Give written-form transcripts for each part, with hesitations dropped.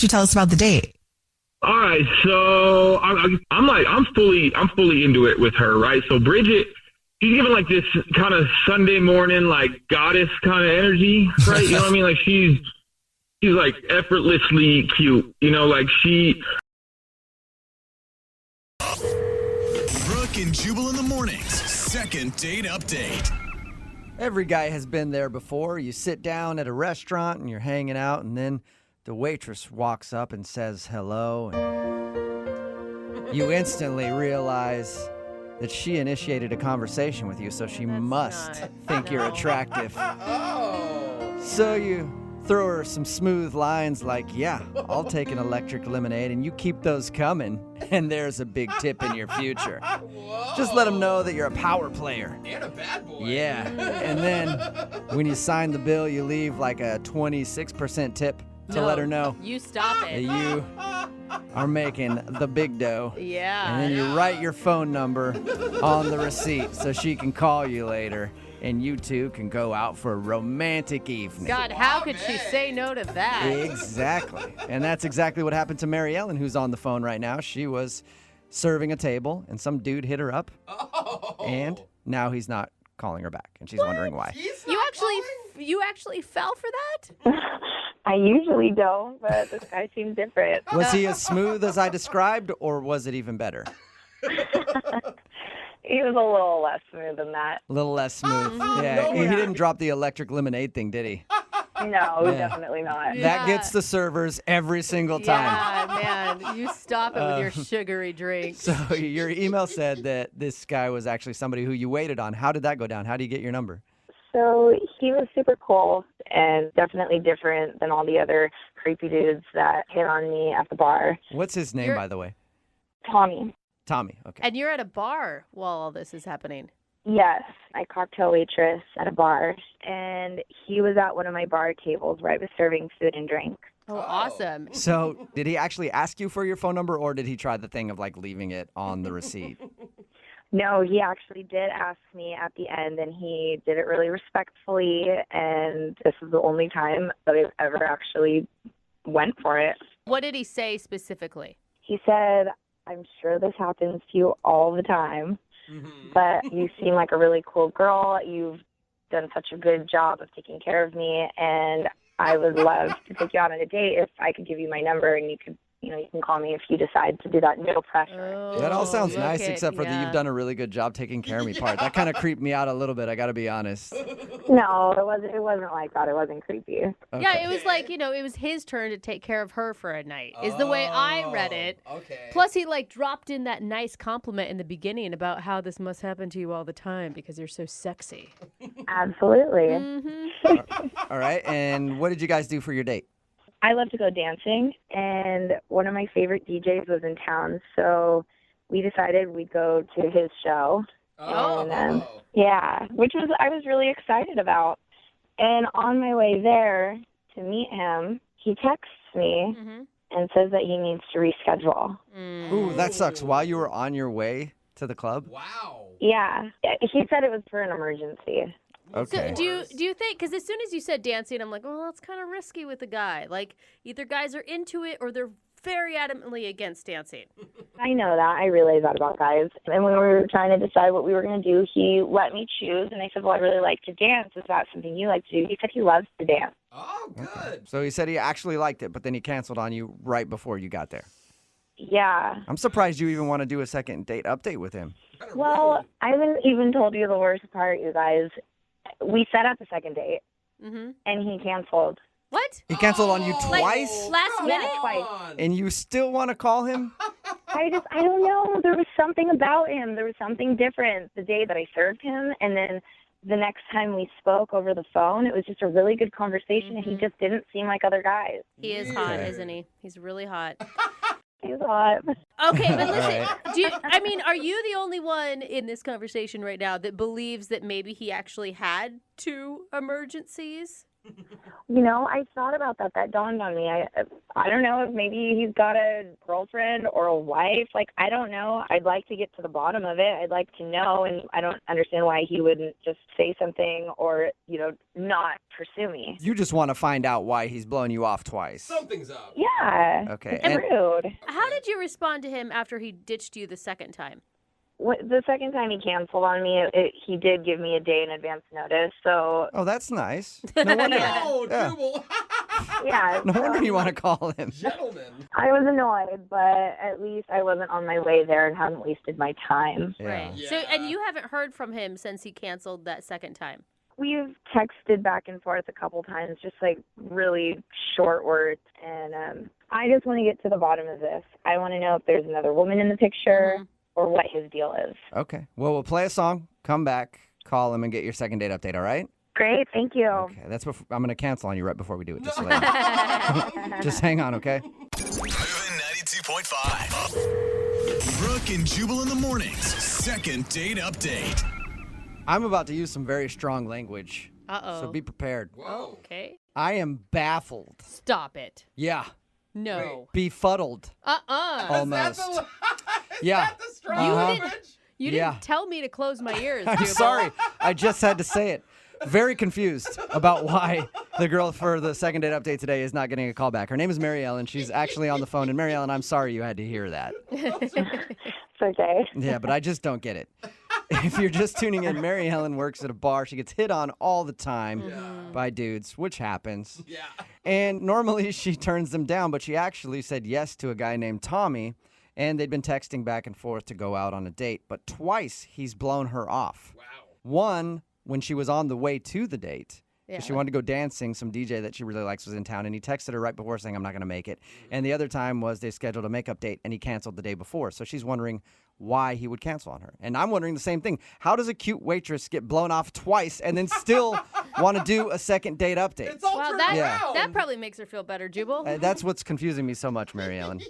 you tell us about the date? All right, so I'm fully into it with her, right? So Bridget, she's giving like this kind of Sunday morning like goddess kind of energy, right? You know what I mean? Like she's like effortlessly cute, you know, like she. Brooke and Jubal in the mornings. Second date update. Every guy has been there before. You sit down at a restaurant and you're hanging out, and then the waitress walks up and says hello, and you instantly realize that she initiated a conversation with you, so she must think you're attractive. So you throw her some smooth lines like, yeah, I'll take an electric lemonade, and you keep those coming, and there's a big tip in your future. Just let them know that you're a power player. And a bad boy. Yeah. And then when you sign the bill, you leave like a 26% tip to let her know You stop that it. you are making the big dough. Yeah. And then you write your phone number on the receipt so she can call you later, and you two can go out for a romantic evening. God, how could she say no to that? Exactly. And that's exactly what happened to Mary Ellen, who's on the phone right now. She was serving a table, and some dude hit her up, and now he's not calling her back, and she's wondering why. You actually fell for that? I usually don't, but this guy seems different. Was he as smooth as I described, or was it even better? He was a little less smooth than that. A little less smooth. Yeah, he didn't drop the electric lemonade thing, did he? No, definitely not. That gets the servers every single time. Yeah, man. You stop it with your sugary drinks. So your email said that this guy was actually somebody who you waited on. How did that go down? How do you get your number? So he was super cool and definitely different than all the other creepy dudes that hit on me at the bar. What's his name, by the way? Tommy. Tommy, okay. And you're at a bar while all this is happening. Yes, I cocktail waitress at a bar, and he was at one of my bar tables where I was serving food and drink. Oh, awesome. So did he actually ask you for your phone number, or did he try the thing of like leaving it on the receipt? No, he actually did ask me at the end, and he did it really respectfully, and this is the only time that I've ever actually went for it. What did he say specifically? He said, I'm sure this happens to you all the time, but you seem like a really cool girl. You've done such a good job of taking care of me, and I would love to take you out on a date if I could give you my number, and you can call me if you decide to do that. No pressure. Oh, That all sounds nice, okay, except for the you've done a really good job taking care of me part. That kind of creeped me out a little bit, I got to be honest. No, it wasn't like that. It wasn't creepy. Okay. Yeah, it was like, it was his turn to take care of her for a night, is the way I read it. Okay. Plus, he dropped in that nice compliment in the beginning about how this must happen to you all the time because you're so sexy. Absolutely. All right, and what did you guys do for your date? I love to go dancing, and one of my favorite DJs was in town, so we decided we'd go to his show. And, which I was really excited about. And on my way there to meet him, he texts me and says that he needs to reschedule. Ooh, that sucks. While you were on your way to the club? Wow. Yeah. He said it was for an emergency. Okay. So do you think, because as soon as you said dancing, I'm like, well, that's kind of risky with a guy. Like, either guys are into it or they're very adamantly against dancing. I know that. I realize that about guys. And when we were trying to decide what we were going to do, he let me choose. And I said, well, I really like to dance. Is that something you like to do? He said he loves to dance. Oh, good. Okay. So he said he actually liked it, but then he canceled on you right before you got there. Yeah. I'm surprised you even want to do a second date update with him. Well, I haven't even told you the worst part, you guys. We set up a second date, and he canceled. What? He canceled on you twice? Last minute? Yeah, twice. And you still want to call him? I don't know. There was something about him. There was something different the day that I served him, and then the next time we spoke over the phone, it was just a really good conversation, and he just didn't seem like other guys. He is hot, isn't he? He's really hot. He's hot. Okay, but listen, Right. are you the only one in this conversation right now that believes that maybe he actually had two emergencies? I thought about that. That dawned on me. I don't know if maybe he's got a girlfriend or a wife. Like, I don't know. I'd like to get to the bottom of it. I'd like to know, and I don't understand why he wouldn't just say something or, not pursue me. You just want to find out why he's blowing you off twice. Something's up. Yeah. Okay. It's rude. How did you respond to him after he ditched you the second time? The second time he canceled on me, he did give me a day in advance notice. So. Oh, that's nice. No wonder. Oh, Yeah. Jubal. Yeah. No wonder you want to call him. Gentlemen. I was annoyed, but at least I wasn't on my way there and hadn't wasted my time. Yeah. Right. Yeah. So, and you haven't heard from him since he canceled that second time? We've texted back and forth a couple times, just like really short words. And I just want to get to the bottom of this. I want to know if there's another woman in the picture or what his deal is. Okay. Well, we'll play a song, come back, call him, and get your second date update, all right? Great. Thank you. Okay. That's before, I'm going to cancel on you right before we do it. Just to let you know. Just hang on, okay? Moving 92.5. Brooke and Jubal in the mornings. Second date update. I'm about to use some very strong language, Uh-oh. so be prepared. Whoa. Okay. I am baffled. Stop it. Yeah. No. Befuddled. Almost. Is Yeah. that the strong language? You Yeah. didn't tell me to close my ears, I'm Jubal. sorry. I just had to say it. Very confused about why the girl for the second date update today is not getting a call back. Her name is Mary Ellen. She's actually on the phone. And Mary Ellen, I'm sorry you had to hear that. It's okay. Yeah, but I just don't get it. If you're just tuning in, Mary Ellen works at a bar. She gets hit on all the time by dudes, which happens. Yeah. And normally she turns them down, but she actually said yes to a guy named Tommy. And they'd been texting back and forth to go out on a date. But twice he's blown her off. Wow. One, when she was on the way to the date. 'Cause Yeah. she wanted to go dancing. Some DJ that she really likes was in town, and he texted her right before saying, I'm not going to make it. And the other time was they scheduled a makeup date, and he canceled the day before. So she's wondering why he would cancel on her. And I'm wondering the same thing. How does a cute waitress get blown off twice and then still want to do a second date update? It's all Well, turned that, around. that probably makes her feel better, Jubal. That's what's confusing me so much, Mary Ellen.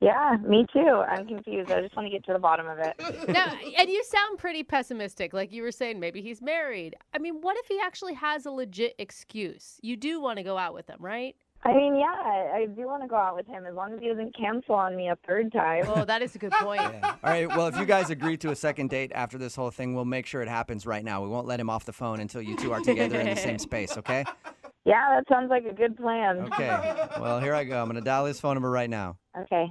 Yeah, me too. I'm confused. I just want to get to the bottom of it. Now, and you sound pretty pessimistic. Like you were saying, maybe he's married. I mean, what if he actually has a legit excuse? You do want to go out with him, right? I mean, yeah, I do want to go out with him as long as he doesn't cancel on me a third time. Oh, that is a good point. Yeah. All right, well, if you guys agree to a second date after this whole thing, we'll make sure it happens right now. We won't let him off the phone until you two are together in the same space, okay? Yeah, that sounds like a good plan. Okay. Well, here I go. I'm going to dial his phone number right now. Okay.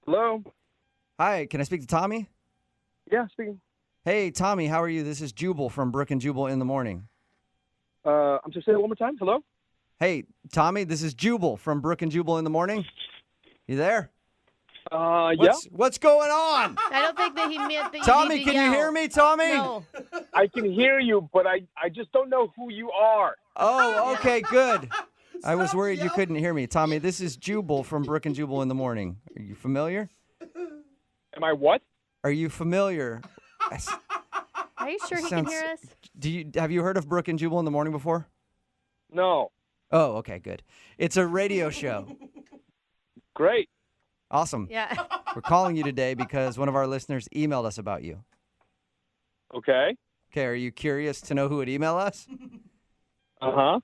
Hello? Hi, can I speak to Tommy? Yeah, speaking. Hey, Tommy, how are you? This is Jubal from Brooke and Jubal in the morning. I'm just saying it one more time. Hello? Hey, Tommy, this is Jubal from Brooke and Jubal in the morning. You there? Yeah. What's going on? I don't think that he meant that you Tommy, need to can you yell. hear me, Tommy? No. I can hear you, but I just don't know who you are. Oh, okay, good. I was Stop worried you yelling. couldn't hear me. Tommy, this is Jubal from Brooke and Jubal in the morning. Are you familiar? Am I what? Are you familiar? Are you sure he Sounds- can hear us? Have you heard of Brooke and Jubal in the morning before? No. Oh, okay, good. It's a radio show. Great. Awesome. Yeah. We're calling you today because one of our listeners emailed us about you. Okay. Okay, are you curious to know who would email us? Uh-huh.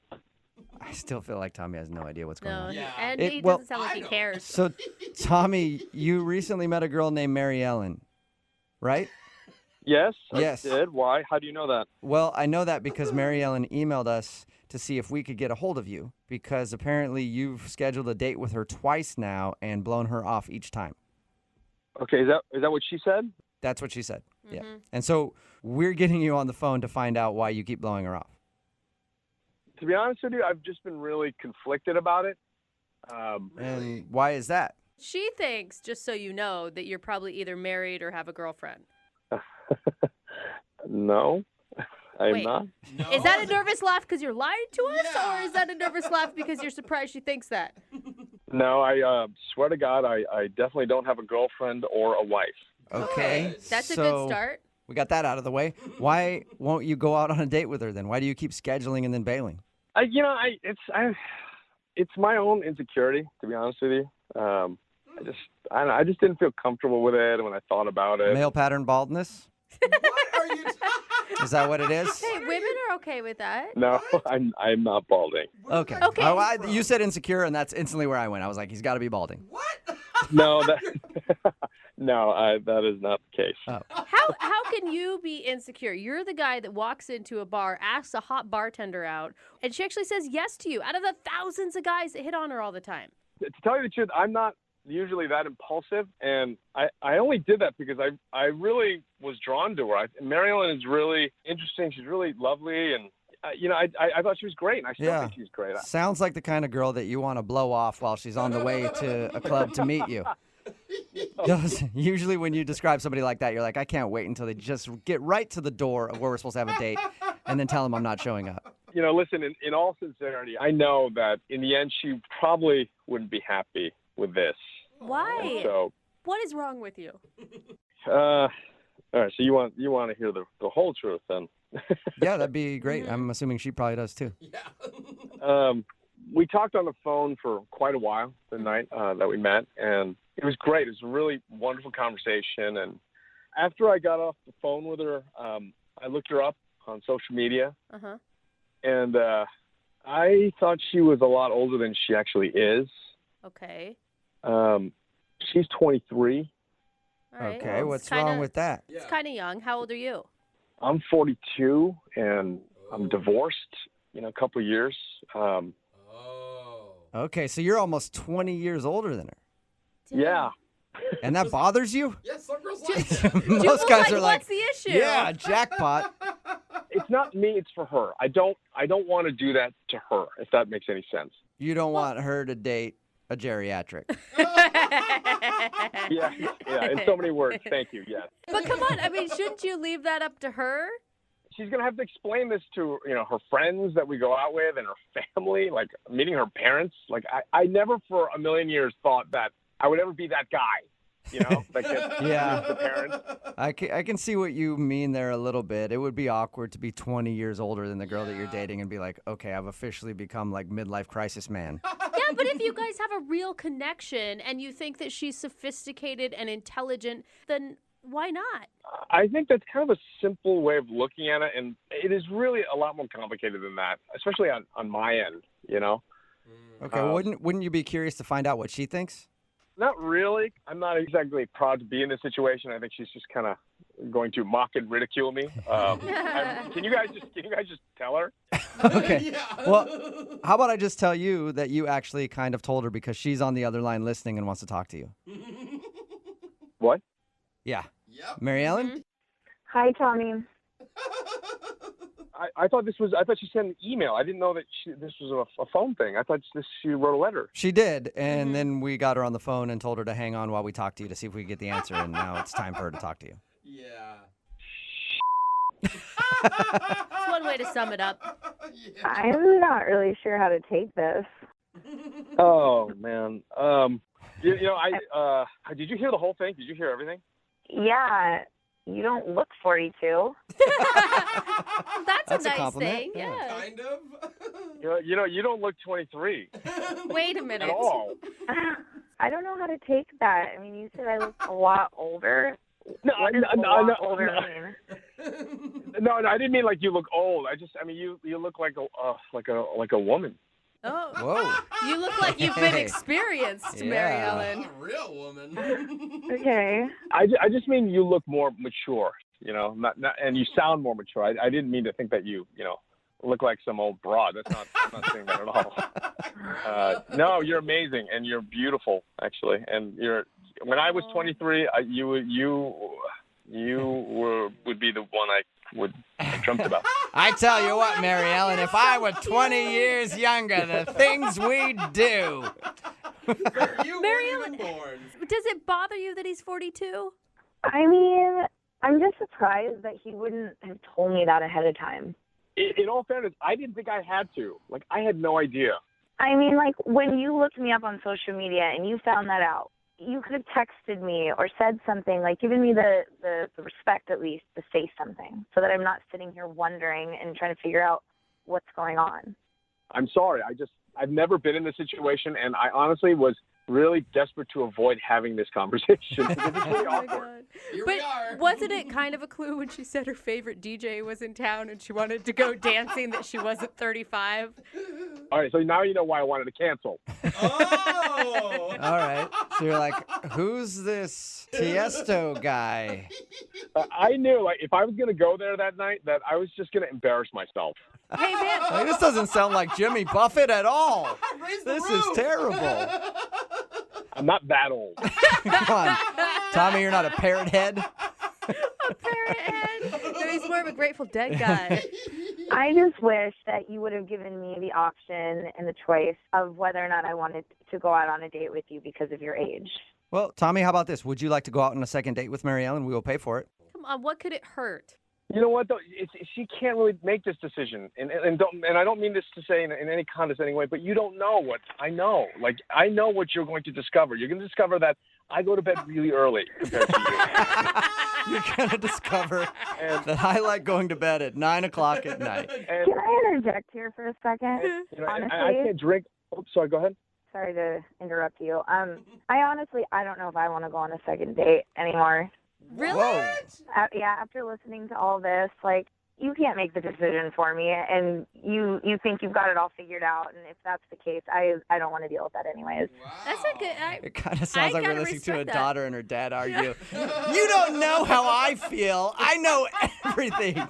I still feel like Tommy has no idea what's going No, on. Yeah. and It- he well, doesn't sound like I he know. cares. So, Tommy, you recently met a girl named Mary Ellen, right? Yes, Yes. I did. Why? How do you know that? Well, I know that because Mary Ellen emailed us to see if we could get a hold of you because apparently you've scheduled a date with her twice now and blown her off each time. Okay, is that what she said? That's what she said. Yeah. Mm-hmm. And so we're getting you on the phone to find out why you keep blowing her off. To be honest with you, I've just been really conflicted about it. And why is that? She thinks, just so you know, that you're probably either married or have a girlfriend. No, I'm Wait. not. No. Is that a nervous laugh because you're lying to us, Yeah. or is that a nervous laugh because you're surprised she thinks that? No, I swear to God, I definitely don't have a girlfriend or a wife. Okay. That's a so good start. We got that out of the way. Why won't you go out on a date with her then? Why do you keep scheduling and then bailing? It's my own insecurity, to be honest with you. I just didn't feel comfortable with it when I thought about it. Male pattern baldness? What are you Is that what it is? Hey, women are okay with that. No, I'm not balding. Okay. Okay. Oh, you said insecure, and that's instantly where I went. I was like, he's got to be balding. What? No, that is not the case. Oh. How can you be insecure? You're the guy that walks into a bar, asks a hot bartender out, and she actually says yes to you out of the thousands of guys that hit on her all the time. To tell you the truth, I'm not usually that impulsive, and I only did that because I really was drawn to her. Mary Ellen is really interesting. She's really lovely, and I thought she was great, and I still think she's great. Sounds like the kind of girl that you want to blow off while she's on the way to a club to meet you. Usually when you describe somebody like that, you're like, I can't wait until they just get right to the door of where we're supposed to have a date and then tell them I'm not showing up. Listen, in all sincerity, I know that in the end she probably wouldn't be happy with this. Why? So, what is wrong with you? all right, so you want to hear the whole truth then? Yeah, that'd be great. I'm assuming she probably does too. Yeah. We talked on the phone for quite a while the night that we met, and it was great. It was a really wonderful conversation. And after I got off the phone with her, I looked her up on social media, and I thought she was a lot older than she actually is. Okay. She's 23. All right. Okay, what's wrong with that? It's kind of young. How old are you? I'm 42, and I'm divorced, a couple of years. Okay, so you're almost 20 years older than her. Yeah. And that bothers you? Yeah, some girls like that. Most guys are like, what's the issue? yeah, jackpot. It's not me, it's for her. I don't want to do that to her, if that makes any sense. You don't want her to date a geriatric. Yeah, in so many words. Thank you, yes. But come on, I mean, shouldn't you leave that up to her? She's going to have to explain this to, her friends that we go out with and her family, like meeting her parents. Like, I never for a million years thought that I would ever be that guy, that gets the parents. I can see what you mean there a little bit. It would be awkward to be 20 years older than the girl that you're dating and be like, okay, I've officially become like midlife crisis man. Yeah, but if you guys have a real connection and you think that she's sophisticated and intelligent, then why not? I think that's kind of a simple way of looking at it, and it is really a lot more complicated than that, especially on my end, Okay, wouldn't you be curious to find out what she thinks? Not really. I'm not exactly proud to be in this situation. I think she's just kind of going to mock and ridicule me. Can you guys just tell her? Okay. Well, how about I just tell you that you actually kind of told her because she's on the other line listening and wants to talk to you. What? Yeah. Yep. Mary Ellen? Hi, Tommy. I thought she sent an email. I didn't know that this was a phone thing. I thought she wrote a letter. She did, and then we got her on the phone and told her to hang on while we talked to you to see if we could get the answer, and now it's time for her to talk to you. Yeah. That's one way to sum it up. Yeah. I'm not really sure how to take this. Oh man. Did you hear the whole thing? Did you hear everything? Yeah, you don't look 42. That's a a nice compliment. thing. Yeah. Kind of. You don't look 23 Wait a minute. at all. I don't know how to take that. I mean, you said I look a lot older. No, What does a lot older mean? No, I didn't mean like you look old. You look like a woman. Oh, Whoa. you look like you've been Hey. experienced, Mary Yeah. Ellen. A real woman. Okay. I just mean you look more mature, not and you sound more mature. I didn't mean to think that you look like some old broad. I'm not saying that at all. No, you're amazing and you're beautiful actually. And when I was 23, you would be the one I would have dreamt about. I tell you what, Mary Ellen, if I were 20 years younger, the things we'd do. You Mary weren't even Ellen- born. Does it bother you that he's 42? I mean, I'm just surprised that he wouldn't have told me that ahead of time. In all fairness, I didn't think I had to. Like, I had no idea. I mean, like, when you looked me up on social media and you found that out, you could have texted me or said something, like given me the respect at least to say something so that I'm not sitting here wondering and trying to figure out what's going on. I'm sorry. I've never been in this situation, and I honestly was really desperate to avoid having this conversation. Because it's really Oh my awkward. God. Here But we are. wasn't it kind of a clue when she said her favorite DJ was in town and she wanted to go dancing that she wasn't 35? All right, so now you know why I wanted to cancel. Oh. All right. So you're like, who's this Tiesto guy? I knew, like, if I was going to go there that night, that I was just going to embarrass myself. Hey, man. Like, this doesn't sound like Jimmy Buffett at all. Raise the This is roof. terrible. I'm not that old. Come on. Tommy, you're not a parrot head? A parrot head. No, he's more of a Grateful Dead guy. I just wish that you would have given me the option and the choice of whether or not I wanted to go out on a date with you because of your age. Well, Tommy, how about this? Would you like to go out on a second date with Mary Ellen? We will pay for it. Come on, what could it hurt? You know what, though? She can't really make this decision. And I don't mean this to say in any condescending way, but you don't know what I know. Like, I know what you're going to discover. You're going to discover that I go to bed really early compared to you. You're going to discover that I like going to bed at 9 o'clock at night. And, Can I interject here for a second? you know, and I Honestly, can't drink. Oh, sorry, go ahead. sorry to interrupt you. I don't know if I want to go on a second date anymore. Really? Whoa. Yeah, after listening to all this, like, you can't make the decision for me, and you think you've got it all figured out, and if that's the case, I don't want to deal with that anyways. Wow. That's a good. It kind of sounds like we're gotta listening to a respect that. daughter and her dad argue. You don't know how I feel. I know everything.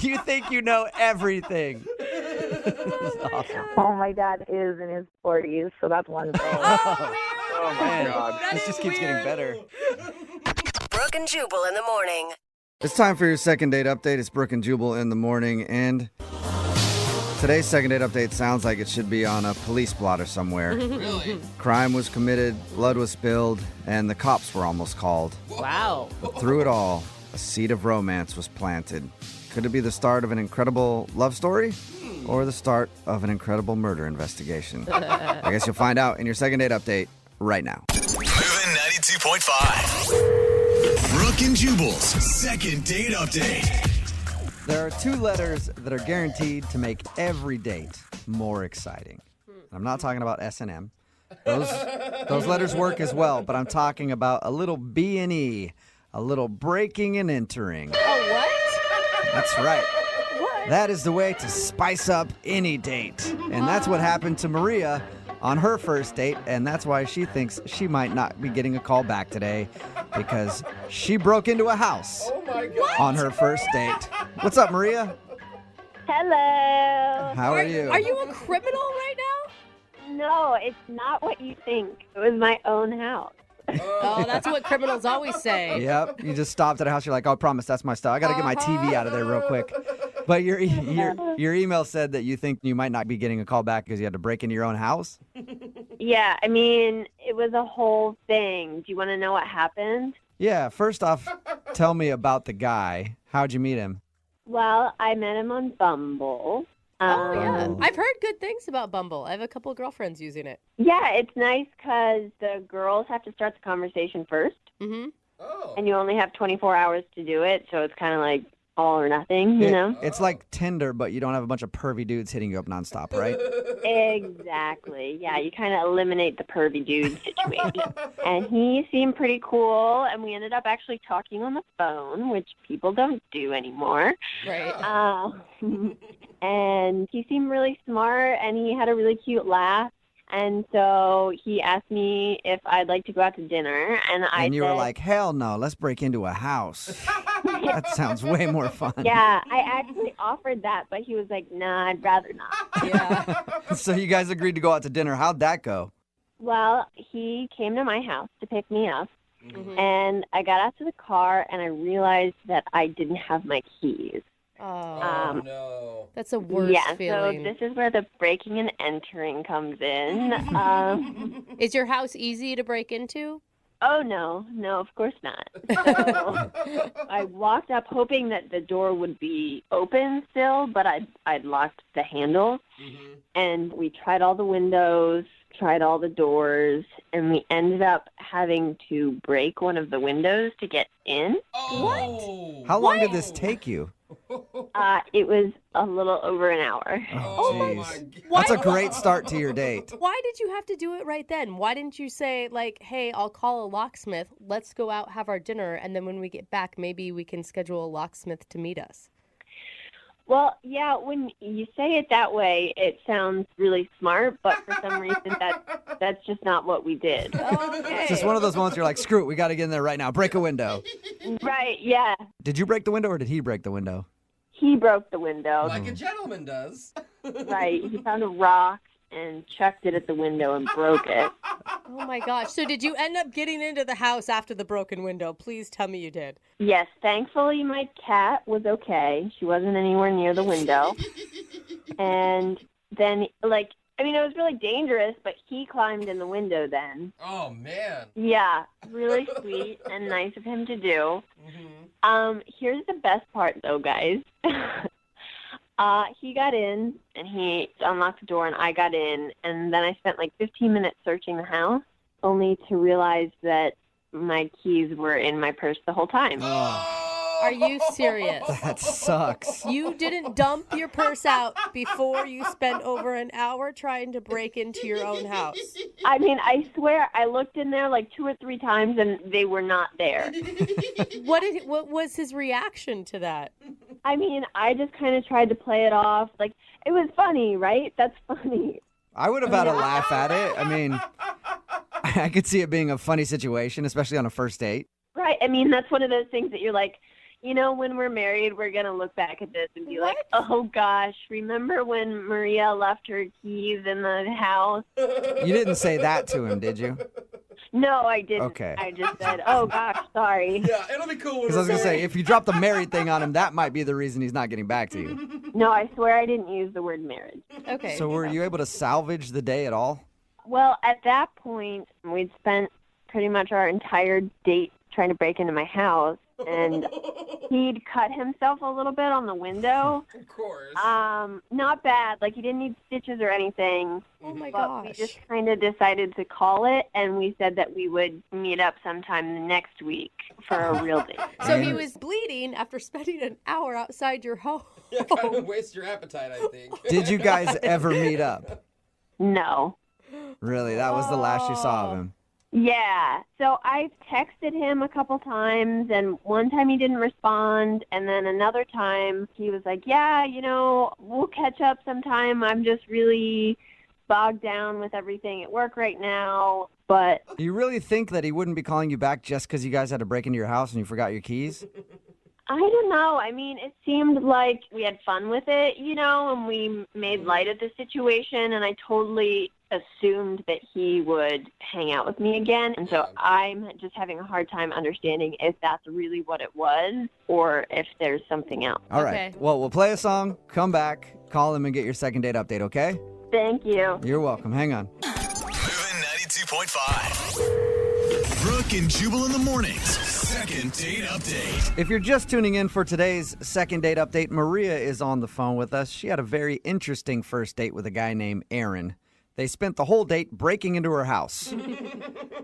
You think you know everything. This is awesome. Oh, my dad is in his 40s, so that's one thing. Oh, my Man, God. That this is just keeps getting weird. better. Brooke and Jubal in the morning. It's time for your second date update. It's Brooke and Jubal in the morning, and today's second date update sounds like it should be on a police blotter somewhere. Really? Crime was committed, blood was spilled, and the cops were almost called. Wow. But through it all, a seed of romance was planted. Could it be the start of an incredible love story or the start of an incredible murder investigation? I guess you'll find out in your second date update right now. Moving 92.5. Brooke and Jubal's second date update. There are two letters that are guaranteed to make every date more exciting. I'm not talking about S&M. Those letters work as well, but I'm talking about a little B&E, a little breaking and entering. Oh, what? That's right. What? That is the way to spice up any date. And that's what happened to Maria on her first date, and that's why she thinks she might not be getting a call back today because she broke into a house Oh my God. on her first date. What's up, Maria? Hello. How are you? Are you a criminal right now? No, it's not what you think. It was my own house. Oh, that's what criminals always say. Yep. You just stopped at a house. You're like, oh, I promise that's my stuff. I got to get my TV out of there real quick. But your email said that you think you might not be getting a call back because you had to break into your own house. Yeah, I mean, it was a whole thing. Do you want to know what happened? Yeah. First off, tell me about the guy. How'd you meet him? Well, I met him on Bumble. Oh, yeah. I've heard good things about Bumble. I have a couple of girlfriends using it. Yeah, it's nice because the girls have to start the conversation first, Mm-hmm. Oh. and you only have 24 hours to do it, so it's kind of like all or nothing, you know? It's like Tinder, but you don't have a bunch of pervy dudes hitting you up nonstop, right? Exactly. Yeah, you kind of eliminate the pervy dude situation. And he seemed pretty cool, and we ended up actually talking on the phone, which people don't do anymore. Right. And he seemed really smart, and he had a really cute laugh. And so he asked me if I'd like to go out to dinner, and I And you said, were like, hell no, let's break into a house. That sounds way more fun. yeah, I actually offered that, but he was like, nah, I'd rather not. Yeah. So you guys agreed to go out to dinner. How'd that go? Well, he came to my house to pick me up, Mhm. and I got out to the car, and I realized that I didn't have my keys. Oh, No. that's the worst Yeah, feeling. so this is where the breaking and entering comes in. Is your house easy to break into? Oh, no, of course not. So I walked up hoping that the door would be open still, but I'd locked the handle. Mm-hmm. And we tried all the windows, tried all the doors, and we ended up having to break one of the windows to get in. Oh. How long did this take you? It was a little over an hour. Oh, my jeez. God. That's a great start to your date. Why did you have to do it right then? Why didn't you say, like, hey, I'll call a locksmith, let's go out, have our dinner, and then when we get back, maybe we can schedule a locksmith to meet us? Well, yeah, when you say it that way, it sounds really smart, but for some reason that's just not what we did. Okay. It's just one of those moments you're like, screw it, we got to get in there right now. Break a window. Right, yeah. Did you break the window or did he break the window? He broke the window. Like a gentleman does. Right. He found a rock and chucked it at the window and broke it. Oh my gosh. So did you end up getting into the house after the broken window? Please tell me you did. Yes, thankfully my cat was okay. She wasn't anywhere near the window. And then, it was really dangerous, but he climbed in the window then. Oh, man. Yeah, really sweet and nice of him to do. Mm-hmm. Here's the best part, though, guys. He got in, and he unlocked the door, and I got in, and then I spent 15 minutes searching the house, only to realize that my keys were in my purse the whole time. Are you serious? That sucks. You didn't dump your purse out before you spent over an hour trying to break into your own house? I mean, I swear I looked in there 2 or 3 times, and they were not there. What was his reaction to that? I mean, I just kind of tried to play it off. It was funny, right? That's funny. I would have had a laugh at it. I mean, I could see it being a funny situation, especially on a first date. Right. I mean, that's one of those things that you're like, when we're married, we're going to look back at this and be like, oh, gosh, remember when Maria left her keys in the house? You didn't say that to him, did you? No, I didn't. Okay. I just said, oh, gosh, sorry. Yeah, it'll be cool. Because I was going to say, if you drop the married thing on him, that might be the reason he's not getting back to you. No, I swear I didn't use the word marriage. Okay. So were you able to salvage the day at all? Well, at that point, we'd spent pretty much our entire date trying to break into my house, and he'd cut himself a little bit on the window. Of course. Not bad. He didn't need stitches or anything. Oh my But gosh. we just kind of decided to call it, and we said that we would meet up sometime the next week for a real date. So he was bleeding after spending an hour outside your home. Yeah, kind of waste your appetite, I think. Did you guys ever meet up? No. Really? That was the last you saw of him? Yeah. So I've texted him a couple times, and one time he didn't respond, and then another time he was like, yeah, we'll catch up sometime. I'm just really bogged down with everything at work right now. But Do you really think that he wouldn't be calling you back just because you guys had to break into your house and you forgot your keys? I don't know. I mean, it seemed like we had fun with it, and we made light of the situation, and I totally assumed that he would hang out with me again. And so I'm just having a hard time understanding if that's really what it was or if there's something else. All right. Okay. Well, we'll play a song, come back, call him, and get your second date update, okay? Thank you. You're welcome. Hang on. Moving 92.5. Brooke and Jubal in the mornings. Second date update. If you're just tuning in for today's second date update, Maria is on the phone with us. She had a very interesting first date with a guy named Aaron. They spent the whole date breaking into her house.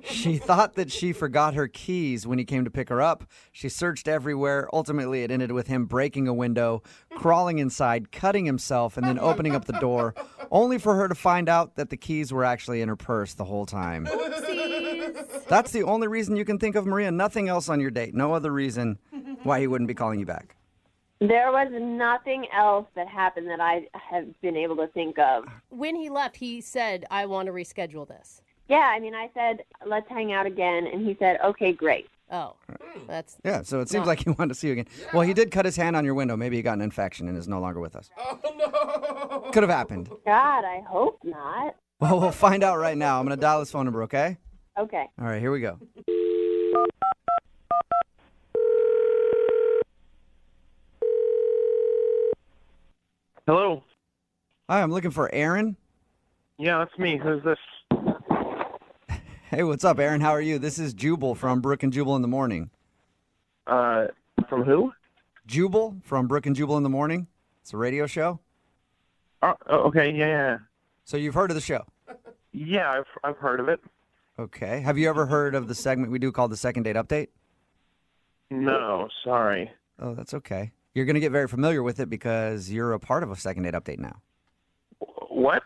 She thought that she forgot her keys when he came to pick her up. She searched everywhere. Ultimately, it ended with him breaking a window, crawling inside, cutting himself, and then opening up the door, only for her to find out that the keys were actually in her purse the whole time. Oopsies. That's the only reason you can think of, Maria. Nothing else on your date. No other reason why he wouldn't be calling you back. There was nothing else that happened that I have been able to think of. When he left, he said, I want to reschedule this. Yeah, I mean, I said, let's hang out again, and he said, okay, great. Oh, that's... Yeah, so it seems like he wanted to see you again. Yeah. Well, he did cut his hand on your window. Maybe he got an infection and is no longer with us. Oh, no. Could have happened. God, I hope not. Well, we'll find out right now. I'm going to dial his phone number, okay? Okay. All right, here we go. Hello. Hi, I'm looking for Aaron. Yeah, that's me. Who's this? Hey, what's up, Aaron? How are you? This is Jubal from Brooke and Jubal in the Morning. From who? Jubal from Brooke and Jubal in the Morning. It's a radio show. Oh, okay. Yeah. So you've heard of the show? Yeah, I've heard of it. Okay. Have you ever heard of the segment we do called the Second Date Update? No, sorry. Oh, that's okay. You're going to get very familiar with it because you're a part of a second date update now. What?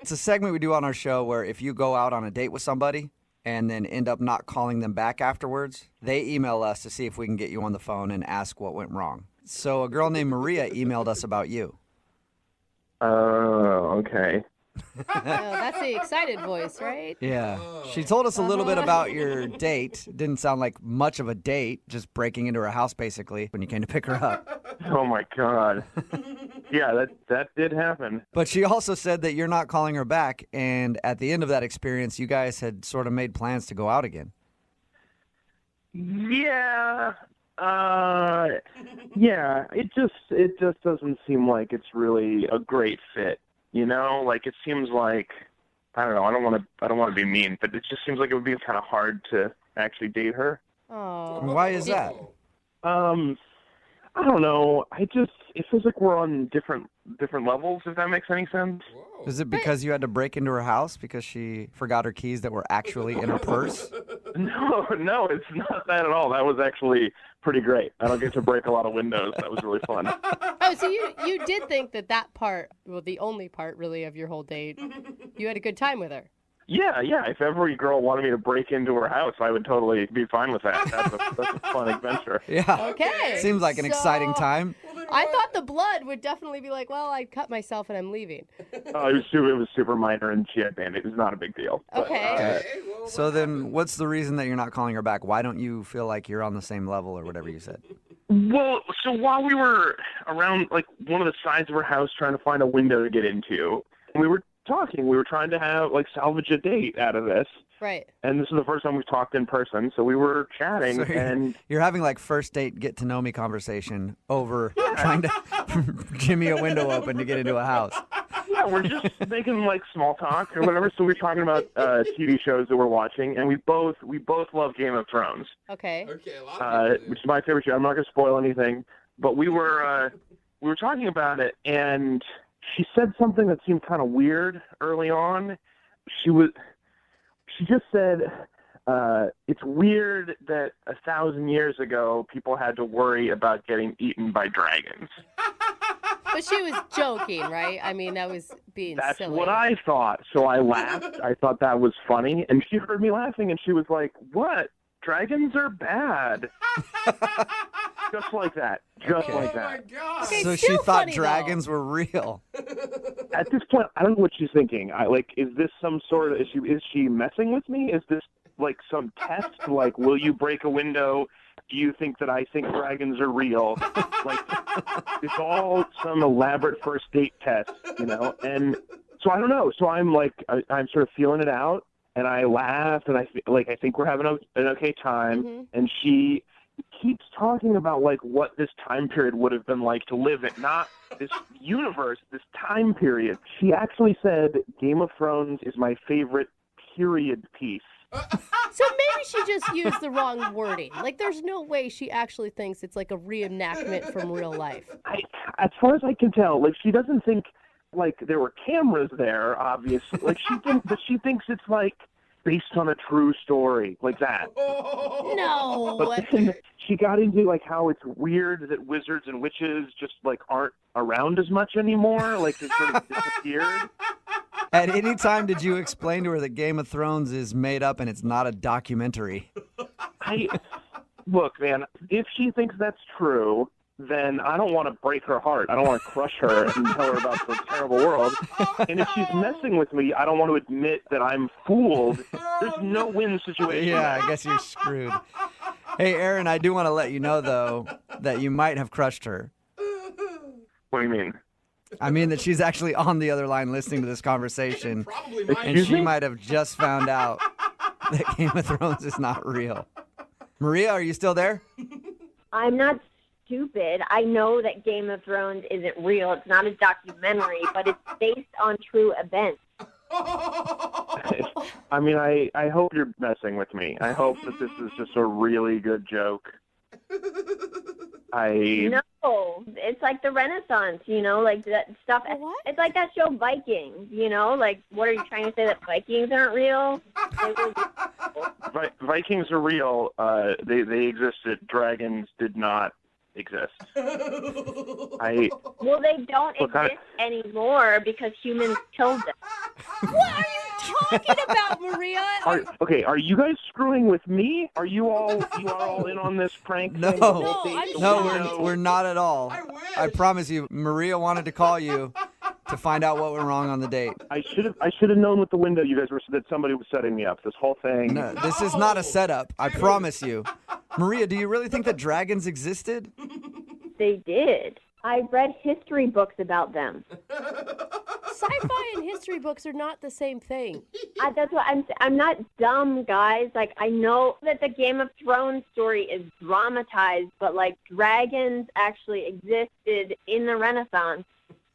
It's a segment we do on our show where if you go out on a date with somebody and then end up not calling them back afterwards, they email us to see if we can get you on the phone and ask what went wrong. So a girl named Maria emailed us about you. Oh, okay. Oh, that's the excited voice, right? Yeah. She told us a little bit about your date. Didn't sound like much of a date, just breaking into her house basically when you came to pick her up. Oh, my God. Yeah, that did happen. But she also said that you're not calling her back, and at the end of that experience, you guys had sort of made plans to go out again. Yeah. Yeah, it just doesn't seem like it's really a great fit. You know, like it seems like, I don't know, I don't want to be mean, but it just seems like it would be kind of hard to actually date her. Oh. Why is that? I don't know. It feels like we're on different levels, if that makes any sense. Whoa. Is it because you had to break into her house because she forgot her keys that were actually in her purse? No, it's not that at all. That was actually pretty great. I don't get to break a lot of windows. That was really fun. Oh, so you did think that part, well, the only part really of your whole date, you had a good time with her. Yeah. If every girl wanted me to break into her house, I would totally be fine with that. That's a fun adventure. Yeah. Okay. Seems like an exciting time. I thought the blood would definitely be like, well, I cut myself and I'm leaving. Oh, it was super minor, and she had bandage. It was not a big deal. Okay. So then what's the reason that you're not calling her back? Why don't you feel like you're on the same level or whatever you said? Well, so while we were around, like, one of the sides of her house trying to find a window to get into, we were talking. We were trying to have, like, salvage a date out of this. Right. And this is the first time we've talked in person, so we were chatting, So and you're having like first date get to know me conversation over trying to jimmy a window open to get into a house. yeah, we're just making, like, small talk or whatever. So we're talking about TV shows that we're watching, and we both love Game of Thrones. Okay. Okay, a lot of people do. Which is my favorite show. I'm not going to spoil anything, but we were talking about it, and she said something that seemed kind of weird early on. She just said, it's weird that 1,000 years ago people had to worry about getting eaten by dragons. But she was joking, right? I mean, that was being That's silly. what I thought. So I laughed. I thought that was funny. And she heard me laughing, and she was like, what? Dragons are bad. Just like that. Just like that. Oh, my God. Okay, So she still thought funny, dragons were real. At this point, I don't know what she's thinking. Is this some sort of, is she messing with me? Is this like some test? Like, will you break a window? Do you think that I think dragons are real? Like, it's all some elaborate first date test, you know? And so I don't know. So I'm like, I'm sort of feeling it out, and I laugh, and I think we're having an okay time. Mm-hmm. And she keeps talking about, like, what this time period would have been like to live in, not this universe, this time period. She actually said Game of Thrones is my favorite period piece. So maybe she just used the wrong wording. Like, there's no way she actually thinks it's like a reenactment from real life. As far as I can tell, like, she doesn't think, like, there were cameras there, obviously. Like, she thinks it's, like, based on a true story, like that. No. But then she got into, like, how it's weird that wizards and witches just, like, aren't around as much anymore. Like, they sort of disappeared. At any time did you explain to her that Game of Thrones is made up and it's not a documentary? Look, man, if she thinks that's true, then I don't want to break her heart. I don't want to crush her and tell her about the terrible world. And if she's messing with me, I don't want to admit that I'm fooled. There's no win situation. Yeah, I guess you're screwed. Hey, Aaron, I do want to let you know, though, that you might have crushed her. What do you mean? I mean that she's actually on the other line listening to this conversation, Probably and mine. she might have just found out that Game of Thrones is not real. Maria, are you still there? I'm not stupid. I know that Game of Thrones isn't real. It's not a documentary, but it's based on true events. I mean, I hope you're messing with me. I hope that this is just a really good joke. No, it's like the Renaissance, you know, like that stuff. What? It's like that show Vikings, you know, like what are you trying to say, that Vikings aren't real? Vikings are real. They existed. Dragons did not. exist. Well, they don't exist anymore because humans killed them. What are you talking about, Maria? Are you guys screwing with me? Are you all in on this prank? No, thing? we're not at all. I promise you, Maria wanted to call you to find out what went wrong on the date. I should have known with the window you guys were that somebody was setting me up. This whole thing. No, this is not a setup. I promise you. Maria, do you really think that dragons existed? They did. I read history books about them. Sci-fi and history books are not the same thing. That's what I'm not dumb, guys. Like, I know that the Game of Thrones story is dramatized, but like dragons actually existed in the Renaissance.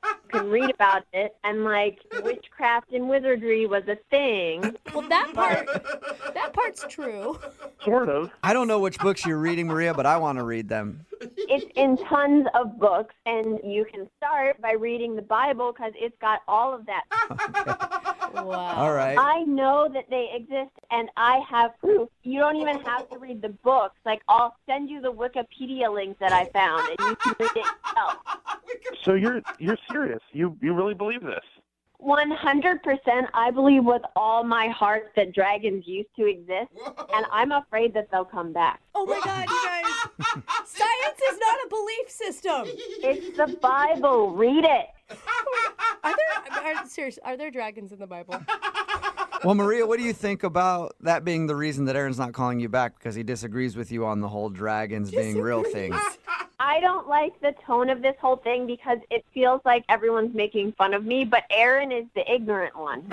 You can read about it, and like witchcraft and wizardry was a thing. Well, that part's true. Sort of. I don't know which books you're reading, Maria, but I want to read them. It's in tons of books, and you can start by reading the Bible because it's got all of that. Okay. Wow. All right. I know that they exist, and I have proof. You don't even have to read the books. Like, I'll send you the Wikipedia link that I found, and you can read it yourself. So you're serious? You really believe this? 100%. I believe with all my heart that dragons used to exist, and I'm afraid that they'll come back. Oh my God, you guys! Science is not a belief system. It's the Bible. Read it. Are there dragons in the Bible? Well, Maria, what do you think about that being the reason that Aaron's not calling you back, because he disagrees with you on the whole dragons being real things? I don't like the tone of this whole thing because it feels like everyone's making fun of me, but Aaron is the ignorant one.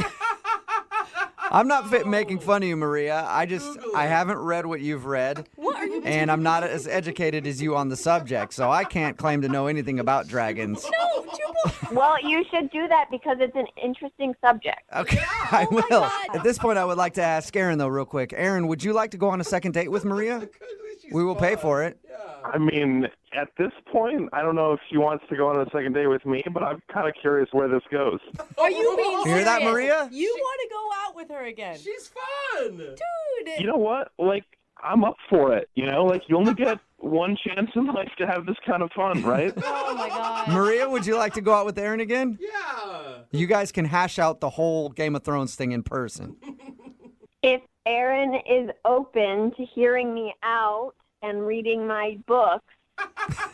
I'm not making fun of you, Maria. I haven't read what you've read. What are you doing? And I'm not as educated as you on the subject, so I can't claim to know anything about dragons. No, Jubal. Well, you should do that because it's an interesting subject. Okay, I will. At this point, I would like to ask Aaron, though, real quick. Aaron, would you like to go on a second date with Maria? We will pay for it. I mean, at this point, I don't know if she wants to go on a second date with me, but I'm kind of curious where this goes. Are you being serious? Hear that, Maria? You want to go out with her again? She's fun. Dude. You know what? Like, I'm up for it. You know, like, you only get one chance in life to have this kind of fun, right? Oh, my God. Maria, would you like to go out with Aaron again? Yeah. You guys can hash out the whole Game of Thrones thing in person. If Aaron is open to hearing me out and reading my books,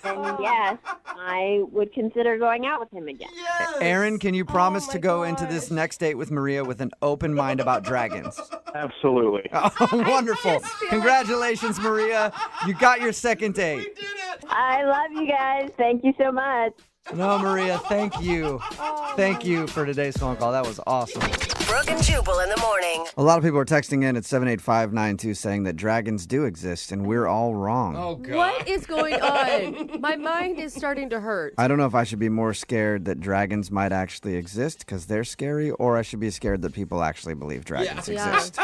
then yes, I would consider going out with him again. Yes. Aaron, can you promise to go gosh. into this next date with Maria with an open mind about dragons? Absolutely. Oh, wonderful. Congratulations, Maria. You got your second date. We did it. I love you guys. Thank you so much. No, Maria, thank you. Thank you for today's phone call. That was awesome. Brooke and Jubal in the morning. A lot of people are texting in at 78592 saying that dragons do exist and we're all wrong. Oh, God. What is going on? My mind is starting to hurt. I don't know if I should be more scared that dragons might actually exist because they're scary, or I should be scared that people actually believe dragons Yeah. exist.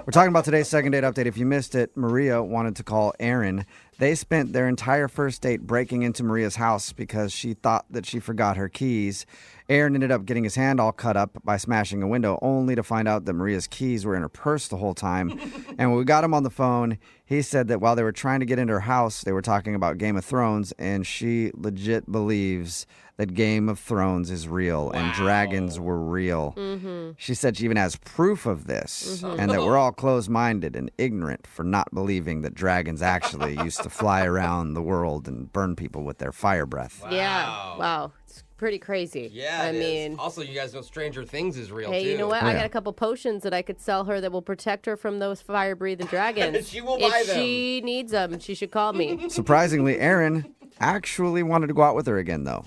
We're talking about today's second date update. If you missed it, Maria wanted to call Aaron. They spent their entire first date breaking into Maria's house because she thought that she forgot her keys. Aaron ended up getting his hand all cut up by smashing a window, only to find out that Maria's keys were in her purse the whole time. And when we got him on the phone, he said that while they were trying to get into her house, they were talking about Game of Thrones, and she legit believes that Game of Thrones is real and dragons were real. Mm-hmm. She said she even has proof of this, and that we're all closed-minded and ignorant for not believing that dragons actually used to fly around the world and burn people with their fire breath. Yeah. Wow. It's pretty crazy. Yeah, I it is. mean, Also, you guys know Stranger Things is real, hey, too. you know what? I Yeah. got a couple potions that I could sell her that will protect her from those fire-breathing dragons. She will buy if them. she needs them, she should call me. Surprisingly, Aaron actually wanted to go out with her again, though,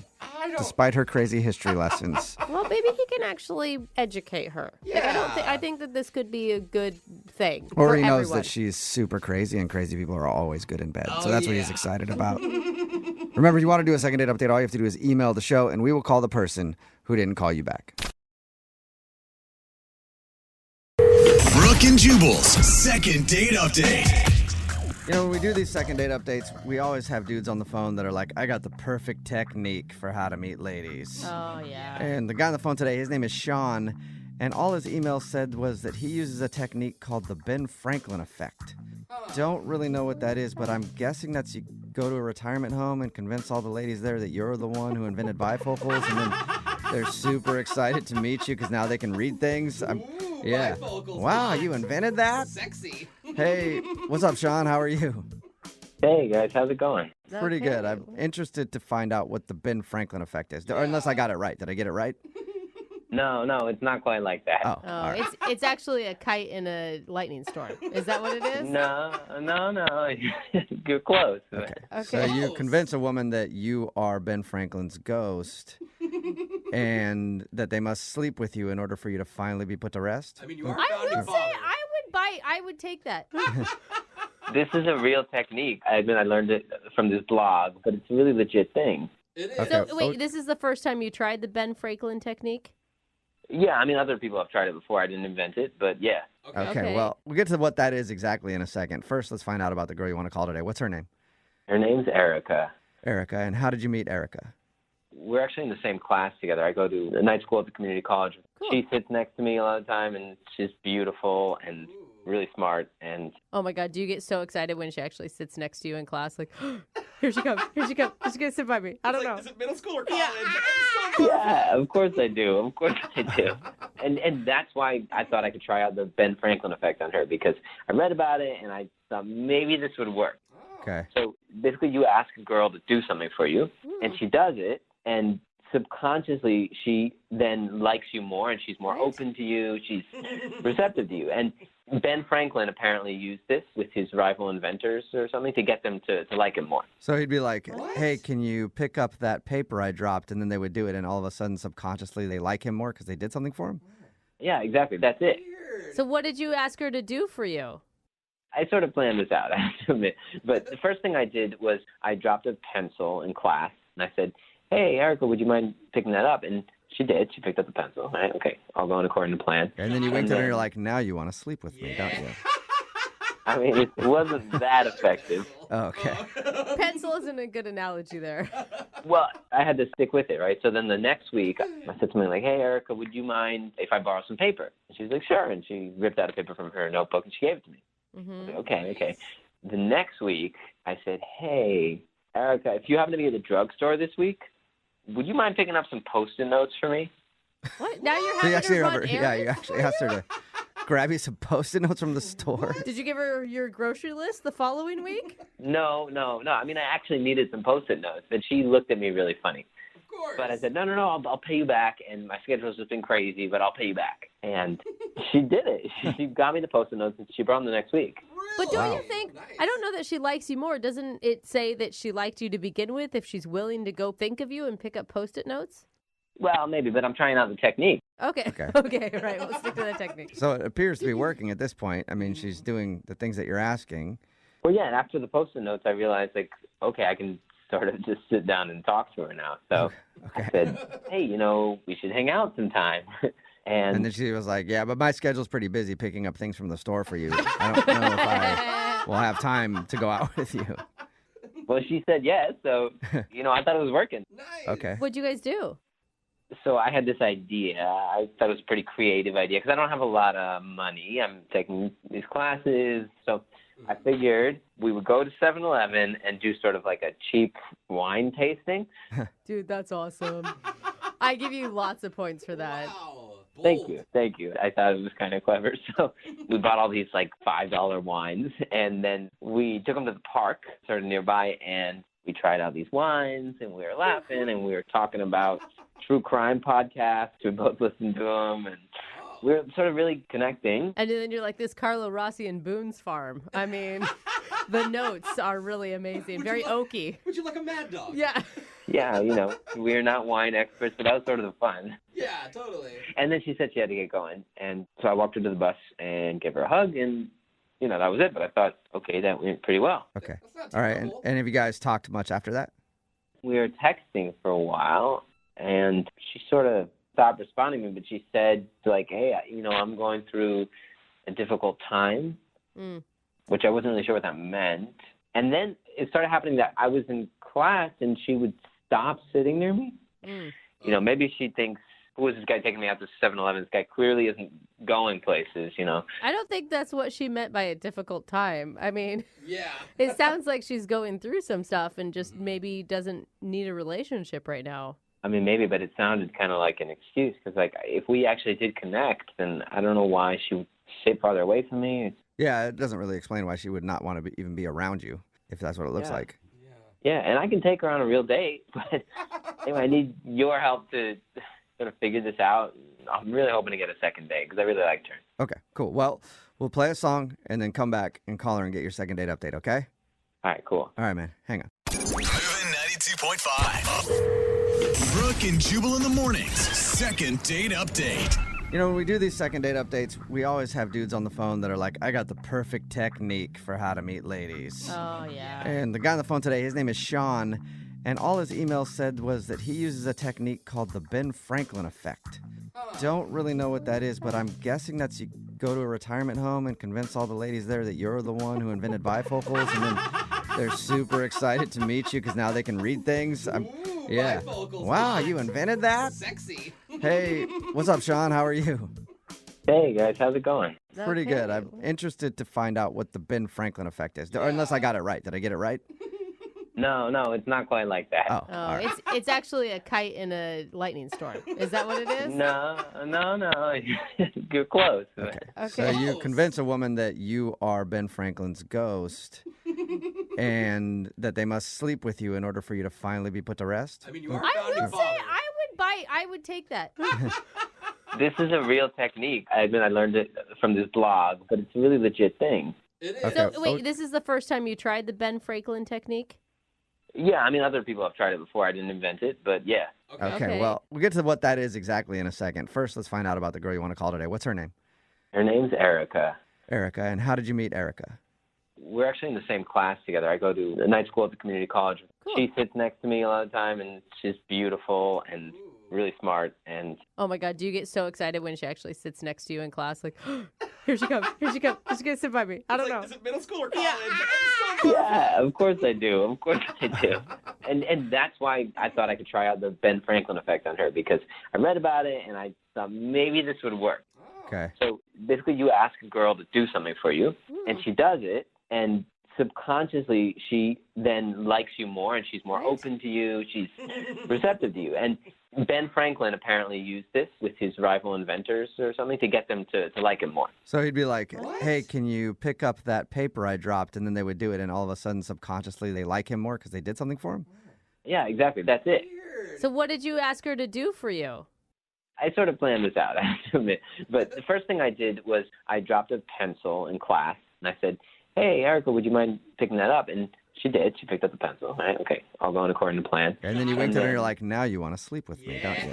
despite her crazy history lessons. Well, maybe he can actually educate her. Like, I think that this could be a good thing. Or for he knows everyone. that she's super crazy, and crazy people are always good in bed. So Oh, that's what he's yeah. excited about. Remember, if you want to do a second date update, all you have to do is email the show, and we will call the person who didn't call you back. Brooke and Jubal's second date update. You know, when we do these second date updates, we always have dudes on the phone that are like, I got the perfect technique for how to meet ladies. Oh, yeah. And the guy on the phone today, his name is Sean, and all his email said was that he uses a technique called the Ben Franklin effect. Don't really know what that is, but I'm guessing that's you go to a retirement home and convince all the ladies there that you're the one who invented bifocals, and then they're super excited to meet you because now they can read things. Yeah. Bifocals. Wow, you invented that? Sexy. Hey, what's up, Sean? How are you? Hey, guys. How's it going? Pretty good. I'm interested to find out what the Ben Franklin effect is. Or unless I got it right. Did I get it right? No, it's not quite like that. Oh, right. It's actually a kite in a lightning storm. Is that what it is? No. You're close. Okay. So you convince a woman that you are Ben Franklin's ghost and that they must sleep with you in order for you to finally be put to rest? I mean, you are I will say I would take that. This is a real technique. I admit I learned it from this blog, but it's a really legit thing. It is. Okay. So wait, this is the first time you tried the Ben Franklin technique? Yeah, I mean, other people have tried it before. I didn't invent it, but yeah. Okay, well, we'll get to what that is exactly in a second. First, let's find out about the girl you want to call today. What's her name? Her name's Erica. Erica. And how did you meet Erica? We're actually in the same class together. I go to a night school at the community college. Cool. She sits next to me a lot of the time, and she's beautiful and really smart. And Oh my God, do you get so excited when she actually sits next to you in class? Like, here she comes. She's going to sit by me. I don't know. Is it middle school or college? yeah, of course I do. And that's why I thought I could try out the Ben Franklin effect on her, because I read about it and I thought maybe this would work. Okay. So basically you ask a girl to do something for you, and she does it, and subconsciously she then likes you more, and she's more open to you. She's receptive to you. And Ben Franklin apparently used this with his rival inventors or something to get them to like him more. So he'd be like, hey, can you pick up that paper I dropped? And then they would do it, and all of a sudden, subconsciously, they like him more because they did something for him? Yeah, exactly. That's it. So what did you ask her to do for you? I sort of planned this out, I have to admit. But the first thing I did was I dropped a pencil in class, and I said, hey, Erica, would you mind picking that up? And she did. She picked up the pencil. All right, okay, all going according to plan. And then you winked at her and you're like, now you want to sleep with me, don't you? I mean, it wasn't that effective. Oh, okay. Pencil isn't a good analogy there. Well, I had to stick with it, right? So then the next week, I said something like, hey, Erica, would you mind if I borrow some paper? And she was like, sure. And she ripped out a paper from her notebook and she gave it to me. I was like, okay. The next week, I said, hey, Erica, if you happen to be at the drugstore this week, would you mind picking up some Post-it notes for me? What? Now you're So having her run you errands actually for asked her you? to grab you some Post-it notes from the store. Did you give her your grocery list the following week? No. I mean, I actually needed some Post-it notes, but she looked at me really funny. Of course. But I said, no, I'll pay you back, and my schedule's just been crazy, but I'll pay you back. And she did it. She got me the Post-it notes, and she brought them the next week. But don't Wow. you think, Nice. I don't know that she likes you more. Doesn't it say that she liked you to begin with if she's willing to go think of you and pick up Post-it notes? Well, maybe, but I'm trying out the technique. Okay, right. We'll stick to that technique. So it appears to be working at this point. I mean, she's doing the things that you're asking. Well, yeah, and after the Post-it notes, I realized, like, okay, I can sort of just sit down and talk to her now. So I said, hey, we should hang out sometime. And then she was like, yeah, but my schedule's pretty busy picking up things from the store for you. I don't know if I will have time to go out with you. Well, she said yes, so, I thought it was working. Nice. Okay. What'd you guys do? So I had this idea. I thought it was a pretty creative idea because I don't have a lot of money. I'm taking these classes. So I figured we would go to 7-Eleven and do sort of like a cheap wine tasting. Dude, that's awesome. I give you lots of points for that. Wow. Thank you. I thought it was kind of clever. So we bought all these like $5 wines, and then we took them to the park sort of nearby, and we tried out these wines, and we were laughing, and we were talking about true crime podcasts. We both listened to them, and we were sort of really connecting. And then you're like this Carlo Rossi and Boone's Farm. I mean, the notes are really amazing. Very oaky. Would you like a mad dog? Yeah. Yeah, we're not wine experts, but that was sort of the fun. Yeah, totally. And then she said she had to get going. And so I walked her to the bus and gave her a hug, and, that was it. But I thought, okay, that went pretty well. Okay. That's not All right. And terrible. have you guys talked much after that? We were texting for a while, and she sort of stopped responding to me, but she said, like, hey, I'm going through a difficult time, which I wasn't really sure what that meant. And then it started happening that I was in class, and she would stop sitting near me. Maybe she thinks who is this guy taking me out to 7-Eleven? This guy clearly isn't going places, you know. I don't think that's what she meant by a difficult time. I mean, Yeah. it sounds like she's going through some stuff and just maybe doesn't need a relationship right now. I mean, maybe, but it sounded kind of like an excuse because, like, if we actually did connect, then I don't know why she would sit farther away from me. Yeah, it doesn't really explain why she would not want to even be around you, if that's what it looks like. Yeah, and I can take her on a real date, but anyway, I need your help to sort of figure this out. I'm really hoping to get a second date because I really liked her. Okay, cool. Well, we'll play a song and then come back and call her and get your second date update, okay? All right, cool. All right, man. Hang on. Moving 92.5. Brooke and Jubal in the mornings. Second date update. You know, when we do these second date updates, we always have dudes on the phone that are like, I got the perfect technique for how to meet ladies. Oh, yeah. And the guy on the phone today, his name is Sean, and all his email said was that he uses a technique called the Ben Franklin effect. Don't really know what that is, but I'm guessing that's you go to a retirement home and convince all the ladies there that you're the one who invented bifocals, and then they're super excited to meet you because now they can read things. Yeah. Wow, you invented that? Sexy. Hey, what's up, Sean? How are you? Hey, guys, how's it going? Pretty good. I'm interested to find out what the Ben Franklin effect is. Or unless I got it right. Did I get it right? No, it's not quite like that. Oh, Oh, it's actually a kite in a lightning storm. Is that what it is? No. You're close. Okay. So you convince a woman that you are Ben Franklin's ghost and that they must sleep with you in order for you to finally be put to rest? I mean, you are I founding would say father. I would take that. This is a real technique. I mean, I learned it from this blog, but it's a really legit thing. It is. Okay. So, wait, this is the first time you tried the Ben Franklin technique? Yeah, I mean, other people have tried it before. I didn't invent it, but yeah. Okay, well, we'll get to what that is exactly in a second. First, let's find out about the girl you want to call today. What's her name? Her name's Erica. Erica. And how did you meet Erica? We're actually in the same class together. I go to a night school at the community college. Cool. She sits next to me a lot of the time, and she's beautiful and really smart. And Oh my God, do you get so excited when she actually sits next to you in class? Like, here she comes, she's going to sit by me. I don't know. Is it middle school or college? yeah, of course I do. And that's why I thought I could try out the Ben Franklin effect on her, because I read about it and I thought maybe this would work. Okay. So basically you ask a girl to do something for you, and she does it, and subconsciously she then likes you more, and she's more open to you. She's receptive to you. And Ben Franklin apparently used this with his rival inventors or something to get them to like him more. So he'd be like, hey, can you pick up that paper I dropped? And then they would do it, and all of a sudden, subconsciously, they like him more because they did something for him? Yeah, exactly. That's it. So what did you ask her to do for you? I sort of planned this out, I have to admit. But the first thing I did was I dropped a pencil in class, and I said, hey, Erica, would you mind picking that up? And she did. She picked up the pencil. All right, okay, all going according to plan. And then you winked at her and you're like, now you want to sleep with me, don't you?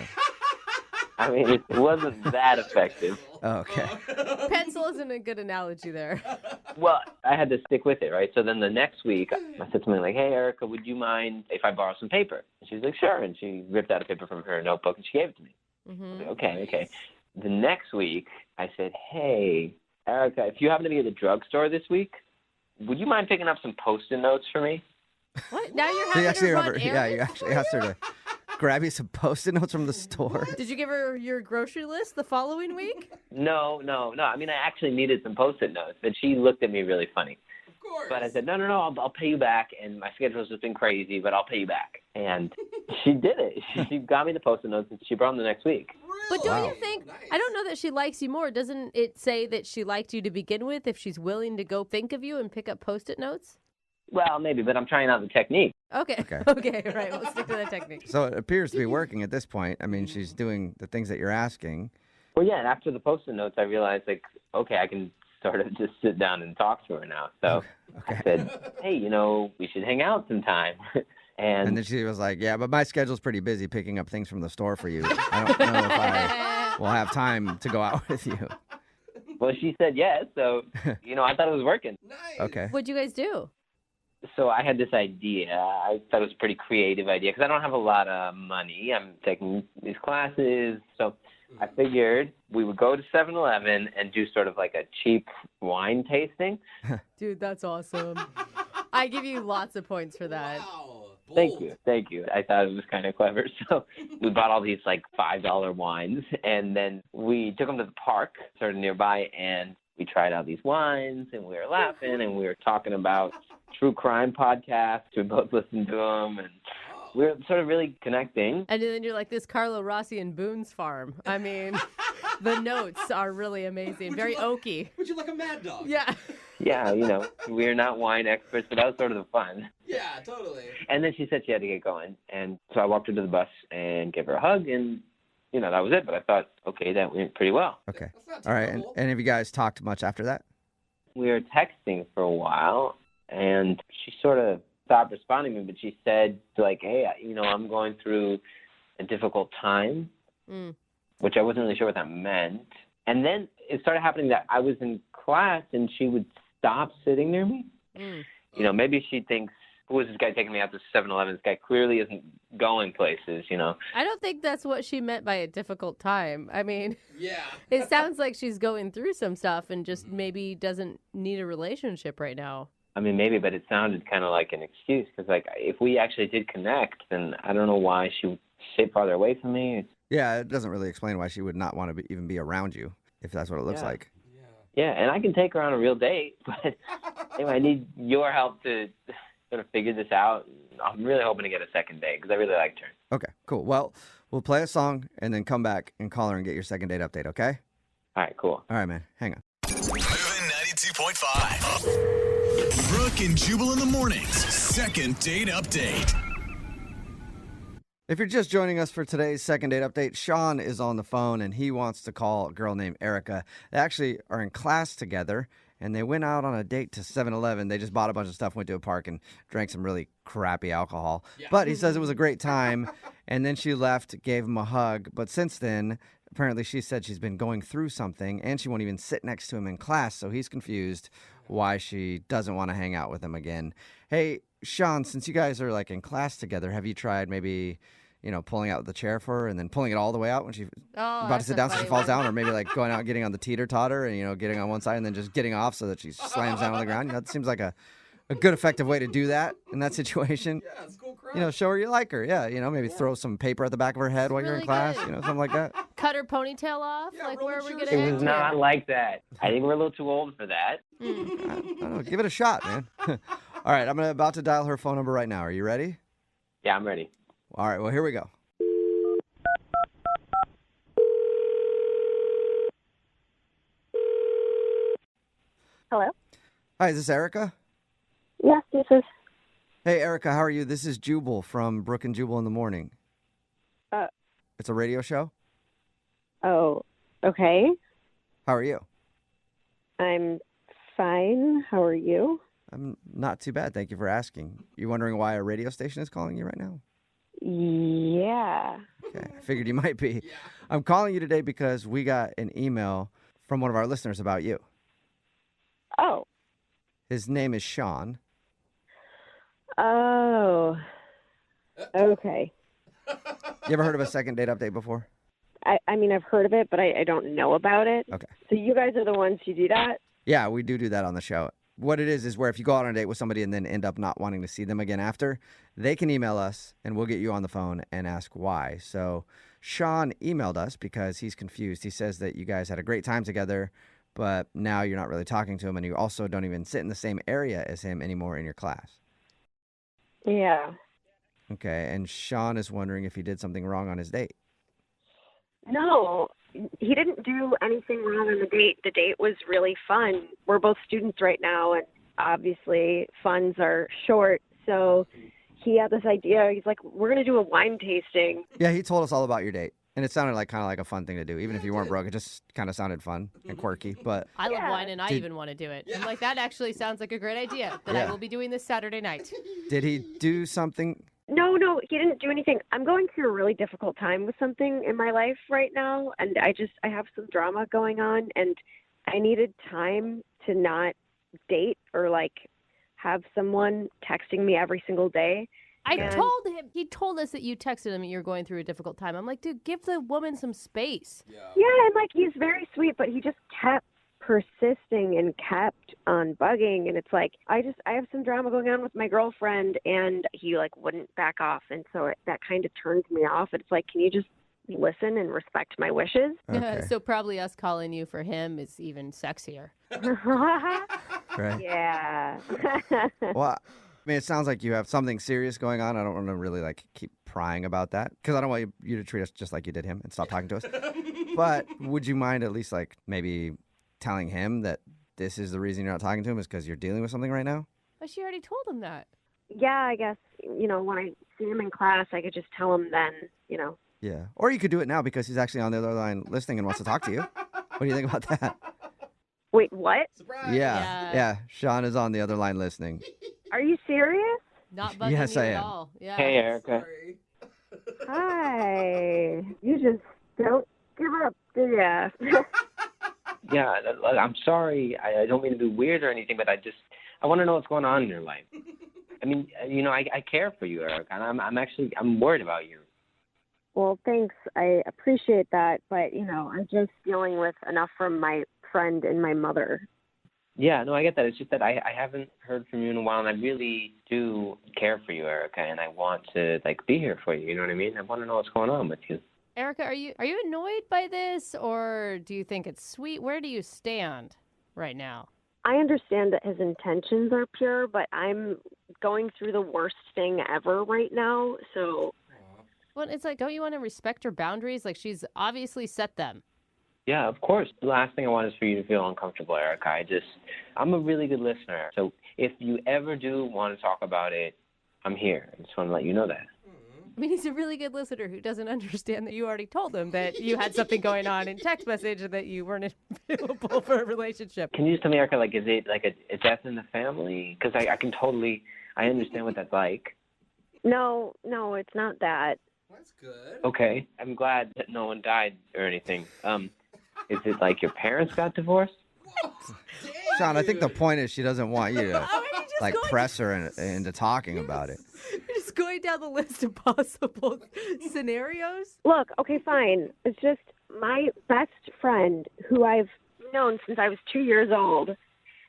I mean, it wasn't that effective. Oh, okay. Pencil isn't a good analogy there. Well, I had to stick with it, right? So then the next week, I said something like, hey, Erica, would you mind if I borrow some paper? And she was like, sure. And she ripped out a paper from her notebook and she gave it to me. I was like, okay. The next week, I said, hey, Erica, if you happen to be at the drugstore this week, would you mind picking up some Post-it notes for me? What? Now you're So you having actually her run remember, errands? you actually asked her to grab you some Post-it notes from the store. Did you give her your grocery list the following week? No. I mean, I actually needed some Post-it notes, but she looked at me really funny. Of course. But I said, no, I'll pay you back, and my schedule's just been crazy, but I'll pay you back. And she did it. She got me the Post-it notes, and she brought them the next week. But don't Wow. you think, Nice. I don't know that she likes you more. Doesn't it say that she liked you to begin with if she's willing to go think of you and pick up Post-it notes? Well, maybe, but I'm trying out the technique. Okay, right, we'll stick to that technique. So it appears to be working at this point. I mean, she's doing the things that you're asking. Well, yeah, and after the Post-it notes, I realized, like, okay, I can sort of just sit down and talk to her now. So Okay. I said, hey, we should hang out sometime. And then she was like, yeah, but my schedule's pretty busy picking up things from the store for you. I don't know if I will have time to go out with you. Well, she said yes, so, I thought it was working. Nice. Okay. What'd you guys do? So I had this idea. I thought it was a pretty creative idea because I don't have a lot of money. I'm taking these classes. So I figured we would go to 7-Eleven and do sort of like a cheap wine tasting. Dude, that's awesome. I give you lots of points for that. Wow. Thank you. I thought it was kind of clever. So we bought all these like $5 wines, and then we took them to the park, sort of nearby, and we tried out these wines, and we were laughing, and we were talking about true crime podcasts. We both listened to them, and we were sort of really connecting. And then you're like this Carlo Rossi and Boone's Farm. I mean, the notes are really amazing. Very oaky. Would you like a mad dog? Yeah. Yeah, we're not wine experts, but that was sort of the fun. Yeah, totally. And then she said she had to get going. And so I walked her to the bus and gave her a hug, and, that was it. But I thought, okay, that went pretty well. Okay. All right. And have you guys talked much after that? We were texting for a while, and she sort of stopped responding to me, but she said, like, hey, I'm going through a difficult time, which I wasn't really sure what that meant. And then it started happening that I was in class, and she would stop sitting near me. Maybe she thinks, who is this guy taking me out to 7-Eleven? This guy clearly isn't going places, I don't think that's what she meant by a difficult time. I mean, yeah, it sounds like she's going through some stuff and just maybe doesn't need a relationship right now. I mean, maybe, but it sounded kind of like an excuse because, like, if we actually did connect, then I don't know why she would sit farther away from me. Yeah, it doesn't really explain why she would not want to even be around you, if that's what it looks like. Yeah, and I can take her on a real date, but anyway, I need your help to sort of figure this out. I'm really hoping to get a second date because I really liked her. Okay, cool. Well, we'll play a song and then come back and call her and get your second date update, okay? All right, cool. All right, man. Hang on. Moving 92.5. Brooke and Jubal in the mornings. Second date update. If you're just joining us for today's second date update, Sean is on the phone and he wants to call a girl named Erica. They actually are in class together and they went out on a date to 7-Eleven. They just bought a bunch of stuff, went to a park and drank some really crappy alcohol. Yeah. But he says it was a great time. And then she left, gave him a hug. But since then, apparently she said she's been going through something and she won't even sit next to him in class. So he's confused why she doesn't want to hang out with him again. Hey, Sean, since you guys are like in class together, have you tried maybe, pulling out the chair for her and then pulling it all the way out when she's about to sit down so she falls down, or maybe like going out and getting on the teeter-totter and, getting on one side and then just getting off so that she slams down on the ground? It seems like a good, effective way to do that in that situation. Yeah, it's cool crap. Show her you like her. Yeah, maybe throw some paper at the back of her head while you're in class, something like that. Cut her ponytail off? Yeah, like, where are we going to It was not like that. I think we're a little too old for that. I don't know. Give it a shot, man. All right, I'm about to dial her phone number right now. Are you ready? Yeah, I'm ready. All right, well, here we go. Hello? Hi, is this Erica? Yes, this is. Hey, Erica, how are you? This is Jubal from Brooke and Jubal in the morning. It's a radio show. Oh, okay. How are you? I'm fine. How are you? I'm not too bad. Thank you for asking. You wondering why a radio station is calling you right now? Yeah. Okay, I figured you might be. I'm calling you today because we got an email from one of our listeners about you. Oh. His name is Sean. Oh. Okay. You ever heard of a second date update before? I mean, I've heard of it, but I don't know about it. Okay. So you guys are the ones who do that? Yeah, we do that on the show. What it is where if you go out on a date with somebody and then end up not wanting to see them again after, they can email us and we'll get you on the phone and ask why. So Sean emailed us because he's confused. He says that you guys had a great time together, but now you're not really talking to him and you also don't even sit in the same area as him anymore in your class. Yeah. Okay, and Sean is wondering if he did something wrong on his date. No, he didn't do anything wrong on the date. The date was really fun. We're both students right now, and obviously funds are short. So he had this idea. He's like, we're going to do a wine tasting. Yeah, he told us all about your date. And it sounded like kind of like a fun thing to do. Even if you weren't broke, it just kind of sounded fun and quirky. But I love wine, and I even want to do it. I'm like, that actually sounds like a great idea that I will be doing this Saturday night. Did he do something? No, he didn't do anything. I'm going through a really difficult time with something in my life right now, and I have some drama going on, and I needed time to not date or like have someone texting me every single day. Told him, he told us that you texted him and you're going through a difficult time. I'm like, dude, give the woman some space. Yeah, and like he's very sweet, but he just kept persisting and kept on bugging, and it's like I have some drama going on with my girlfriend, and he like wouldn't back off, and so that kind of turns me off. It's like, can you just listen and respect my wishes? Okay. So probably us calling you for him is even sexier. Right. Yeah. Well, I mean, it sounds like you have something serious going on. I don't want to really like keep prying about that because I don't want you to treat us just like you did him and stop talking to us. But would you mind at least like maybe telling him that this is the reason you're not talking to him is because you're dealing with something right now? But she already told him that. Yeah, I guess, when I see him in class, I could just tell him then, Yeah. Or you could do it now because he's actually on the other line listening and wants to talk to you. What do you think about that? Wait, what? Surprise. Yeah. Sean is on the other line listening. Are you serious? Not bugging Yes, you I at am. all. Yeah. Hey, Erica. Sorry. Hi. You just don't give up, do ya? Yeah, look, I'm sorry. I don't mean to be weird or anything, but I want to know what's going on in your life. I mean, I care for you, Erica, and I'm worried about you. Well, thanks. I appreciate that, but, I'm just dealing with enough from my friend and my mother. Yeah, no, I get that. It's just that I haven't heard from you in a while, and I really do care for you, Erica, and I want to be here for you. You know what I mean? I want to know what's going on with you. Erica, are you annoyed by this, or do you think it's sweet? Where do you stand right now? I understand that his intentions are pure, but I'm going through the worst thing ever right now, so... Well, it's like, don't you want to respect her boundaries? Like, she's obviously set them. Yeah, of course. The last thing I want is for you to feel uncomfortable, Erica. I'm a really good listener. So if you ever do want to talk about it, I'm here. I just want to let you know that. I mean, he's a really good listener who doesn't understand that you already told him that you had something going on in text message and that you weren't available for a relationship. Can you just tell me, Erica, is it a death in the family? Because I understand what that's like. No, it's not that. That's good. Okay. I'm glad that no one died or anything. Is it like your parents got divorced? Sean, I think the point is she doesn't want you to going press her into talking about it. You're just going down the list of possible scenarios. Look, okay, fine. It's just my best friend, who I've known since I was 2 years old,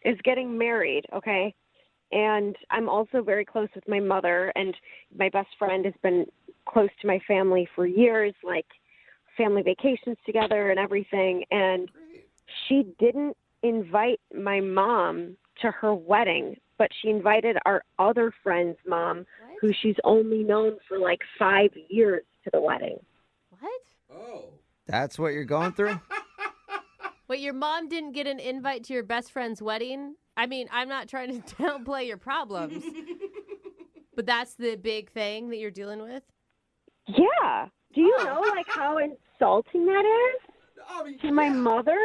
is getting married, okay? And I'm also very close with my mother, and my best friend has been close to my family for years, like family vacations together and everything. And she didn't invite my mom to her wedding, but she invited our other friend's mom, who she's only known for 5 years, to the wedding. What? Oh. That's what you're going through? Wait, your mom didn't get an invite to your best friend's wedding? I mean, I'm not trying to downplay your problems, but that's the big thing that you're dealing with? Yeah. Do you know, how insulting that is to my mother?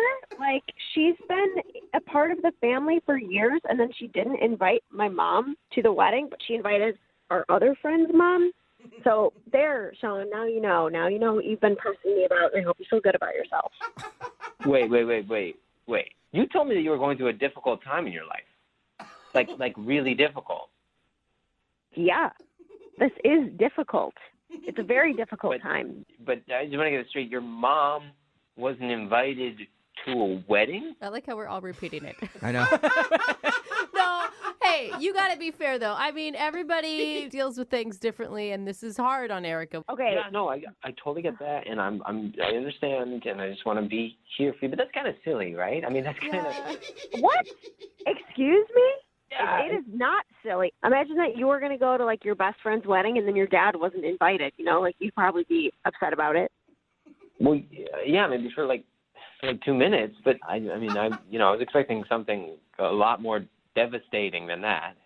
She's been a part of the family for years, and then she didn't invite my mom to the wedding, but she invited our other friend's mom. So there, Sean, now you know. Now you know what you've been pressing me about, and I hope you feel good about yourself. Wait. You told me that you were going through a difficult time in your life. Like really difficult. Yeah. This is difficult. It's a very difficult time. But I just want to get it straight. Your mom wasn't invited to a wedding? I like how we're all repeating it. I know. No, hey, you got to be fair, though. I mean, everybody deals with things differently, and this is hard on Erica. Okay. Yeah, no, I totally get that, and I understand, and I just want to be here for you. But that's kind of silly, right? I mean, that's kind of... What? Excuse me? Yeah. It is not silly. Imagine that you were going to go to, your best friend's wedding, and then your dad wasn't invited, you'd probably be upset about it. Well, yeah, maybe for 2 minutes, but I was expecting something a lot more devastating than that.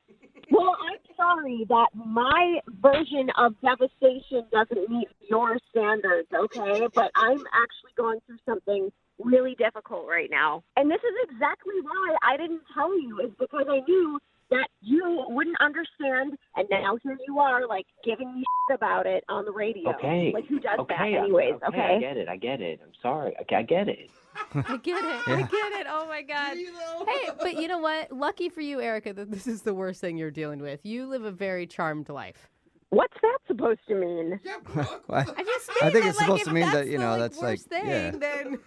Well, I'm sorry that my version of devastation doesn't meet your standards, okay? But I'm actually going through something really difficult right now. And this is exactly why I didn't tell you, is because I knew that you wouldn't understand, and now here you are, giving me shit about it on the radio. Okay. Who does that anyways, okay? I get it. I'm sorry. Okay, I get it. I get it. Yeah. I get it. Oh, my God. Hey, but you know what? Lucky for you, Erica, that this is the worst thing you're dealing with. You live a very charmed life. What's that supposed to mean? Yeah, Brooke. What? I just I mean think that, it's supposed if to mean that's that, the, that's worst thing, yeah. then...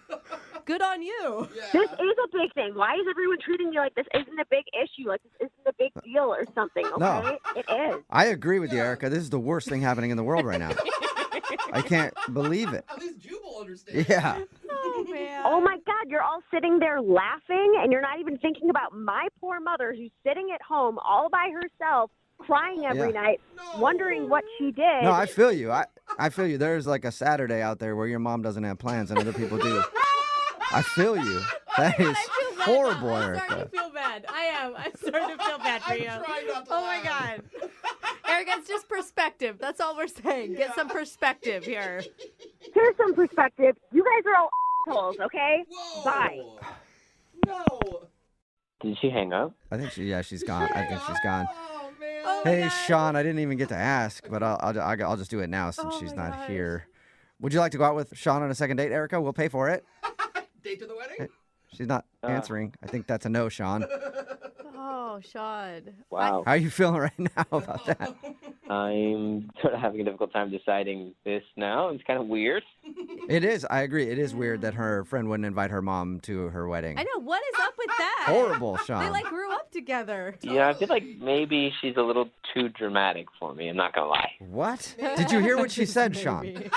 Good on you. Yeah. This is a big thing. Why is everyone treating me like this isn't a big issue? Like this isn't a big deal or something, okay? No. It is. I agree with you, Erica. This is the worst thing happening in the world right now. I can't believe it. At least Jubal understands. Yeah. Oh, man. Oh, my God. You're all sitting there laughing, and you're not even thinking about my poor mother who's sitting at home all by herself, crying every night, wondering what she did. No, I feel you. I feel you. There's like a Saturday out there where your mom doesn't have plans and other people do. I feel you. That is horrible, I'm Erica. starting to feel bad. I am. I'm starting to feel bad for you. I'm trying not to Oh, my laugh. God. Erica, it's just perspective. That's all we're saying. Get some perspective here. Here's some perspective. You guys are all assholes, okay? Whoa. Bye. No. Did she hang up? I think she's gone. I think she's gone. Oh, man. Oh, my Hey, God. Sean, I didn't even get to ask, but I'll just do it now since Oh, she's my not gosh. here. Would you like to go out with Sean on a second date, Erica? We'll pay for it. Date to the wedding? She's not answering. I think that's a no, Sean. Oh, Sean. Wow. How are you feeling right now about that? I'm sort of having a difficult time deciding this now. It's kind of weird. It is. I agree. It is weird that her friend wouldn't invite her mom to her wedding. I know. What is up with that? Horrible, Sean. They, like, grew up together. Yeah, I feel like maybe she's a little too dramatic for me. I'm not going to lie. What? Did you hear what she said, Sean? Maybe.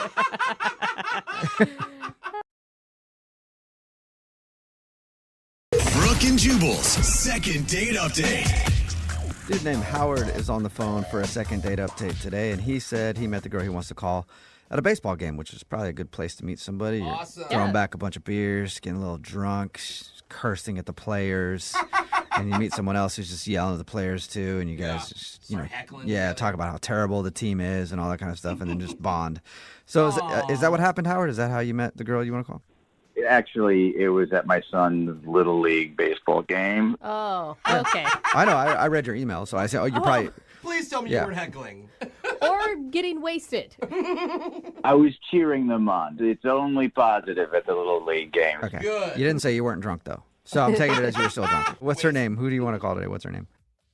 Brooke and Jubal's second date update. Dude named Howard is on the phone for a second date update today, and he said he met the girl he wants to call at a baseball game, which is probably a good place to meet somebody. You're Awesome. throwing back a bunch of beers, getting a little drunk, cursing at the players, and you meet someone else who's just yelling at the players too, and you guys just, Start heckling yeah, together. talk about how terrible the team is and all that kind of stuff, and then just bond. So is that what happened, Howard? Is that how you met the girl you want to call? Actually, it was at my son's Little League baseball game. Oh, okay. I know. I read your email, so I said, oh, you probably... Please tell me Yeah. you weren't heckling. Or getting wasted. I was cheering them on. It's only positive at the Little League game. Okay. Good. You didn't say you weren't drunk, though. So I'm taking it as you were still drunk. What's her name? Who do you want to call today? What's her name?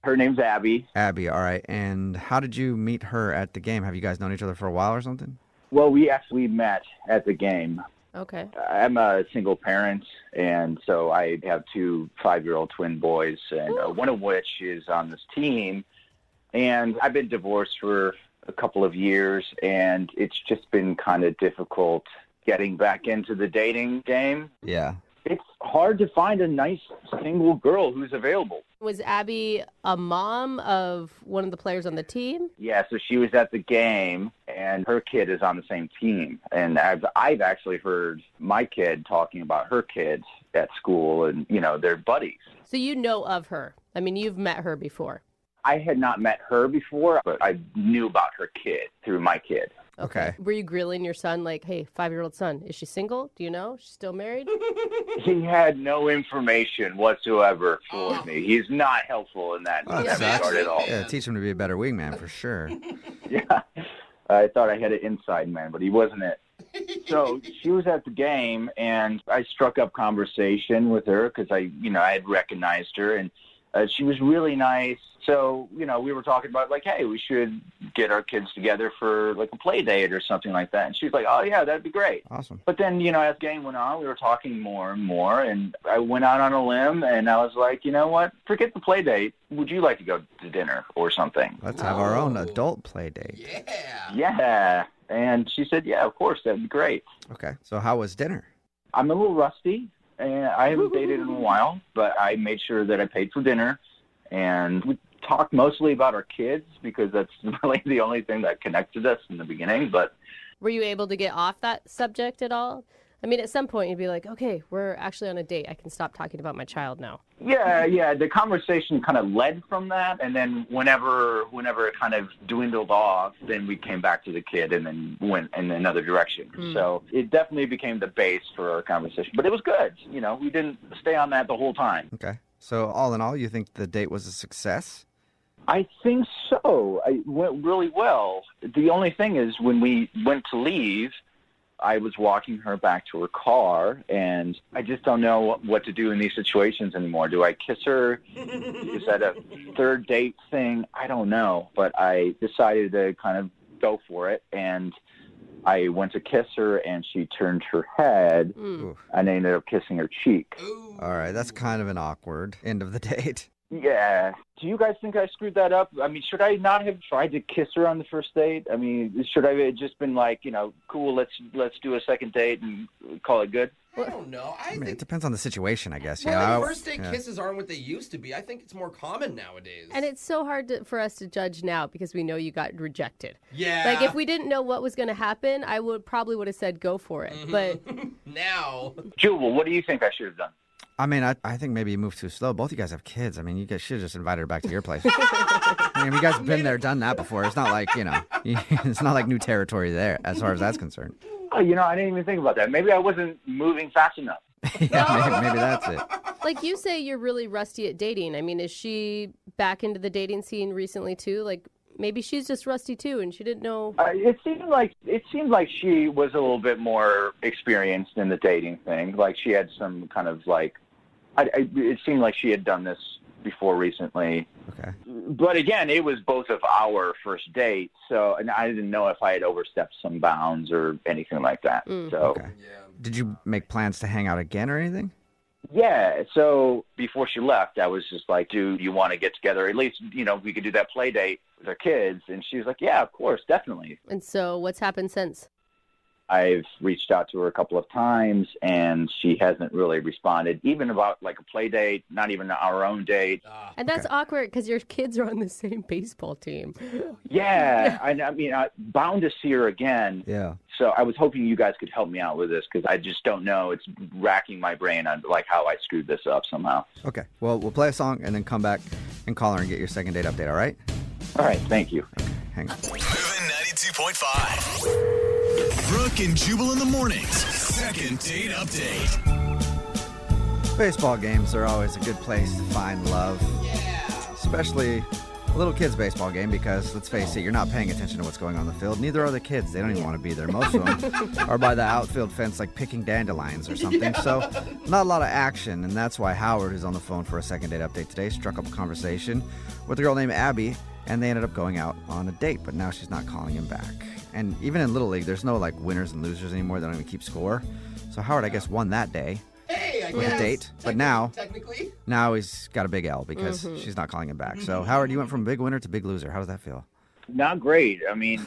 Her name's Abby. Abby, all right. And how did you meet her at the game? Have you guys known each other for a while or something? Well, we actually met at the game. Okay. I'm a single parent, and so I have two 5-year-old twin boys, and one of which is on this team. And I've been divorced for a couple of years, and it's just been kind of difficult getting back into the dating game. Yeah. It's hard to find a nice single girl who's available. Was Abby a mom of one of the players on the team? Yeah, so she was at the game, and her kid is on the same team. And I've actually heard my kid talking about her kids at school, and, you know, they're buddies. So you know of her. I mean, you've met her before. I had not met her before, but I knew about her kid through my kid. Okay. Were you grilling your son like, hey, 5-year-old son, is she single? Do you know? She's still married? He had no information whatsoever for me. He's not helpful in that Well, that regard sucks. at all. Yeah, teach him to be a better wingman for sure. Yeah, I thought I had an inside man, but he wasn't it. So she was at the game, and I struck up conversation with her because I had recognized her, and she was really nice. So, you know, we were talking about, like, hey, we should get our kids together for, like, a play date or something like that. And she was like, oh, yeah, that'd be great. Awesome. But then, you know, as the game went on, we were talking more and more, and I went out on a limb, and I was like, you know what, forget the play date. Would you like to go to dinner or something? Let's have our own adult play date. Yeah. Yeah. And she said, yeah, of course, that'd be great. Okay. So how was dinner? I'm a little rusty, and I haven't dated in a while, but I made sure that I paid for dinner, and we talked mostly about our kids because that's really the only thing that connected us in the beginning. But Were you able to get off that subject at all? I mean, at some point you'd be like, okay, we're actually on a date. I can stop talking about my child now. yeah, the conversation kind of led from that, and then whenever it kind of dwindled off, then we came back to the kid and then went in another direction. So it definitely became the base for our conversation. But it was good. You know, we didn't stay on that the whole time. Okay. So all in all, you think the date was a success? I think so. It went really well. The only thing is when we went to leave, I was walking her back to her car, and I just don't know what to do in these situations anymore. Do I kiss her? Is that a third date thing? I don't know. But I decided to kind of go for it, and I went to kiss her, and she turned her head, and I ended up kissing her cheek. All right, that's kind of an awkward end of the date. Yeah. Do you guys think I screwed that up? I mean, should I not have tried to kiss her on the first date? I mean, should I have just been like, cool, let's do a second date and call it good? I don't know. I mean, it depends on the situation, I guess. First date kisses aren't what they used to be. I think it's more common nowadays. And it's so hard for us to judge now because we know you got rejected. Yeah. Like, if we didn't know what was going to happen, I probably would have said go for it. But now. Jubal, what do you think I should have done? I mean, I think maybe you moved too slow. Both of you guys have kids. I mean, you guys should have just invited her back to your place. I mean, you guys have been there, done that before. It's not like, it's not like new territory there as far as that's concerned. Oh, I didn't even think about that. Maybe I wasn't moving fast enough. Yeah, maybe that's it. Like you say, you're really rusty at dating. I mean, is she back into the dating scene recently too? Like, maybe she's just rusty too, and she didn't know. It seemed like she was a little bit more experienced in the dating thing. Like she had some kind of it seemed like she had done this before recently. Okay. But again, it was both of our first date, and I didn't know if I had overstepped some bounds or anything like that. So. Okay. Did you make plans to hang out again or anything? Yeah, so before she left, I was just like, do you want to get together? At least, we could do that play date with our kids. And she was like, yeah, of course, definitely. And so what's happened since? I've reached out to her a couple of times, and she hasn't really responded, even about like a play date, not even our own date. And that's awkward because your kids are on the same baseball team. Yeah, I mean, I'm bound to see her again. Yeah. So I was hoping you guys could help me out with this because I just don't know. It's racking my brain on like how I screwed this up somehow. Okay. Well, we'll play a song and then come back and call her and get your second date update, all right? All right, thank you. Okay, hang on. Moving 92.5. Brooke and Jubal in the mornings. Second date update. Baseball games are always a good place to find love. Yeah. Especially a little kid's baseball game because, let's face it, you're not paying attention to what's going on in the field. Neither are the kids. They don't even want to be there. Most of them are by the outfield fence like picking dandelions or something. Yeah. So not a lot of action, and that's why Howard, who's on the phone for a second date update today, struck up a conversation with a girl named Abby, and they ended up going out on a date, but now she's not calling him back. And even in Little League, there's no like winners and losers anymore. They don't even keep score. So Howard, I guess, won that day. Hey, I with guess. A date, but now he's got a big L because Mm-hmm. she's not calling him back. So Howard, you went from big winner to big loser. How does that feel? Not great. I mean,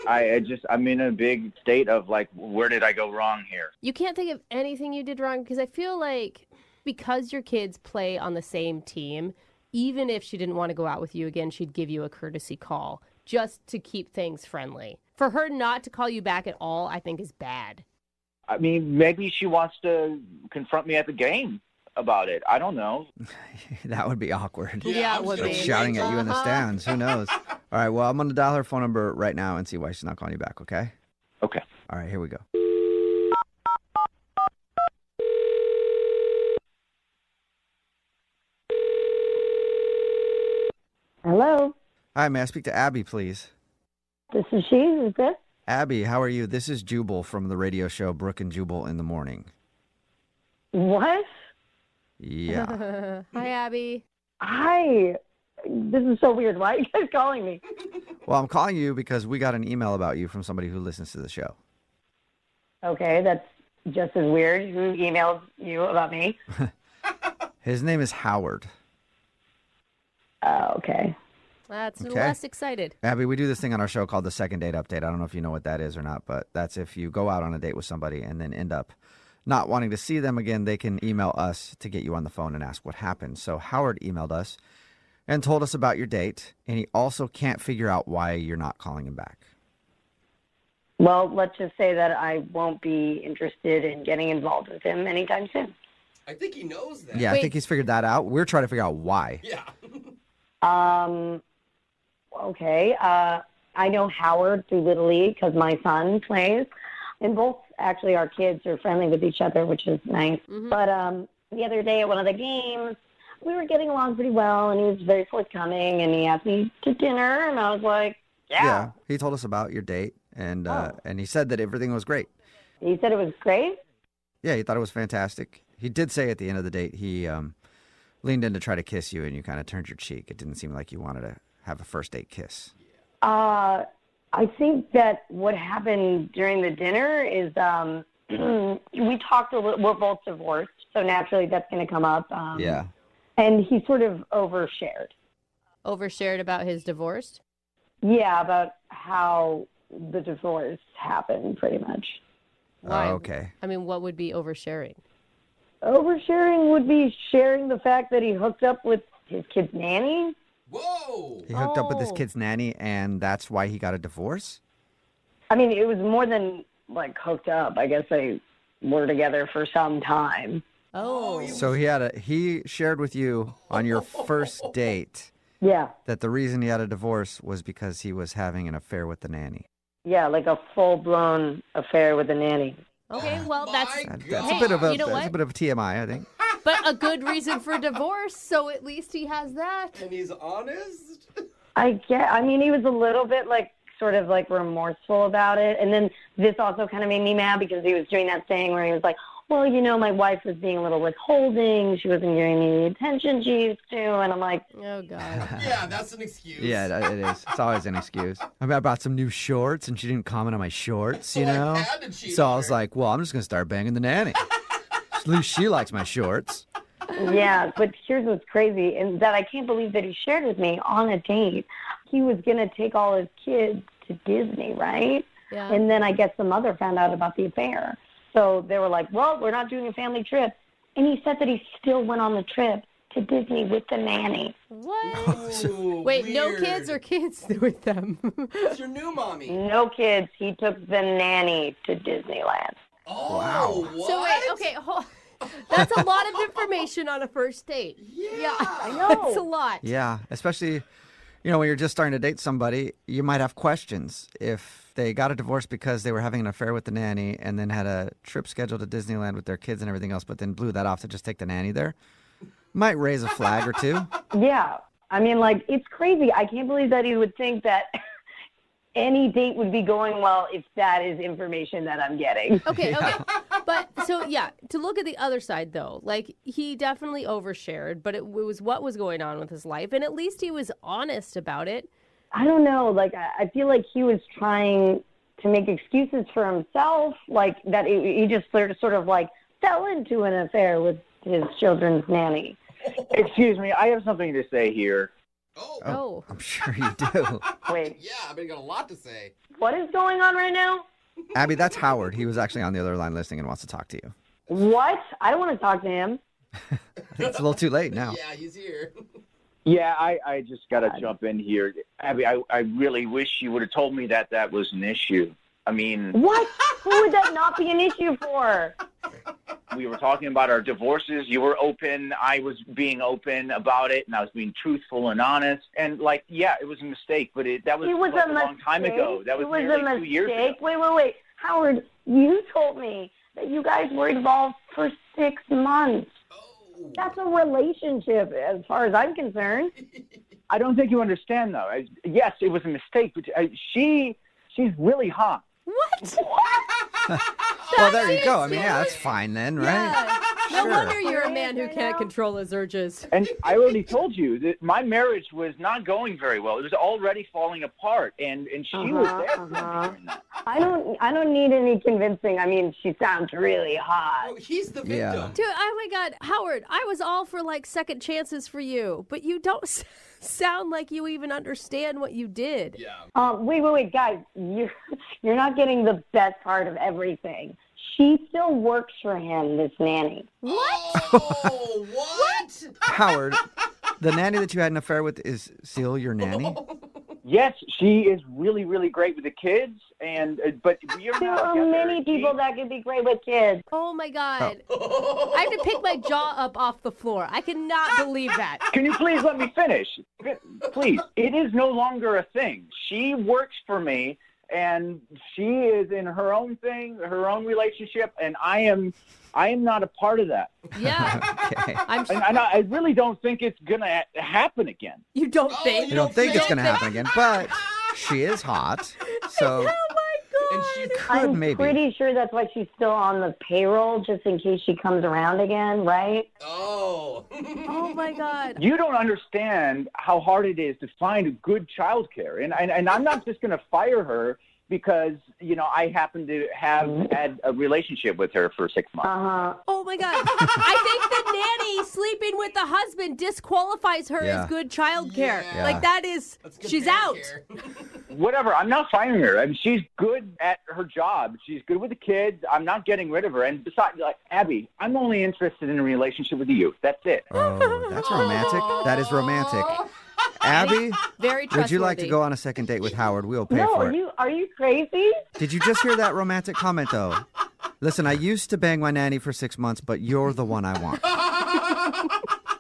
I'm in a big state of like, where did I go wrong here? You can't think of anything you did wrong because I feel like because your kids play on the same team, even if she didn't want to go out with you again, she'd give you a courtesy call just to keep things friendly. For her not to call you back at all, I think is bad. I mean, maybe she wants to confront me at the game about it. I don't know. That would be awkward. Yeah, it would be. Shouting at you in the stands. Who knows? All right, well, I'm going to dial her phone number right now and see why she's not calling you back, okay? Okay. All right, here we go. Hello, Hi, may I speak to Abby, please? this is she. Who's this? Abby, how are you? This is Jubal from the radio show Brooke and Jubal in the Morning. What? Yeah. Hi, Abby. Hi. This is so weird. Why are you guys calling me? Well, I'm calling you because we got an email about you from somebody who listens to the show. Okay, that's just as weird. Who emailed you about me? His name is Howard. Okay. That's Okay. less excited. Abby, we do this thing on our show called the second date update. I don't know if you know what that is or not, but that's if you go out on a date with somebody and then end up not wanting to see them again, they can email us to get you on the phone and ask what happened. So Howard emailed us and told us about your date, and he also can't figure out why you're not calling him back. Well, let's just say that I won't be interested in getting involved with him anytime soon. I think he knows that. Yeah, I think he's figured that out. We're trying to figure out why. Yeah. Okay. I know Howard through Little League because my son plays. And both, actually, our kids are friendly with each other, which is nice. Mm-hmm. But the other day at one of the games, we were getting along pretty well, and he was very forthcoming, and he asked me to dinner, and I was like, yeah. He told us about your date, and he said that everything was great. He said it was great? Yeah, he thought it was fantastic. He did say at the end of the date he leaned in to try to kiss you, and you kind of turned your cheek. It didn't seem like you wanted to have a first date kiss. I I think that what happened during the dinner is we talked a little. We're both divorced, so naturally that's going to come up. Yeah. And he sort of overshared. Overshared about his divorce? Yeah, about how the divorce happened, pretty much. Why? Oh, okay. I mean, what would be oversharing? Oversharing would be sharing the fact that he hooked up with his kid's nanny. Whoa! He hooked up with his kid's nanny, and that's why he got a divorce? I mean, it was more than, like, hooked up. I guess they were together for some time. Oh. So he shared with you on your first date Yeah. that the reason he had a divorce was because he was having an affair with the nanny. Yeah, like a full-blown affair with a nanny. Okay, well, that's That's a bit of a TMI, I think. but a good reason for divorce, so at least he has that. And he's honest? I mean, he was a little bit, like, sort of, like, remorseful about it. And then this also kind of made me mad because he was doing that thing where he was like, well, you know, my wife was being a little withholding. She wasn't giving me the attention she used to. And I'm like, oh, God. Yeah, that's an excuse. Yeah, it is. It's always an excuse. I mean, I bought some new shorts, and she didn't comment on my shorts, you know? So I was like, well, I'm just going to start banging the nanny. At least she likes my shorts. yeah, but here's what's crazy, and that I can't believe that he shared with me on a date. He was going to take all his kids to Disney, right? Yeah. And then I guess the mother found out about the affair. So they were like, well, we're not doing a family trip. And he said that he still went on the trip to Disney with the nanny. What? Ooh, Wait, no weird. kids or kids with them? It's your new mommy. No kids. He took the nanny to Disneyland. Oh, Wow. what? So wait, okay, that's a lot of information on a first date. Yeah. I know. That's a lot. Yeah, especially, you know, when you're just starting to date somebody, you might have questions. If they got a divorce because they were having an affair with the nanny and then had a trip scheduled to Disneyland with their kids and everything else, but then blew that off to just take the nanny there, might raise a flag or two. Yeah. I mean, like, it's crazy. I can't believe that he would think that any date would be going well if that is information that I'm getting. Okay. But so, yeah, to look at the other side, though, like, he definitely overshared, but it was what was going on with his life, and at least he was honest about it. I don't know. Like, I feel like he was trying to make excuses for himself, like that he just sort of like fell into an affair with his children's nanny. Excuse me, I have something to say here. Oh. I'm sure you do. Wait, Yeah, I've got a lot to say. what is going on right now? Abby, that's Howard. He was actually on the other line listening and wants to talk to you. What? I don't want to talk to him. It's a little too late now. Yeah, he's here. Yeah, I just got to jump in here. Abby, I really wish you would have told me that was an issue. I mean... What? Who would that not be an issue for? We were talking about our divorces. You were open. I was being open about it, and I was being truthful and honest. And, like, yeah, it was a mistake, but that was, like, a long time ago. That was nearly 2 years ago. Wait. Howard, you told me that you guys were involved for 6 months. That's a relationship, as far as I'm concerned. I don't think you understand, though. Yes, it was a mistake, but she's really hot. What? Well, there you go. I mean, yeah, that's fine then, right? Yeah. No Sure. wonder you're a man who can't control his urges. And I already told you that my marriage was not going very well. It was already falling apart, and she was there for me during that. I don't need any convincing. I mean, she sounds really hot. Oh, he's the victim. Yeah. Dude, oh my God, Howard, I was all for like second chances for you, but you don't sound like you even understand what you did. Yeah. Wait, guys, you're not getting the best part of everything. She still works for him, this nanny. What? Oh, what? Howard, the nanny that you had an affair with is still your nanny? Yes, she is really, really great with the kids, but you're There not are together. many people that could be great with kids. Oh my God. I have to pick my jaw up off the floor. I cannot believe that. Can you please let me finish? Please. It is no longer a thing. She works for me, and she is in her own thing, her own relationship, and I am not a part of that. Yeah. Okay. And I really don't think it's going to happen again. You don't think? You don't think it's going to happen again, but she is hot. So And she I'm maybe. pretty sure that's why she's still on the payroll, just in case she comes around again, right? Oh. Oh my God. You don't understand how hard it is to find good childcare. And I'm not just going to fire her because, I happen to have had a relationship with her for 6 months. Oh my God. I think the nanny sleeping with the husband disqualifies her as good childcare. Yeah. Like that is, she's out. Whatever. I'm not firing her. I mean, she's good at her job. She's good with the kids. I'm not getting rid of her. And besides, Abby, I'm only interested in a relationship with you. That's it. Oh, that's romantic. That is romantic. Abby, very would you like to go on a second date with Howard? We'll pay for it. Are you crazy? Did you just hear that romantic comment, though? Listen, I used to bang my nanny for 6 months, but you're the one I want.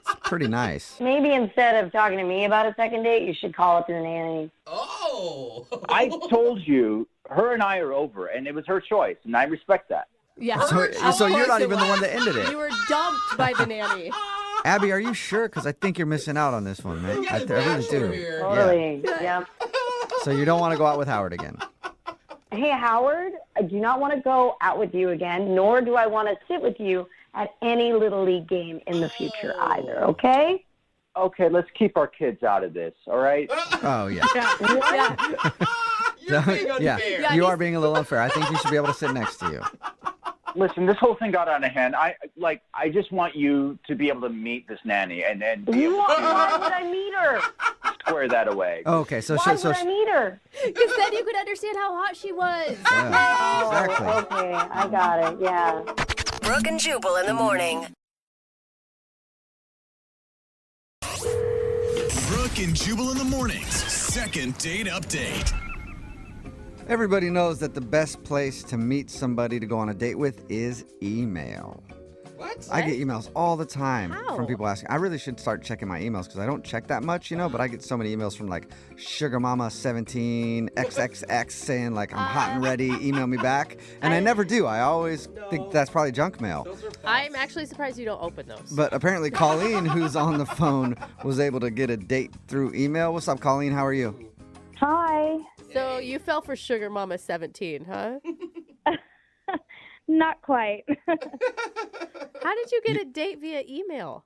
It's pretty nice. Maybe instead of talking to me about a second date, you should call up the nanny. Oh. I told you, her and I are over, and it was her choice, and I respect that. Yeah. So you're not even the one that ended it. You were dumped by the nanny. Abby, are you sure? Because I think you're missing out on this one, man. I really do. Totally. Yeah. So you don't want to go out with Howard again? Hey, Howard, I do not want to go out with you again, nor do I want to sit with you at any Little League game in the future either, okay? Okay, let's keep our kids out of this, all right? Oh, yeah. You're being unfair. Yeah, you are being a little unfair. I think you should be able to sit next to you. Listen, this whole thing got out of hand. I just want you to be able to meet this nanny and be able Why would I meet her? to square that away. Okay, so Why would I meet her? Because then you could understand how hot she was. Yeah, exactly. Okay, I got it, yeah. Brooke and Jubal in the morning. Brooke and Jubal in the mornings. Second date update. Everybody knows that the best place to meet somebody to go on a date with is email. What? I get emails all the time How? from people asking. I really should start checking my emails because I don't check that much, but I get so many emails from like Sugar Mama 17 XXX saying like I'm hot and ready, email me back. And I never do. I always think that's probably junk mail. I'm actually surprised you don't open those. But apparently Colleen, who's on the phone, was able to get a date through email. What's up, Colleen? How are you? Hi. So you fell for Sugar Mama 17, huh? Not quite. How did you get a date via email?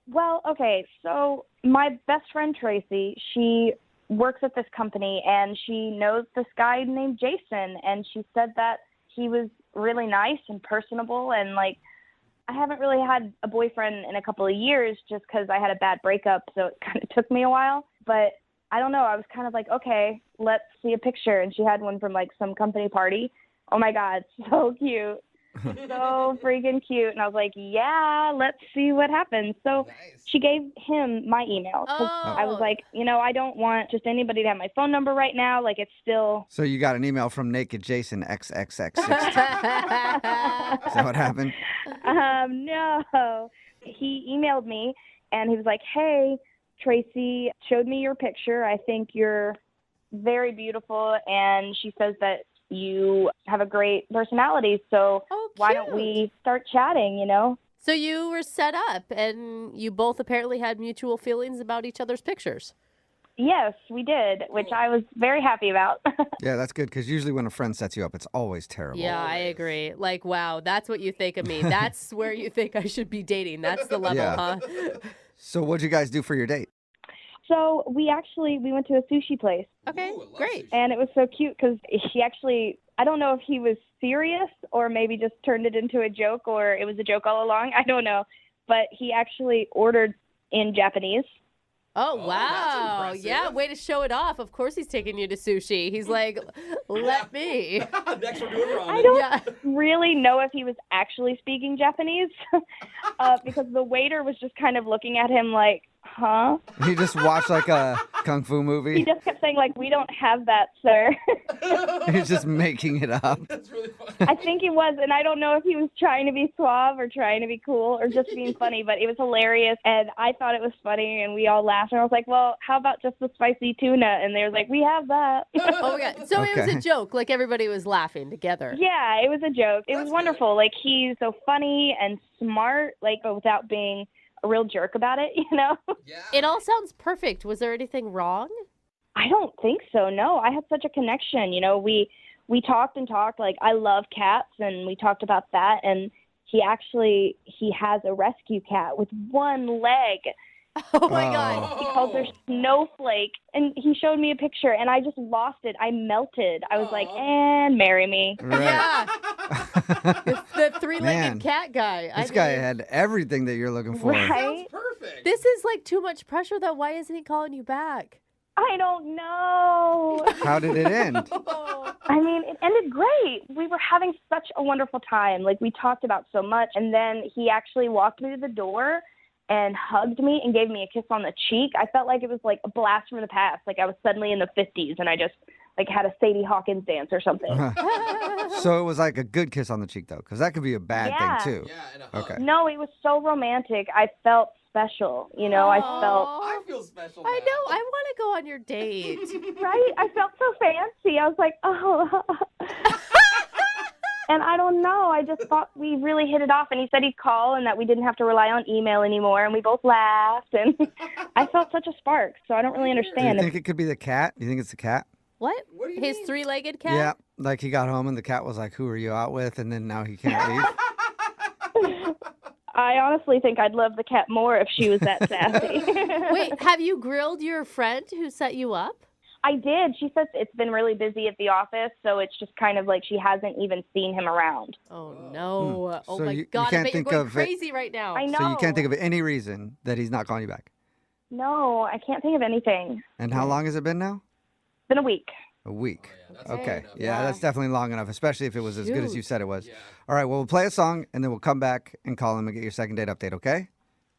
Well, okay, so my best friend Tracy, she works at this company and she knows this guy named Jason, and she said that he was really nice and personable, and I haven't really had a boyfriend in a couple of years just because I had a bad breakup, so it kind of took me a while. But I don't know, I was kind of like, okay, let's see a picture, and she had one from some company party. Oh my God, so cute. So freaking cute. And I was like, yeah, let's see what happens. So she gave him my email. I was like, I don't want just anybody to have my phone number right now. It's still. So you got an email from Naked Jason XXX. Is that what happened? No. He emailed me and he was like, hey, Tracy showed me your picture. I think you're very beautiful. And she says that you have a great personality, so why don't we start chatting, So you were set up, and you both apparently had mutual feelings about each other's pictures. Yes, we did, which I was very happy about. Yeah, that's good, because usually when a friend sets you up, it's always terrible. Yeah, I agree. Wow, that's what you think of me. That's where you think I should be dating. That's the level, huh? So what'd you guys do for your date? So we went to a sushi place. Okay, great. And it was so cute because he actually, I don't know if he was serious or maybe just turned it into a joke or it was a joke all along. I don't know. But he actually ordered in Japanese. Oh, wow. Yeah, way to show it off. Of course he's taking you to sushi. He's like, let me. Next we're doing ramen. I don't really know if he was actually speaking Japanese because the waiter was just kind of looking at him like, huh? He just watched a kung fu movie? He just kept saying we don't have that, sir. He's just making it up. That's really funny. I think he was, and I don't know if he was trying to be suave or trying to be cool or just being funny, but it was hilarious, and I thought it was funny, and we all laughed, and I was like, well, how about just the spicy tuna? And they were like, we have that. Oh, my God. So it was a joke. Everybody was laughing together. Yeah, it was a joke. It was wonderful. He's so funny and smart, but without being a real jerk about it, Yeah. It all sounds perfect. Was there anything wrong? I don't think so. No, I had such a connection. We we talked and talked. Like, I love cats, and we talked about that. And he has a rescue cat with one leg. Oh my God. He calls her Snowflake, and he showed me a picture, and I just lost it. I melted. I was like, and marry me. Right. Yeah. the three-legged Man, cat guy. This guy had everything that you're looking for. Right? Perfect. This is like too much pressure, though. Why isn't he calling you back? I don't know. How did it end? I mean, it ended great. We were having such a wonderful time. Like, we talked about so much, and then he actually walked me to the door and hugged me and gave me a kiss on the cheek. I felt like it was like a blast from the past. Like I was suddenly in the 50s and I just like had a Sadie Hawkins dance or something. So it was like a good kiss on the cheek, though, because that could be a bad thing, too. Yeah, okay. No, it was so romantic. I felt special. You know, I felt... I feel special now. I know. I want to go on your date. Right? I felt so fancy. I was like, oh... And I don't know. I just thought we really hit it off. And he said he'd call and that we didn't have to rely on email anymore. And we both laughed. And I felt such a spark. So I don't really understand. Do you think it could be the cat? Do you think it's the cat? What? Do you His mean? three-legged cat? Yeah. Like he got home and the cat was like, who are you out with? And then now he can't leave. I honestly think I'd love the cat more if she was that sassy. Wait, have you grilled your friend who set you up? I did. She says it's been really busy at the office, so it's just kind of like she hasn't even seen him around. Oh, no. Oh, So my you God. I can't bet you're think going of it- crazy right now. I know. So you can't think of any reason that he's not calling you back. No, I can't think of anything. And how long has it been now? It's been a week. A week. that's Okay. long enough. Yeah, that's definitely long enough, especially if it was as good as Shoot. you said it was. All right, well, we'll play a song, and then we'll come back and call him and get your second date update, okay?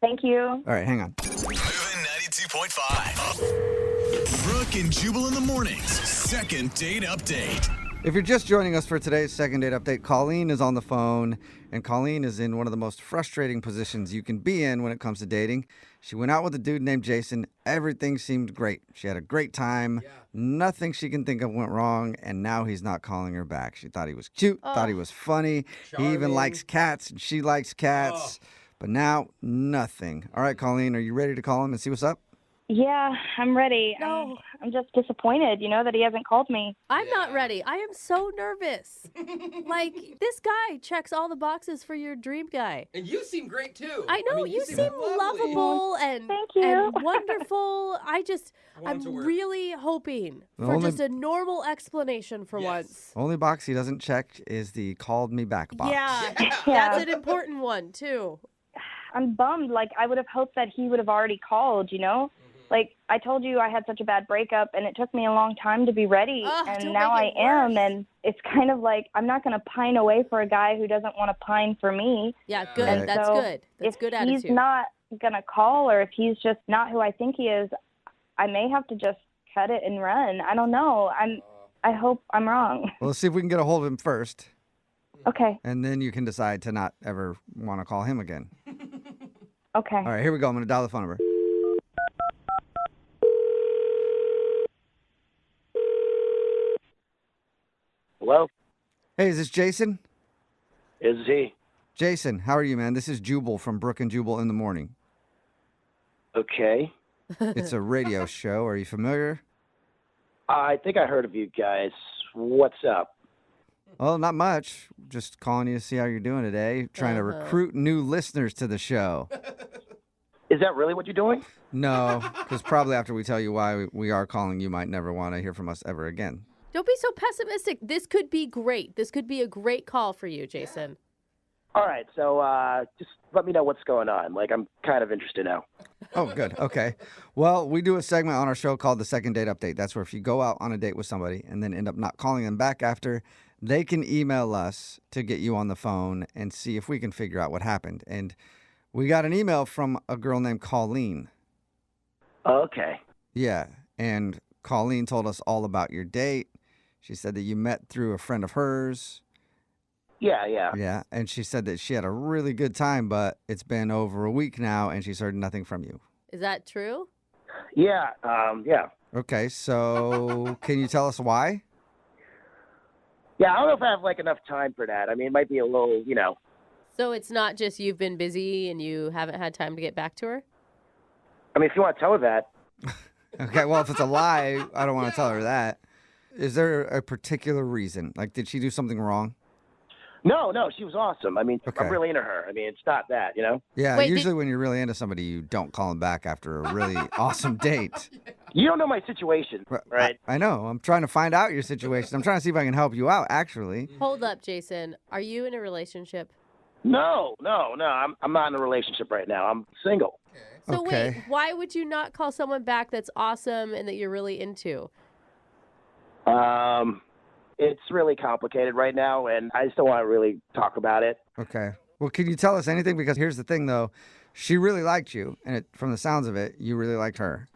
Thank you. All right, hang on. Moving 92.5. Brooke and Jubal in the mornings. Second date update. If you're just joining us for today's second date update, Colleen is on the phone, and Colleen is in one of the most frustrating positions you can be in when it comes to dating. She went out with a dude named Jason. Everything seemed great. She had a great time. Nothing she can think of went wrong, and now he's not calling her back. She thought he was cute, thought he was funny. He even Charming. likes cats, and she likes cats. But now, nothing. All right, Colleen, are you ready to call him and see what's up? Yeah, I'm ready. No. I'm just disappointed, that he hasn't called me. I'm not ready. I am so nervous. Like, this guy checks all the boxes for your dream guy. And you seem great, too. I know. mean, you seem lovely. lovable and, Thank you. and wonderful. want him I'm to work. really hoping The for only- just a normal explanation for once. Only box he doesn't check is the called me back box. Yeah, Yeah. that's an important one, too. I'm bummed. Like, I would have hoped that he would have already called, Like, I told you I had such a bad breakup, and it took me a long time to be ready, Ugh, and don't now make I it am, worse. and it's kind of like I'm not going to pine away for a guy who doesn't want to pine for me. Yeah, good. Right. That's So good. That's if good he's attitude. not going to call, or if he's just not who I think he is, I may have to just cut it and run. I don't know. I hope I'm wrong. Well, let's see if we can get a hold of him first, Okay. and then you can decide to not ever want to call him again. Okay. All right, here we go. I'm going to dial the phone number. Hello, Hey, is this Jason? is he? Jason, how are you, man? This is Jubal from Brooke and Jubal in the morning. Okay. It's a radio show. Are you familiar? I think I heard of you guys. What's up? Well, not much. Just calling you to see how you're doing today. Trying to recruit new listeners to the show. Is that really what you're doing? No, because probably after we tell you why we are calling, you might never want to hear from us ever again. Don't be so pessimistic. This could be great. This could be a great call for you, Jason. All right, so just let me know what's going on. Like, I'm kind of interested now. Oh, good. Okay. Well, we do a segment on our show called the Second Date Update. That's where if you go out on a date with somebody and then end up not calling them back after, they can email us to get you on the phone and see if we can figure out what happened. And we got an email from a girl named Colleen. Okay. Yeah. And Colleen told us all about your date. She said that you met through a friend of hers. Yeah. Yeah. And she said that she had a really good time, but it's been over a week now and she's heard nothing from you. Is that true? Yeah. Okay. So can you tell us why? Yeah, I don't know if I have, enough time for that. I mean, it might be a little, So it's not just you've been busy and you haven't had time to get back to her? I mean, if you want to tell her that. Okay. Well, if it's a lie, I don't want to tell her that. Is there a particular reason? Like, did she do something wrong? No, she was awesome. I mean, Okay. I'm really into her. I mean, it's not that, you know? Yeah, Wait, usually when you're really into somebody, you don't call them back after a really awesome date. You don't know my situation, right? I know. I'm trying to find out your situation. I'm trying to see if I can help you out, actually. Hold up, Jason. Are you in a relationship? No. I'm not in a relationship right now. I'm single. So wait, why would you not call someone back that's awesome and that you're really into? It's really complicated right now, and I just don't want to really talk about it. Okay. Well, can you tell us anything? Because here's the thing, though. She really liked you, and from the sounds of it, you really liked her.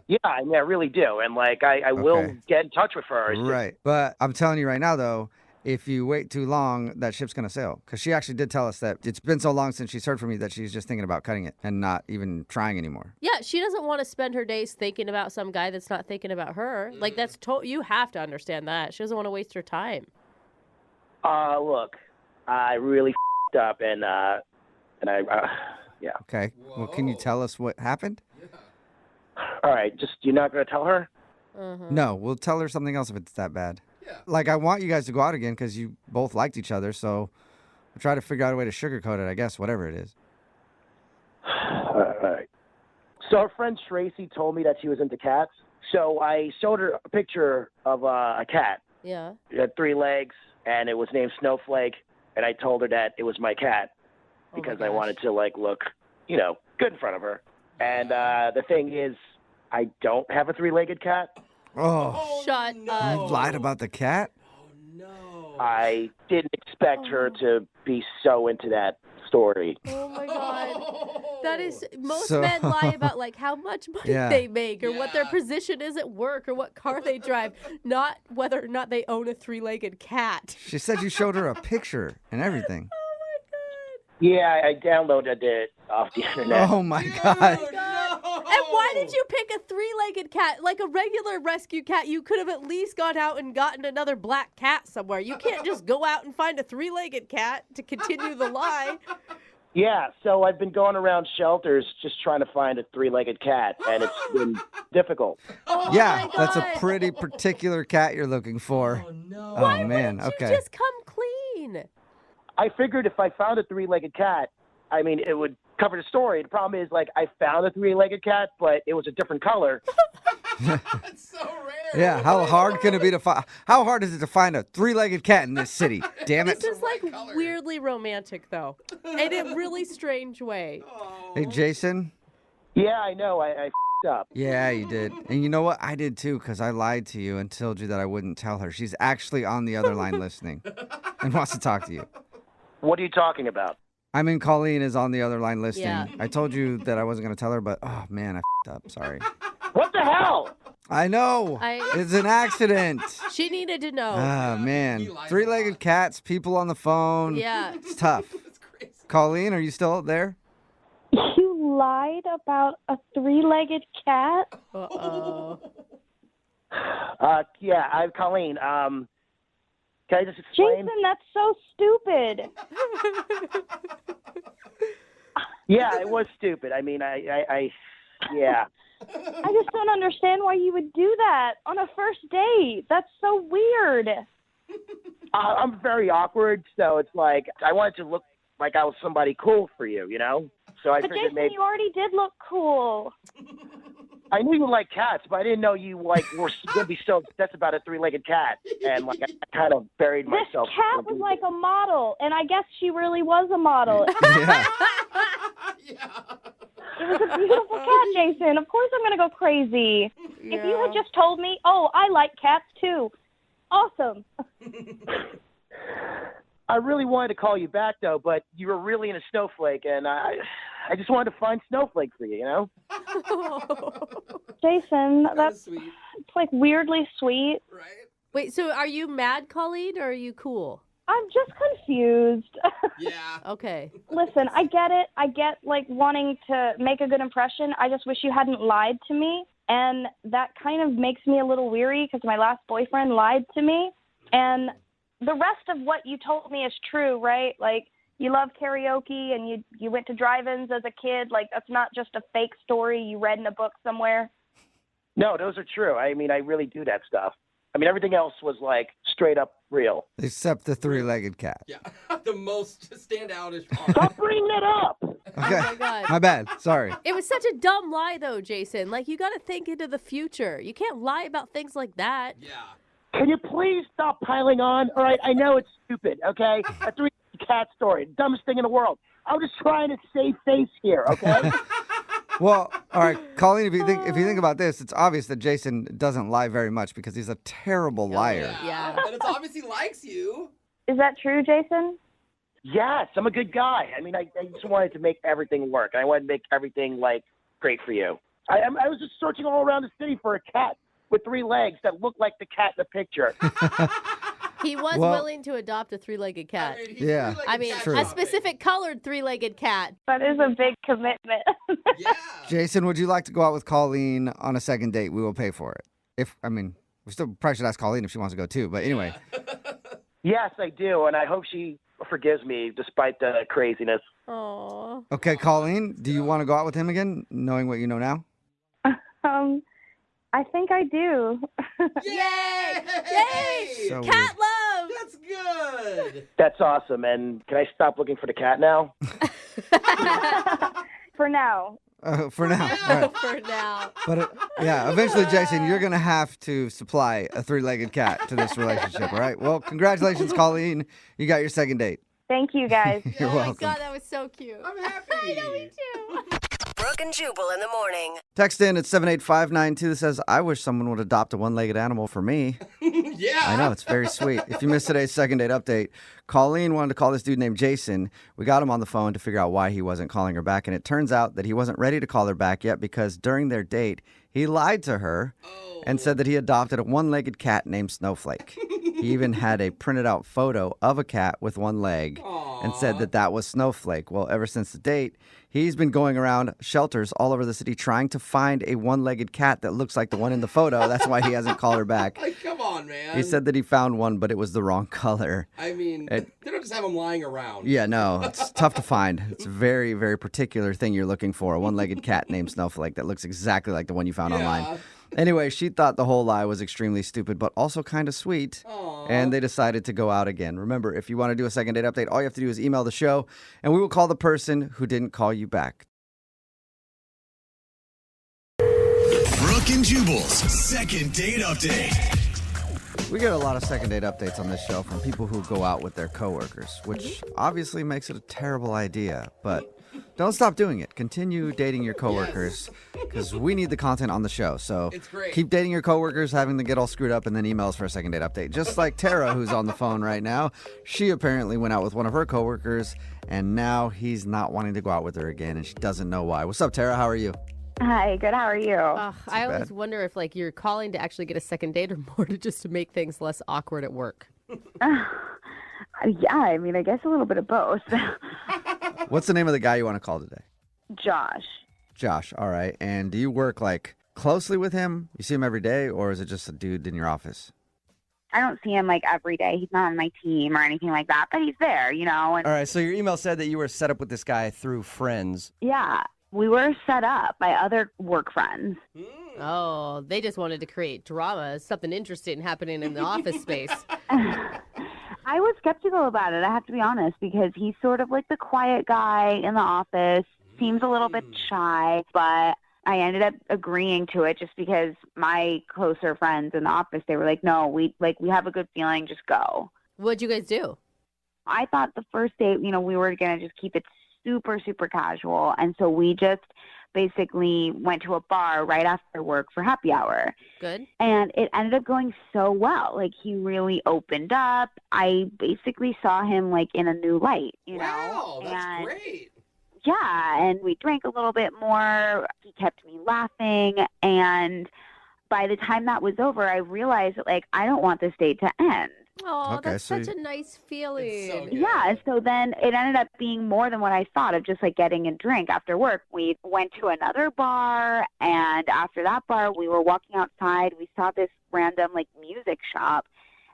Yeah, I mean, I really do, and like I will get in touch with her. It's just- Right. But I'm telling you right now, though, if you wait too long, that ship's going to sail. Because she actually did tell us that it's been so long since she's heard from you that she's just thinking about cutting it and not even trying anymore. Yeah, she doesn't want to spend her days thinking about some guy that's not thinking about her. Like, that's you have to understand that. She doesn't want to waste her time. Look, I really f***ed up, and yeah. Okay. Well, can you tell us what happened? All right, just you're not going to tell her? No, we'll tell her something else if it's that bad. Like, I want you guys to go out again because you both liked each other, so we'll try to figure out a way to sugarcoat it, I guess, whatever it is. All right. So her friend Tracy told me that she was into cats, so I showed her a picture of a cat. Yeah. It had 3 legs, and it was named Snowflake, and I told her that it was my cat because I wanted to, like, look, you know, good in front of her. And the thing is, I don't have a 3-legged cat. Oh. Shut up. You lied about the cat? I didn't expect her to be so into that story. Oh my God. That is, most So- men lie about like how much money Yeah. they make or what their position is at work or what car they drive, not whether or not they own a 3-legged cat. She said you showed her a picture and everything. Yeah, I downloaded it off the internet. Oh, my God. And why did you pick a 3-legged cat? Like a regular rescue cat, you could have at least gone out and gotten another black cat somewhere. You can't just go out and find a 3-legged cat to continue the lie. Yeah, so I've been going around shelters just trying to find a 3-legged cat, and it's been difficult. Yeah, that's a pretty particular cat you're looking for. Oh, no. Why man. wouldn't you Okay. just come clean? I figured if I found a 3-legged cat, I mean, it would cover the story. The problem is, like, I found a 3-legged cat, but it was a different color. Yeah, how hard can it be to find? How hard is it to find a 3-legged cat in this city? Damn it. This is like weirdly romantic, though, in a really strange way. Hey, Jason. Yeah, I know. I f***ed up. Yeah, you did. And you know what? I did too, because I lied to you and told you that I wouldn't tell her. She's actually on the other line listening and wants to talk to you. What are you talking about? I mean, Colleen is on the other line listening. Yeah. I told you that I wasn't going to tell her, but oh, man, I f***ed up. Sorry. What the hell? I know. It's an accident. She needed to know. Ah, man. 3-legged cats, people on the phone. Yeah. It's tough. Colleen, are you still there? You lied about a 3-legged cat? Uh-oh. Yeah, Colleen. Can I just explain? Jason, that's so stupid. Yeah, it was stupid. I mean, yeah. I just don't understand why you would do that on a first date. That's so weird. I'm very awkward, so it's like I wanted to look like I was somebody cool for you, you know? So I But figured Jason, maybe you already did look cool. I knew you like cats, but I didn't know you like were gonna be so obsessed about a 3-legged cat, and like I kind of buried This myself. cat was like a model, and I guess she really was a model. It was a beautiful cat, Jason. Of course I'm going to go crazy. If you had just told me, oh, I like cats too. Awesome. I really wanted to call you back, though, but you were really in a Snowflake, and I just wanted to find Snowflake for you, you know? Jason, that's sweet. It's like weirdly sweet. Wait, so are you mad, Colleen, or are you cool? I'm just confused. Yeah. Okay. Listen, I get it. I get, like, wanting to make a good impression. I just wish you hadn't lied to me. And that kind of makes me a little weary because my last boyfriend lied to me. And the rest of what you told me is true, right? Like, you love karaoke and you went to drive-ins as a kid. Like, that's not just a fake story you read in a book somewhere. No, those are true. I mean, I really do that stuff. I mean, everything else was like straight up real. Except the three-legged cat. Yeah, the most standoutish part. Stop bringing that up. Okay. Oh my God. My bad. Sorry. It was such a dumb lie, though, Jason. Like, you got to think into the future. You can't lie about things like that. Yeah. Can you please stop piling on? All right, I know it's stupid, okay? A three-cat story, dumbest thing in the world. I'm just trying to save face here, okay? Well, all right, Colleen, if you think about this, it's obvious that Jason doesn't lie very much because he's a terrible liar. Yeah. And it's obvious he likes you. Is that true, Jason? Yes, I'm a good guy. I mean, I just wanted to make everything work. I wanted to make everything, like, great for you. I was just searching all around the city for a cat with 3 legs that looked like the cat in the picture. He was willing to adopt a three-legged cat. I mean, a specific colored three-legged cat. That is a big commitment. Jason, would you like to go out with Colleen on a second date? We will pay for it. We still probably should ask Colleen if she wants to go too. But anyway. Yes, I do, and I hope she forgives me despite the craziness. Aww. Okay, Colleen, do you want to go out with him again, knowing what you know now? I think I do. Yay! Yay! So Cat love! That's good. That's awesome, and can I stop looking for the cat now? For now. For now. All right. For now. But eventually, Jason, you're going to have to supply a three-legged cat to this relationship, all right? Well, congratulations, Colleen. You got your second date. Thank you, guys. You're welcome. Oh, my God, that was so cute. I'm happy. I know, me too. Brooke and Jubal in the morning. Text in at 78592 that says, I wish someone would adopt a one-legged animal for me. Yeah. I know, it's very sweet. If you missed today's second date update, Colleen wanted to call this dude named Jason. We got him on the phone to figure out why he wasn't calling her back, and it turns out that he wasn't ready to call her back yet because during their date, he lied to her and said that he adopted a one-legged cat named Snowflake. He even had a printed out photo of a cat with one leg and said that that was Snowflake. Well, ever since the date, he's been going around shelters all over the city trying to find a one-legged cat that looks like the one in the photo. That's why he hasn't called her back. Like, come on, man. He said that he found one, but it was the wrong color. I mean, they don't just have him lying around. Yeah, no, it's tough to find. It's a very, very particular thing you're looking for, a one-legged cat named Snowflake that looks exactly like the one you found online. Anyway, she thought the whole lie was extremely stupid, but also kind of sweet. Aww. And they decided to go out again. Remember, if you want to do a second date update, all you have to do is email the show, and we will call the person who didn't call you back. Brooke and Jubal's second date update. We get a lot of second date updates on this show from people who go out with their coworkers, which obviously makes it a terrible idea, but don't stop doing it. Continue dating your coworkers because we need the content on the show. So keep dating your coworkers, having them get all screwed up, and then email us for a second date update. Just like Tara, who's on the phone right now. She apparently went out with one of her coworkers, and now he's not wanting to go out with her again, and she doesn't know why. What's up, Tara? How are you? Hi, good. How are you? I always wonder if you're calling to actually get a second date or more to make things less awkward at work. Yeah, I mean, I guess a little bit of both. What's the name of the guy you want to call today? Josh. Josh, all right. And do you work closely with him? You see him every day, or is it just a dude in your office? I don't see him every day. He's not on my team or anything like that, but he's there, And, all right, so your email said that you were set up with this guy through friends. Yeah, we were set up by other work friends. Oh, they just wanted to create drama, something interesting happening in the office space. I was skeptical about it, I have to be honest, because he's sort of like the quiet guy in the office, seems a little bit shy, but I ended up agreeing to it just because my closer friends in the office, they were like, no, we have a good feeling, just go. What'd you guys do? I thought the first date, we were going to just keep it super, super casual, and so we just basically went to a bar right after work for happy hour. Good. And it ended up going so well. He really opened up. I basically saw him in a new light, you know? Wow, that's great. Yeah, and we drank a little bit more. He kept me laughing, and by the time that was over, I realized that I don't want this date to end. Oh, that's such a nice feeling. So yeah, so then it ended up being more than what I thought of just getting a drink after work. We went to another bar, and after that bar, we were walking outside. We saw this random music shop,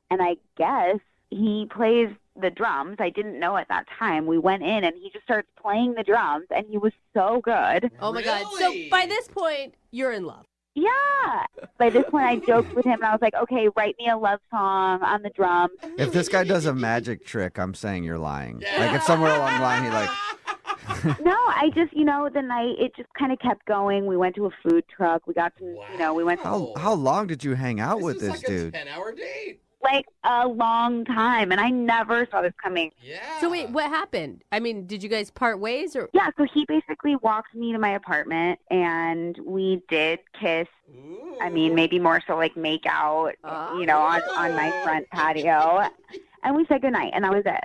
and I guess he plays the drums. I didn't know at that time. We went in, and he just starts playing the drums, and he was so good. Oh, my God. So by this point, you're in love. Yeah. By this point, I joked with him, and I was like, okay, write me a love song on the drums. If this guy does a magic trick, I'm saying you're lying. Like, if somewhere along the line he, like... No, I just, the night, it just kind of kept going. We went to a food truck. We got some, we went to... How long did you hang out with this dude? Like a 10-hour date. Like a long time, and I never saw this coming. Yeah. So wait, what happened? I mean, did you guys part ways or? Yeah, so he basically walked me to my apartment, and we did kiss. Ooh. I mean, maybe more so like make out, on my front patio, and we said goodnight, and that was it.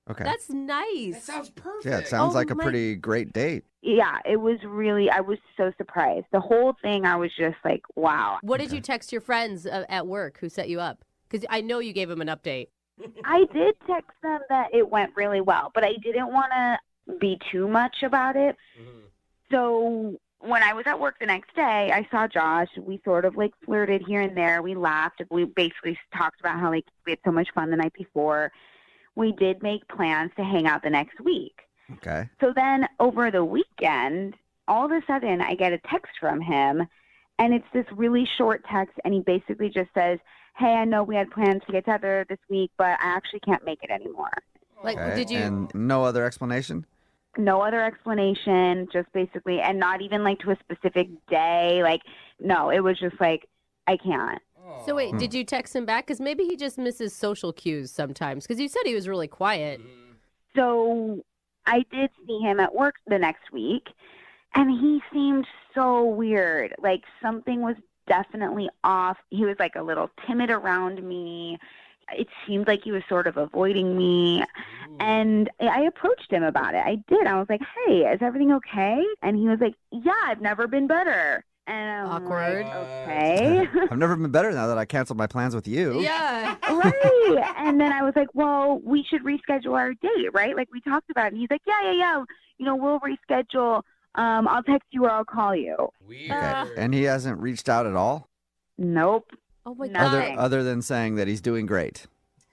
Okay. That's nice. That sounds perfect. Yeah, it sounds like a pretty great date. Yeah, it was really, I was so surprised. The whole thing, I was just like, wow. What did you text your friends at work who set you up? Because I know you gave them an update. I did text them that it went really well, but I didn't want to be too much about it. Mm-hmm. So when I was at work the next day, I saw Josh. We sort of like flirted here and there. We laughed. We basically talked about how like we had so much fun the night before. We did make plans to hang out the next week. Okay. So then over the weekend, all of a sudden I get a text from him, and it's this really short text, and he basically just says, hey, I know we had plans to get together this week, but I actually can't make it anymore. Like, Okay, did you? And no other explanation? No other explanation, just basically, and not even like to a specific day. Like, no, it was just like, I can't. So wait, did you text him back? Because maybe he just misses social cues sometimes. Because you said he was really quiet. So I did see him at work the next week, and he seemed so weird. Like something was definitely off. He was like a little timid around me. It seemed like he was sort of avoiding me. And I approached him about it. I did. I was like, hey, is everything okay? And he was like, yeah, I've never been better. And I'm Awkward. like, okay. I've never been better now that I canceled my plans with you. Yeah. Right. And then I was like, well, we should reschedule our date, right? Like we talked about it. And he's like, yeah. We'll reschedule. I'll text you or I'll call you. Weird. Okay. And he hasn't reached out at all? Nope. Oh my God. Other than saying that he's doing great.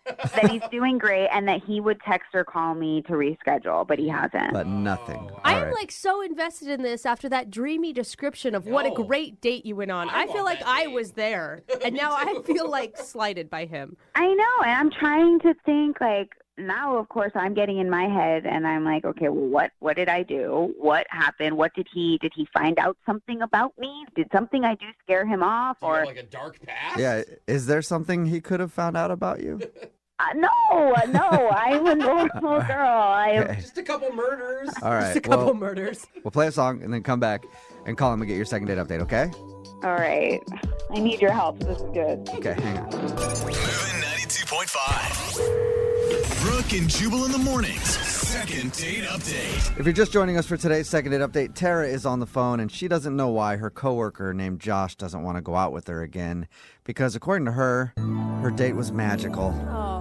That he's doing great and that he would text or call me to reschedule, but he hasn't. But nothing. I All am right. like so invested in this after that dreamy description of what a great date you went on. I feel like I was there, and now I feel like slighted by him. I know, and I'm trying to think like now. Of course, I'm getting in my head, and I'm like, okay, well, what did I do? What happened? What did he find out something about me? Did something I do scare him off, Do you or have like a dark past? Yeah, is there something he could have found out about you? No, I'm a normal girl. Okay. Just a couple murders. All right. Just a couple murders. We'll play a song and then come back and call him and get your second date update, okay? All right, I need your help. This is good. Okay, hang on. Moving 92.5. Brooke and Jubal in the mornings. Second date update. If you're just joining us for today's second date update, Tara is on the phone and she doesn't know why her coworker named Josh doesn't want to go out with her again because according to her, her date was magical.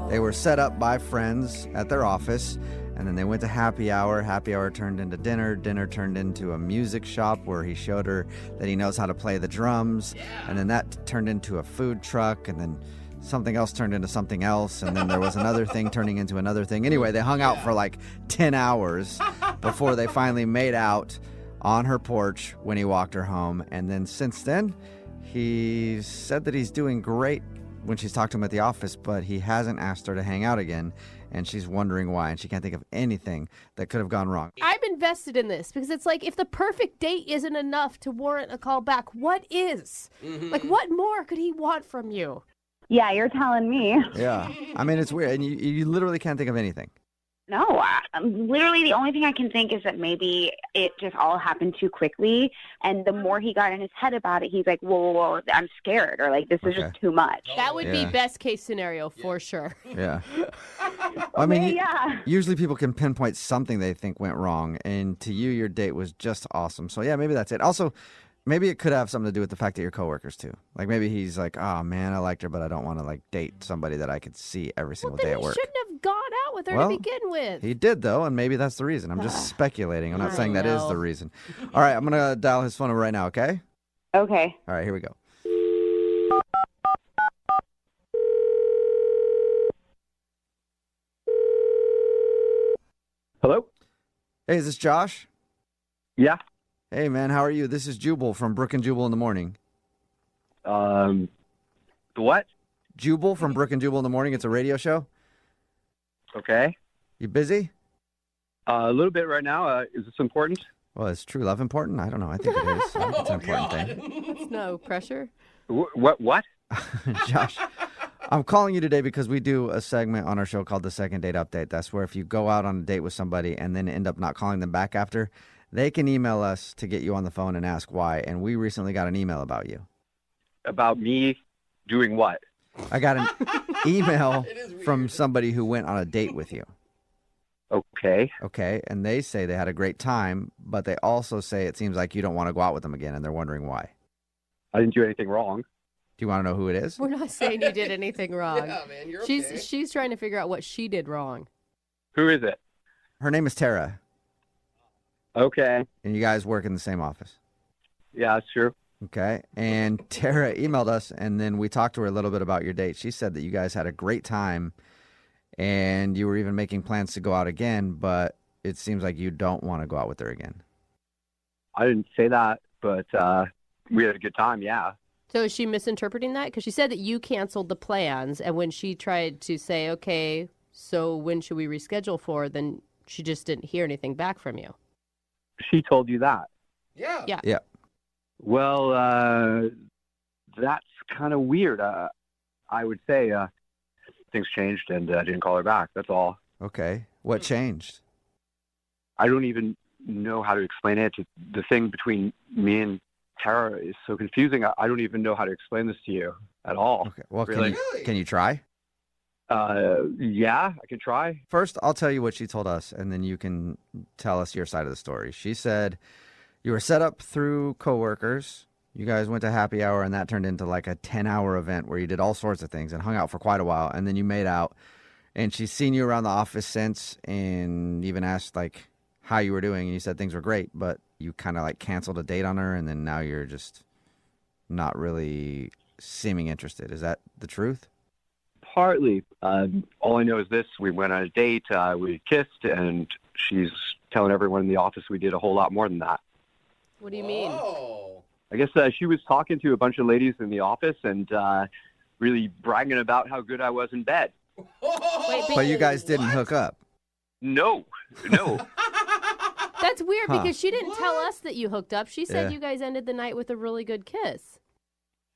They were set up by friends at their office, and then they went to happy hour. Happy hour turned into dinner. Dinner turned into a music shop where he showed her that he knows how to play the drums. And then that turned into a food truck, and then something else turned into something else, and then there was another thing turning into another thing. Anyway, they hung out for like 10 hours before they finally made out on her porch when he walked her home. And then since then, he said that he's doing great when she's talked to him at the office, but he hasn't asked her to hang out again, and she's wondering why, and she can't think of anything that could have gone wrong. I'm invested in this because it's like if the perfect date isn't enough to warrant a call back, what is? Like, what more could he want from you? Yeah, you're telling me. Yeah. I mean, it's weird, and you literally can't think of anything. No, literally the only thing I can think is that maybe it just all happened too quickly. And the more he got in his head about it, he's like, whoa, I'm scared. Or like, this is just too much. That would be best case scenario for sure. Yeah. I mean, yeah. usually people can pinpoint something they think went wrong. And to you, your date was just awesome. So yeah, maybe that's it. Also, maybe it could have something to do with the fact that you're coworkers too. Like maybe he's like, oh man, I liked her, but I don't want to like date somebody that I could see every single day at work. He shouldn't have gone out with her Well, to begin with. He did though, and maybe that's the reason. I'm just speculating. I'm not saying that is the reason. All right, I'm gonna dial his phone number right now. Okay. Okay. All right, here we go. Hello? Hey, is this Josh? Yeah. Hey man, how are you? This is Jubal from Brooke and Jubal in the morning. The what? Jubal from Brooke and Jubal in the Morning. It's a radio show. Okay. You busy? A little bit right now. Is this important? Well, is true love important? I don't know. I think it is. I think it's an important thing. It's no pressure. What? Josh, I'm calling you today because we do a segment on our show called the Second Date Update. That's where if you go out on a date with somebody and then end up not calling them back after, they can email us to get you on the phone and ask why. And we recently got an email about you. About me doing what? I got an email from somebody who went on a date with you. Okay. Okay, and they say they had a great time, but they also say it seems like you don't want to go out with them again, and they're wondering why. I didn't do anything wrong. Do you want to know who it is? We're not saying you did anything wrong. Yeah, man, you're she's okay. she's trying to figure out what she did wrong. Who is it? Her name is Tara. Okay. And you guys work in the same office. Yeah, that's true. Okay. And Tara emailed us, and then we talked to her a little bit about your date. She said that you guys had a great time, and you were even making plans to go out again, but it seems like you don't want to go out with her again. I didn't say that, but we had a good time, yeah. So is she misinterpreting that? Because she said that you canceled the plans, and when she tried to say, okay, so when should we reschedule for, then she just didn't hear anything back from you. She told you that? Yeah. Yeah. Yeah. Well, that's kind of weird. I would say things changed and I didn't call her back. That's all. Okay. What changed? I don't even know how to explain it. The thing between me and Tara is so confusing. I don't even know how to explain this to you at all. Okay. Well, really. Can you try? Yeah, I can try. First, I'll tell you what she told us, and then you can tell us your side of the story. She said you were set up through coworkers. You guys went to happy hour, and that turned into like a 10-hour event where you did all sorts of things and hung out for quite a while, and then you made out. And she's seen you around the office since and even asked like how you were doing, and you said things were great, but you kind of like canceled a date on her, and then now you're just not really seeming interested. Is that the truth? Partly. All I know is this. We went on a date, we kissed, and she's telling everyone in the office we did a whole lot more than that. What do you mean? I guess she was talking to a bunch of ladies in the office and really bragging about how good I was in bed. Wait, But you guys didn't hook up. No. That's weird Huh. because she didn't tell us that you hooked up. She said Yeah. you guys ended the night with a really good kiss.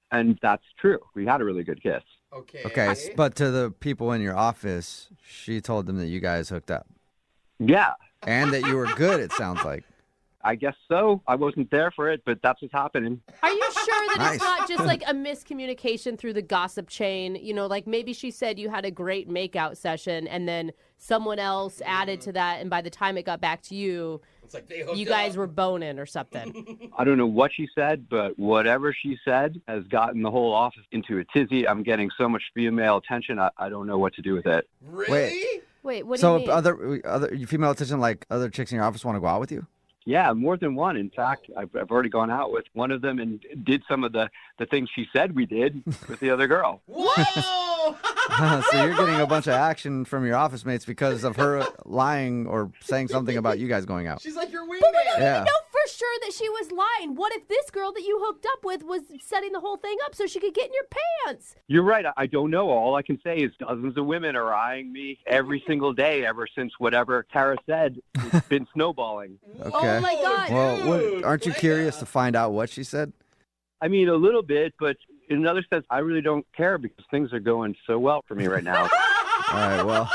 And that's true. We had a really good kiss. Okay, but to the people in your office, she told them that you guys hooked up. Yeah. And that you were good, it sounds like. I guess so. I wasn't there for it, but that's what's happening. Are you sure that Nice. it's not just like a miscommunication through the gossip chain? You know, like maybe she said you had a great makeout session and then someone else added to that. And by the time it got back to you, It's like they hooked you guys up. were boning or something. I don't know what she said, but whatever she said has gotten the whole office into a tizzy. I'm getting so much female attention, I don't know what to do with it. Really? Wait, what do So you mean? other female attention, like other chicks in your office want to go out with you? Yeah, more than one. In fact, I've already gone out with one of them and did some of the things she said we did with the other girl. Whoa! So you're getting a bunch of action from your office mates because of her lying or saying something about you guys going out. She's like your wingman. But we don't Yeah. even know for sure that she was lying. What if this girl that you hooked up with was setting the whole thing up so she could get in your pants? You're right. I don't know. All I can say is dozens of women are eyeing me every single day ever since whatever Tara said. It's been snowballing. Okay. Oh my God. Well, aren't you curious to find out what she said? I mean, a little bit, but in another sense, I really don't care because things are going so well for me right now. All right, well,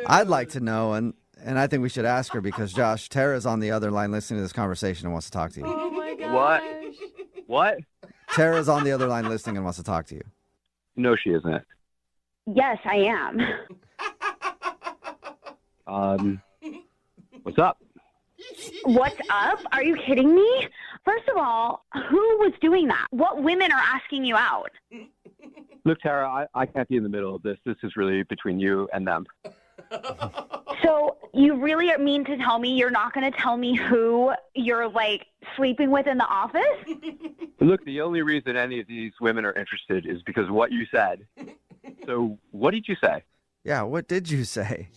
I'd like to know, and I think we should ask her because, Josh, Tara's on the other line listening to this conversation and wants to talk to you. Oh my gosh. What? What? Tara's on the other line listening and wants to talk to you. No, she isn't. Yes, I am. What's up? What's up? Are you kidding me? First of all, who was doing that? What women are asking you out? Look, Tara, I can't be in the middle of this. This is really between you and them. So you really mean to tell me you're not going to tell me who you're, like, sleeping with in the office? Look, the only reason any of these women are interested is because of what you said. So what did you say? Yeah, what did you say?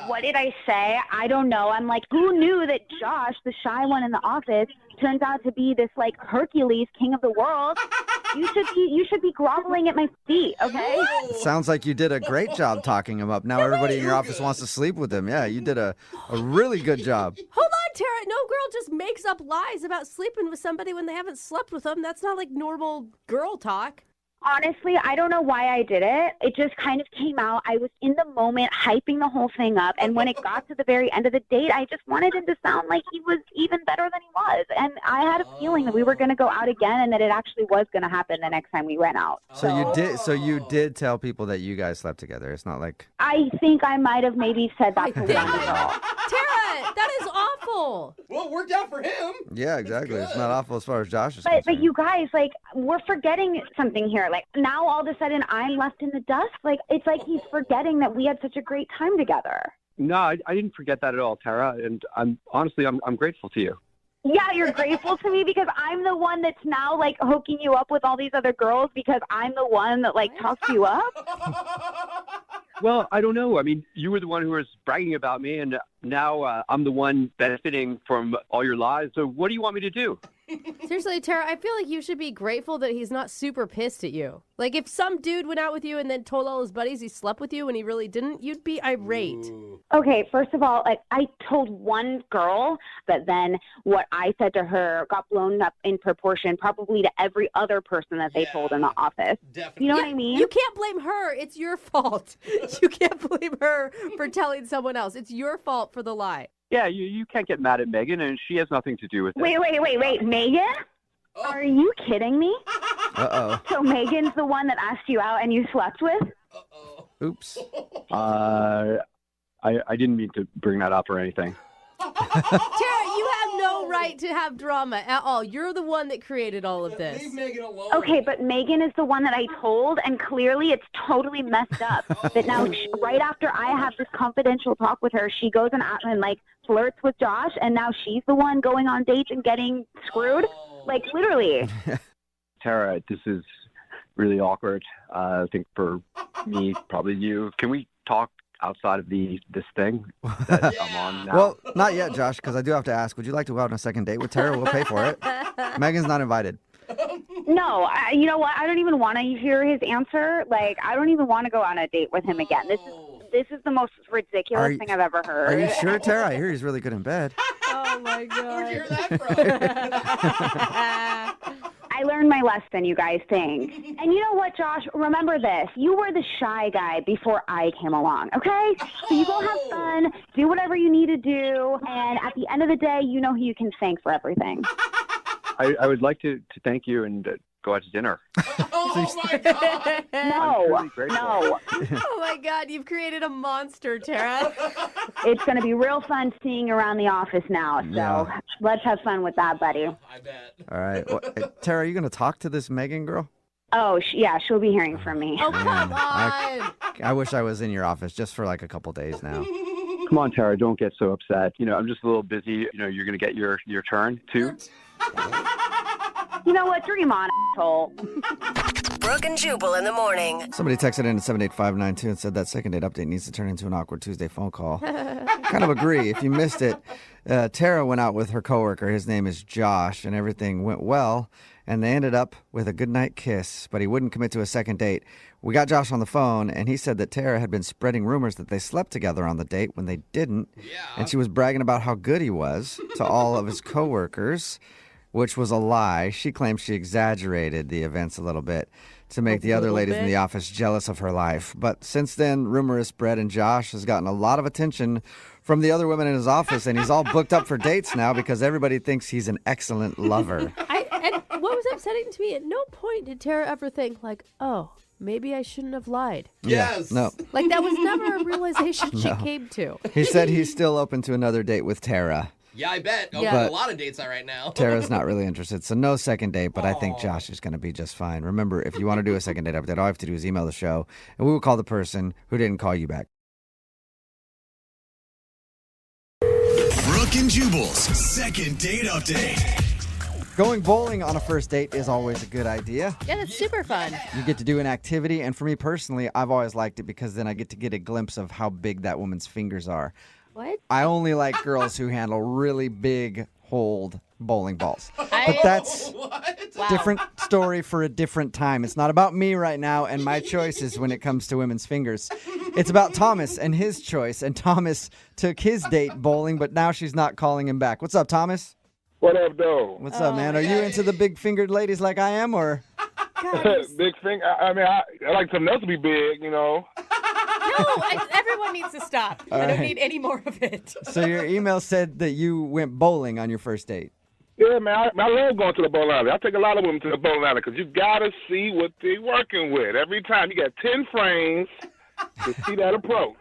What did I say? I don't know. I'm like, who knew that Josh, the shy one in the office, turns out to be this, like, Hercules, king of the world? You should be groveling at my feet, okay? Sounds like you did a great job talking him up. Now everybody in your office wants to sleep with him. Yeah, you did a really good job. Hold on, Tara. No girl just makes up lies about sleeping with somebody when they haven't slept with them. That's not like normal girl talk. Honestly, I don't know why I did it. It just kind of came out. I was in the moment hyping the whole thing up. And when it got to the very end of the date, I just wanted him to sound like he was even better than he was. And I had a feeling that we were going to go out again and that it actually was going to happen the next time we went out. So you did tell people that you guys slept together. It's not like... I think I might have maybe said that to one girl. Tara, that is awful. Well, it worked out for him. Yeah, exactly. It's not awful as far as Josh is But concerned. you guys, like, we're forgetting something here. Like, now all of a sudden I'm left in the dust. Like, it's like he's forgetting that we had such a great time together. No, I didn't forget that at all, Tara. And I'm grateful to you. Yeah, you're grateful to me because I'm the one that's now, like, hooking you up with all these other girls because I'm the one that, like, talks you up? Well, I don't know. I mean, you were the one who was bragging about me, and now I'm the one benefiting from all your lies. So what do you want me to do? Seriously, Tara, I feel like you should be grateful that he's not super pissed at you. Like, if some dude went out with you and then told all his buddies he slept with you when he really didn't, you'd be irate. Okay, first of all, like, I told one girl, but then what I said to her got blown up in proportion probably to every other person that they told in the office. Definitely. You know what I mean? You can't blame her. It's your fault. You can't blame her for telling someone else. It's your fault for the lie. Yeah, you can't get mad at Megan, and she has nothing to do with it. Wait, Megan? Are you kidding me? Uh-oh. So Megan's the one that asked you out and you slept with? Oops. I didn't mean to bring that up or anything. Tara, you have no right to have drama at all. You're the one that created all of this. Leave Megan alone. Okay, but Megan is the one that I told, and clearly it's totally messed up. That now, right after I have this confidential talk with her, she goes and like flirts with Josh, and now she's the one going on dates and getting screwed. Like, literally. Tara, this is really awkward. I think for me, probably you. Can we talk outside of this thing that I'm on now? Well, not yet, Josh, because I do have to ask, would you like to go out on a second date with Tara? We'll pay for it. Megan's not invited. No, you know what? I don't even want to hear his answer. Like, I don't even want to go on a date with him again. This is the most ridiculous thing I've ever heard. Are you sure, Tara? I hear he's really good in bed. Oh, my God. Where'd you hear that from? I learned my lesson, you guys think. And you know what, Josh? Remember this. You were the shy guy before I came along, okay? So you go have fun, do whatever you need to do, and at the end of the day, you know who you can thank for everything. I would like to thank you and go out to dinner. Oh, my God. No. Oh, my God. You've created a monster, Tara. It's going to be real fun seeing you around the office now, so let's have fun with that, buddy. I bet. All right. Well, Tara, are you going to talk to this Megan girl? Oh, yeah, she'll be hearing from me. Oh, come on. I wish I was in your office just for like a couple days now. Come on, Tara, don't get so upset. You know, I'm just a little busy. You know, you're going to get your turn, too. You know what? Dream on, asshole. Brooke and Jubal in the morning. Somebody texted in at 78592 and said that second date update needs to turn into an awkward Tuesday phone call. Kind of agree. If you missed it, Tara went out with her coworker. His name is Josh, and everything went well. And they ended up with a goodnight kiss, but he wouldn't commit to a second date. We got Josh on the phone, and he said that Tara had been spreading rumors that they slept together on the date when they didn't. Yeah. And she was bragging about how good he was to all of his coworkers, which was a lie. She claims she exaggerated the events a little bit to make the other ladies in the office jealous of her life. But since then, rumor has spread, and Josh has gotten a lot of attention from the other women in his office, and he's all booked up for dates now because everybody thinks he's an excellent lover. And what was upsetting to me, at no point did Tara ever think, like, oh, maybe I shouldn't have lied. Yes. No. Like, that was never a realization she came to. He said he's still open to another date with Tara. Yeah, I bet. Oh, Yeah. a lot of dates are right now. Tara's not really interested, so no second date, but I think Josh is going to be just fine. Remember, if you want to do a second date update, all you have to do is email the show, and we will call the person who didn't call you back. Brooke and Jubal's second date update. Going bowling on a first date is always a good idea. Yeah, that's super fun. You get to do an activity, and for me personally, I've always liked it because then I get to get a glimpse of how big that woman's fingers are. What? I only like girls who handle really big holed bowling balls. But that's different story for a different time. It's not about me right now and my choices when it comes to women's fingers. It's about Thomas and his choice. And Thomas took his date bowling, but now she's not calling him back. What's up, Thomas? What up, though? What's up, man? Are you into the big-fingered ladies like I am, or? Big finger? I mean, I like something else to be big, you know. No, everyone needs to stop. All I don't right. need any more of it. So your email said that you went bowling on your first date. Yeah, man, I love going to the bowling alley. I take a lot of women to the bowling alley because you got to see what they're working with. Every time you got 10 frames to see that approach.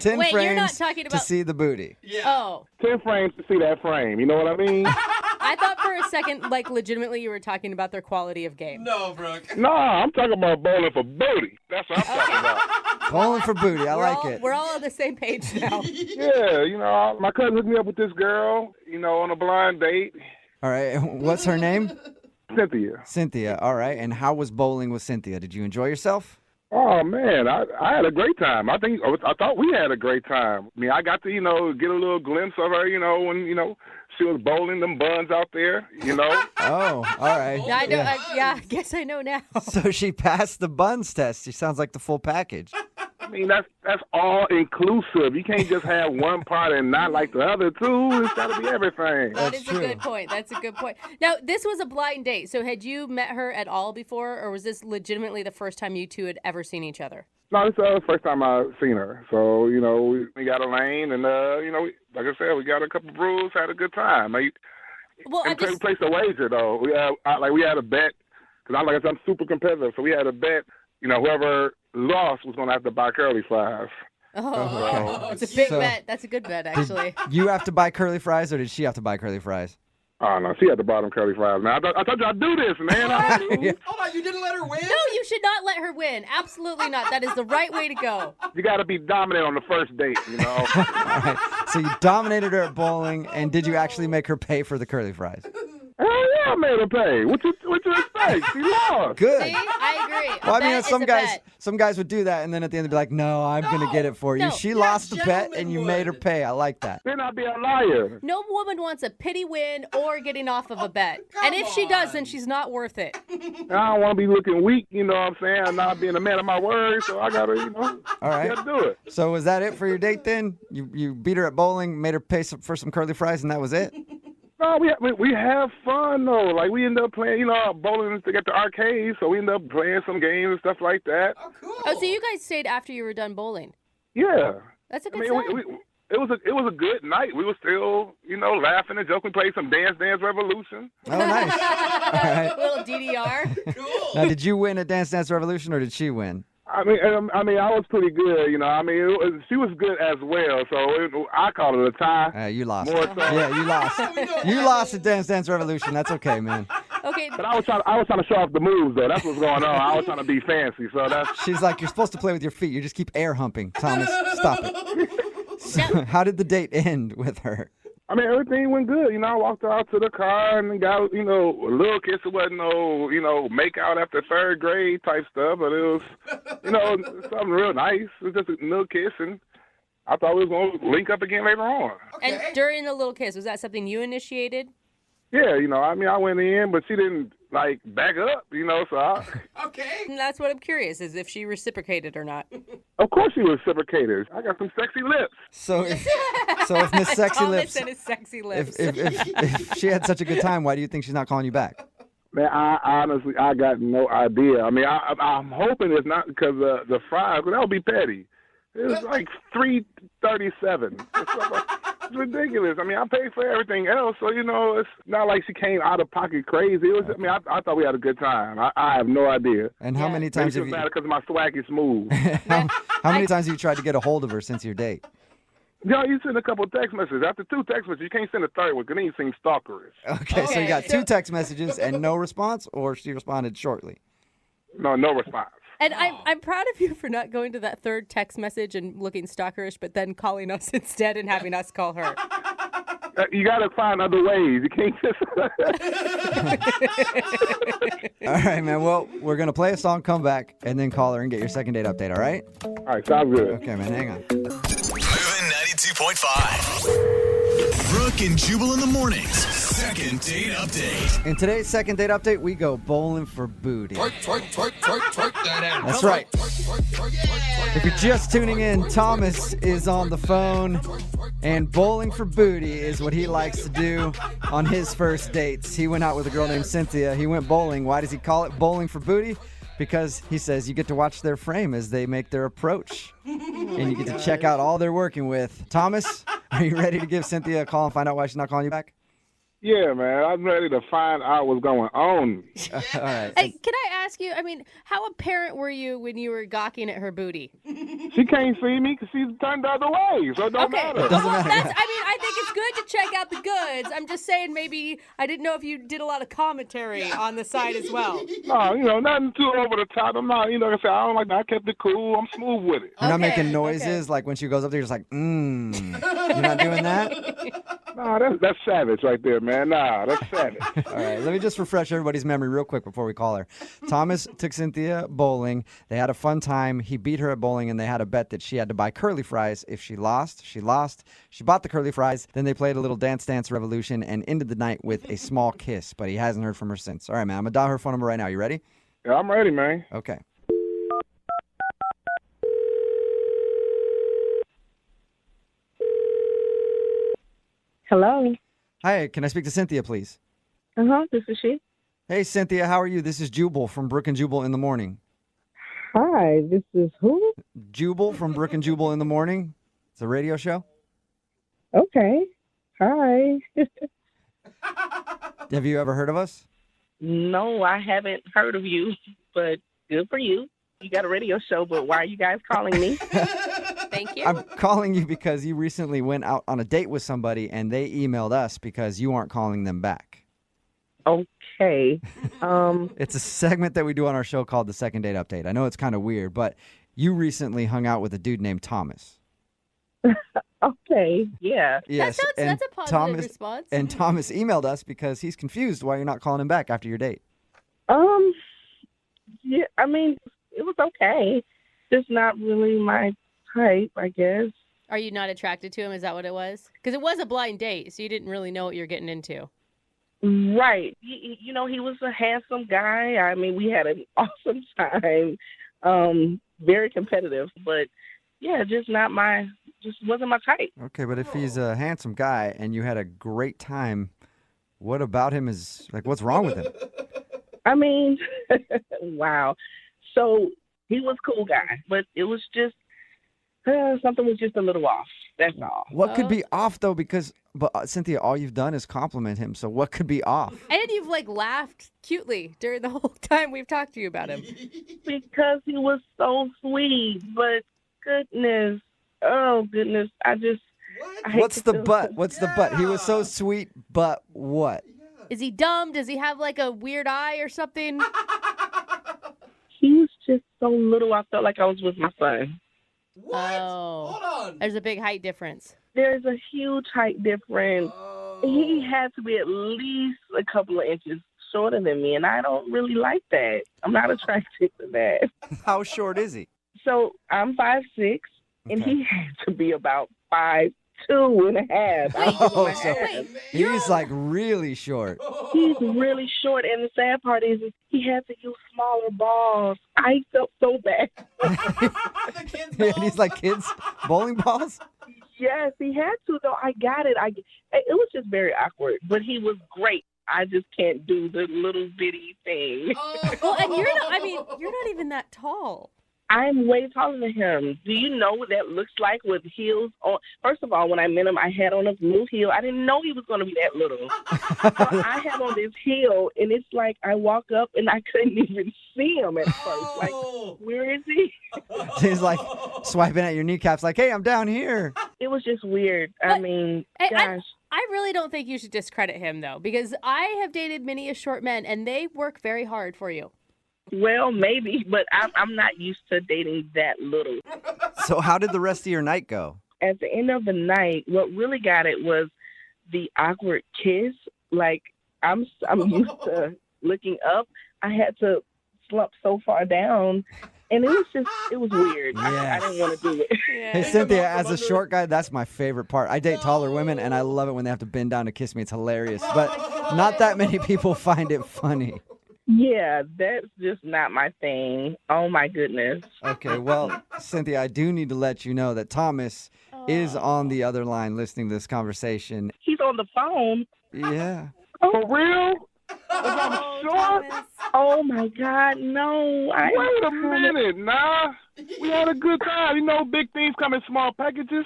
10 Wait, frames you're not talking to about... see the booty. Yeah. Oh. 10 frames to see that frame. You know what I mean? I thought for a second, like, legitimately you were talking about their quality of game. No, Brooke. No, I'm talking about bowling for booty. That's what I'm talking about. Bowling for booty. I like it. We're all on the same page now. Yeah, you know, my cousin hooked me up with this girl, you know, on a blind date. All right. What's her name? Cynthia. Cynthia. All right. And how was bowling with Cynthia? Did you enjoy yourself? Oh, man, I had a great time. I thought we had a great time. I mean, I got to, you know, get a little glimpse of her, you know, when, you know, she was bowling them buns out there, you know. Oh, all right. I know. I guess I know now. So she passed the buns test. She sounds like the full package. I mean, that's all inclusive. You can't just have one part and not like the other two. It's got to be everything. That is a good point. That's a good point. Now, this was a blind date. So had you met her at all before, or was this legitimately the first time you two had ever seen each other? No, this is the first time I've seen her. So, you know, we got a lane, and, you know, like I said, we got a couple brews, had a good time. Well, I just... placed a wager, though. We had a bet, because like I said, I'm super competitive. So we had a bet, you know, whoever lost was going to have to buy curly fries. Oh, it's a big bet. That's a good bet, actually. Did you have to buy curly fries, or did she have to buy curly fries? Oh, no, she had to buy them curly fries, man. I told you I'd do this, man. Hold on, you didn't let her win? No, you should not let her win. Absolutely not. That is the right way to go. You got to be dominant on the first date, you know. All right. So you dominated her at bowling, and did you actually make her pay for the curly fries? Hell yeah, I made her pay. What you expect? She lost. Good. See, I agree. Well, I mean, some guys would do that, and then at the end they'd be like, "No, I'm gonna get it for you." No. She lost the bet, and you made her pay. I like that. Then I'd be a liar. No woman wants a pity win or getting off of a bet. And if she does, then she's not worth it. I don't want to be looking weak, you know what I'm saying? I'm not being a man of my word, so I gotta, you know, All right. gotta do it. So was that it for your date then? You beat her at bowling, made her pay for some curly fries, and that was it? No, we have fun though. Like we end up playing, you know, bowling to get the arcade, so we end up playing some games and stuff like that. Oh, cool. Oh, so you guys stayed after you were done bowling? Yeah. That's a good sign. It was a good night. We were still, you know, laughing and joking. Played some Dance Revolution. Oh, nice. All right. Little DDR. Cool. Now, did you win at Dance Revolution, or did she win? I mean, I was pretty good, you know. I mean, she was good as well, so I call it a tie. You lost. More so. Yeah, you lost. You lost at Dance Revolution. That's okay, man. Okay. But I was trying to show off the moves, though. That's what's going on. I was trying to be fancy, so that's. She's like, you're supposed to play with your feet. You just keep air humping. Thomas, stop it. So, how did the date end with her? I mean, everything went good. You know, I walked her out to the car and got, you know, a little kiss. It wasn't no, you know, make out after third grade type stuff, but it was, you know, something real nice. It was just a little kiss, and I thought we was going to link up again later on. Okay. And during the little kiss, was that something you initiated? Yeah, you know, I mean, I went in, but she didn't, like, back up, you know, so I... Okay. And that's what I'm curious, is if she reciprocated or not. Of course she reciprocated. I got some sexy lips. So if Miss Sexy Lips... and his sexy lips. If she had such a good time, why do you think she's not calling you back? Man, I got no idea. I mean, I'm hoping it's not because of the fries, because that would be petty. It was like $3.37. It's ridiculous. I mean, I paid for everything else, so, you know, it's not like she came out of pocket crazy. It was. I mean, I thought we had a good time. I have no idea. And how many times have you... Maybe it's because my swag is smooth. how many times have you tried to get a hold of her since your date? No, you send a couple of text messages. After 2 text messages, you can't send a third one because then you seem stalkerish. Okay, so you got 2 text messages and no response, or she responded shortly? No response. And I'm proud of you for not going to that third text message and looking stalkerish, but then calling us instead and having us call her. You got to find other ways. You can't just... All right, man. Well, we're going to play a song, come back, and then call her and get your second date update, all right? All right, sounds good. Okay, man. Hang on. Moving 92.5. Brooke Brooke and Jubal in the mornings. Second date update. In today's second date update, we go bowling for booty. That's right. If you're just tuning in, Thomas is on the phone, and bowling for booty is what he likes to do on his first dates. He went out with a girl named Cynthia. He went bowling. Why does he call it bowling for booty? Because he says you get to watch their frame as they make their approach. And you get to check out all they're working with. Thomas, are you ready to give Cynthia a call and find out why she's not calling you back? Yeah, man. I'm ready to find out what's going on. All right. Hey, can I ask you, how apparent were you when you were gawking at her booty? She can't see me because she's turned the other way, so it don't matter. It doesn't matter. I think it's good to check out the goods. I'm just saying maybe I didn't know if you did a lot of commentary on the side as well. No, nothing too over the top. I'm not, like I said, I don't like that. I kept it cool. I'm smooth with it. You're not making noises like when she goes up there, you're just like, You're not doing that? No, that's savage right there, man. Nah, that's savage. All right, let me just refresh everybody's memory real quick before we call her. Thomas took Cynthia bowling. They had a fun time. He beat her at bowling, and they had a bet that she had to buy curly fries. If she lost, she lost. She bought the curly fries. Then they played a little Dance Dance Revolution and ended the night with a small kiss, but he hasn't heard from her since. All right, man, I'm going to dial her phone number right now. You ready? Yeah, I'm ready, man. Okay. Hello. Hi, can I speak to Cynthia, please? This is she. Hey, Cynthia, how are you? This is Jubal from Brooke and Jubal in the morning. Hi, this is who? Jubal from Brooke and Jubal in the morning. It's a radio show. Okay. Hi. Have you ever heard of us? No, I haven't heard of you, but good for you. You got a radio show, but why are you guys calling me? Thank you. I'm calling you because you recently went out on a date with somebody and they emailed us because you aren't calling them back. Okay. It's a segment that we do on our show called the Second Date Update. I know it's kind of weird, but you recently hung out with a dude named Thomas. Okay, yeah. Yes, that's a positive response. And Thomas emailed us because he's confused why you're not calling him back after your date. Yeah, it was okay. Just not really my type, I guess. Are you not attracted to him? Is that what it was? Because it was a blind date, so you didn't really know what you're getting into. Right. He was a handsome guy. We had an awesome time. Very competitive, but yeah, just wasn't my type. Okay, but if he's a handsome guy and you had a great time, what about him is, what's wrong with him? Wow. So he was a cool guy, but it was just, something was just a little off. That's all. What could be off, though? But Cynthia, all you've done is compliment him. So what could be off? And you've laughed cutely during the whole time we've talked to you about him. Because he was so sweet. But goodness, What's the but? What's the but? He was so sweet, but what? Is he dumb? Does he have a weird eye or something? He was just so little. I felt like I was with my son. What? Oh, hold on. There's a big height difference. There's a huge height difference. Oh. He had to be at least a couple of inches shorter than me, and I don't really like that. I'm not attracted to that. How short is he? So I'm 5'6", and he had to be about 5'2.5". So he's really short. He's really short, and the sad part is he had to use smaller balls. I felt so bad. And he's like kids' bowling balls? Yes, he had to, though. I got it. It was just very awkward, but he was great. I just can't do the little bitty thing. Well, and you're not even that tall. I'm way taller than him. Do you know what that looks like with heels on? First of all, when I met him, I had on a blue heel. I didn't know he was going to be that little. So I had on this heel, and it's like I walk up, and I couldn't even see him at first. Like, where is he? He's swiping at your kneecaps like, hey, I'm down here. It was just weird. Gosh. I really don't think you should discredit him, though, because I have dated many short men, and they work very hard for you. Well, maybe, but I'm not used to dating that little. So how did the rest of your night go? At the end of the night, what really got it was the awkward kiss. I'm used to looking up. I had to slump so far down And it was weird. I didn't want to do it. Hey, Cynthia, as a short guy, that's my favorite part. I date taller women, and I love it when they have to bend down to kiss me. It's hilarious. But not that many people find it funny. Yeah, that's just not my thing. Oh, my goodness. Okay, well, Cynthia, I do need to let you know that Thomas is on the other line listening to this conversation. He's on the phone. Yeah. For real? I'm short? Oh, my God, no. Wait a minute, nah. We had a good time. You know, big things come in small packages.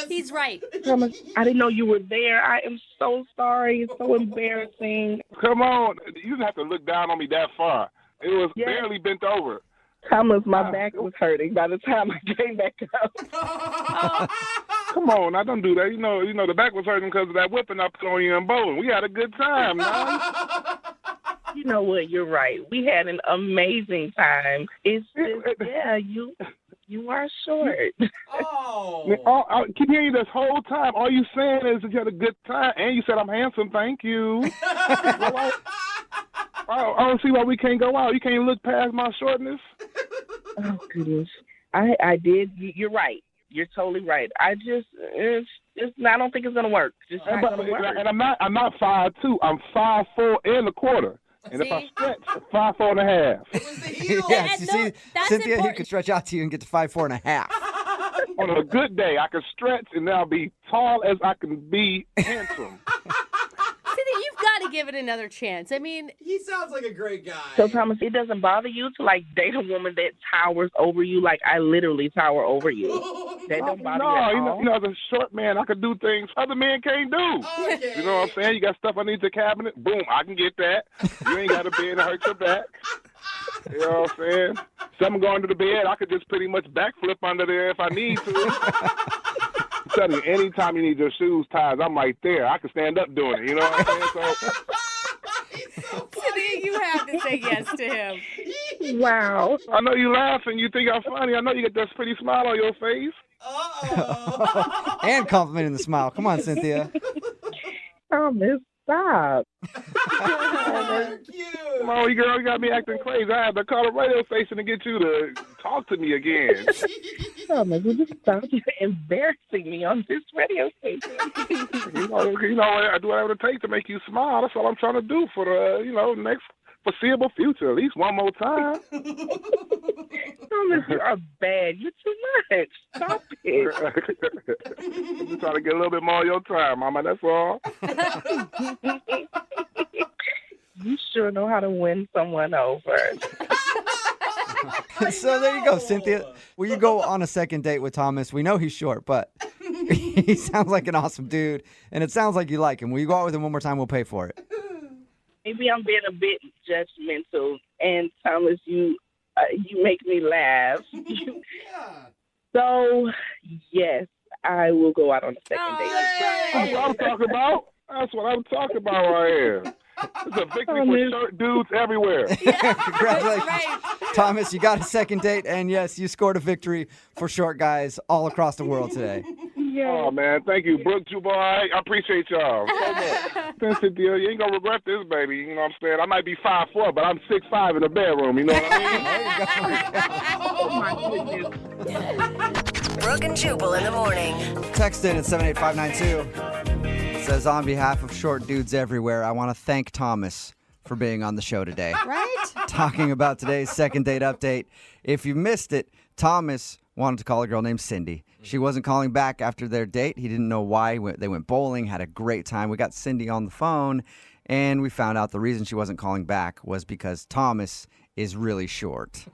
He's right. Thomas, I didn't know you were there. I am so sorry. It's so embarrassing. Come on. You didn't have to look down on me that far. It was barely bent over. Thomas, my back was hurting by the time I came back up. Come on, I don't do that. You know, the back was hurting because of that whipping I put on you in bowling. We had a good time, man. You know what? You're right. We had an amazing time. It's just, you are short. I keep hearing you this whole time. All you saying is that you had a good time, and you said I'm handsome. Thank you. I don't see why we can't go out. You can't look past my shortness. Oh goodness, I did. You're right. You're totally right. I don't think it's gonna work. And I'm not 5'2". I'm 5'4" and a quarter. And if I stretch, 5'4" and a half. Yes, you see, Cynthia, he could stretch out to you and get to 5'4" and a half. On a good day, I can stretch and I'll be tall as I can be handsome. Cynthia, you've got to give it another chance. I mean, he sounds like a great guy. So, Thomas, it doesn't bother you to, date a woman that towers over you? Like, I literally tower over you. That don't bother you at all? You know, as a short man, I can do things other men can't do. Okay. You know what I'm saying? You got stuff underneath the cabinet? Boom, I can get that. You ain't got to bed to hurt your back. You know what I'm saying? Something going to the bed, I could just pretty much backflip under there if I need to. I'm telling you, anytime you need your shoes tied, I'm right there. I can stand up doing it. You know what I'm saying? Cynthia, you have to say yes to him. Wow. I know you laughing. You think I'm funny. I know you get that pretty smile on your face. And complimenting the smile. Come on, Cynthia. Thomas, stop. Come on, girl, you got me acting crazy. I have to call a radio station to get you to talk to me again. Thomas, you just stop. You're embarrassing me on this radio station. You know, I do whatever it takes to make you smile. That's all I'm trying to do for the, next foreseeable future. At least one more time. Thomas, you are bad. You're too much. Stop it. I'm just trying to get a little bit more of your time, Mama. That's all. You sure know how to win someone over. So there you go, Cynthia. Will you go on a second date with Thomas? We know he's short, but he sounds like an awesome dude, and it sounds like you like him. Will you go out with him one more time? We'll pay for it. Maybe I'm being a bit judgmental, and Thomas, you make me laugh. So, yes, I will go out on a second date. That's what I'm talking about. That's what I'm talking about right here. It's a victory for short dudes everywhere. Congratulations. Thomas, you got a second date, and yes, you scored a victory for short guys all across the world today. Oh, man, thank you. Brooke, Jubal, I appreciate y'all so much. Cynthia, you ain't going to regret this, baby. You know what I'm saying? I might be 5'4", but I'm 6'5" in the bedroom. You know what I mean? Oh, my goodness. Brooke and Jubal in the morning. Text in at 78592. It says, on behalf of short dudes everywhere, I want to thank Thomas for being on the show today. Right? Talking about today's second date update. If you missed it, Thomas wanted to call a girl named Cindy. She wasn't calling back after their date. He didn't know why. They went bowling, had a great time. We got Cindy on the phone, and we found out the reason she wasn't calling back was because Thomas is really short.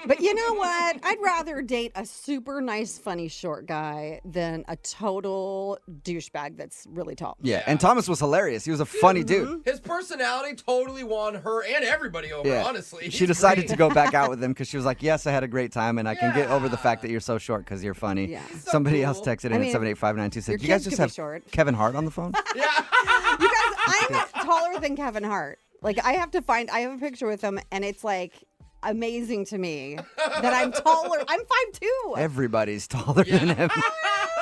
But you know what? I'd rather date a super nice, funny short guy than a total douchebag that's really tall. Yeah, and Thomas was hilarious. He was a funny dude. His personality totally won her and everybody over, honestly. She decided to go back out with him because she was like, yes, I had a great time, and I can get over the fact that you're so short because you're funny. Yeah. Somebody else texted in at 78592 said, you guys just have Kevin Hart on the phone? You guys, I'm taller than Kevin Hart. Like, I have a picture with him, and it's, like, amazing to me that I'm taller. I'm 5'2". Everybody's taller than him.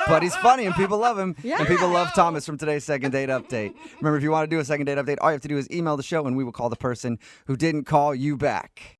But he's funny, and people love him. Yeah. And people love Thomas from today's second date update. Remember, if you want to do a second date update, all you have to do is email the show, and we will call the person who didn't call you back.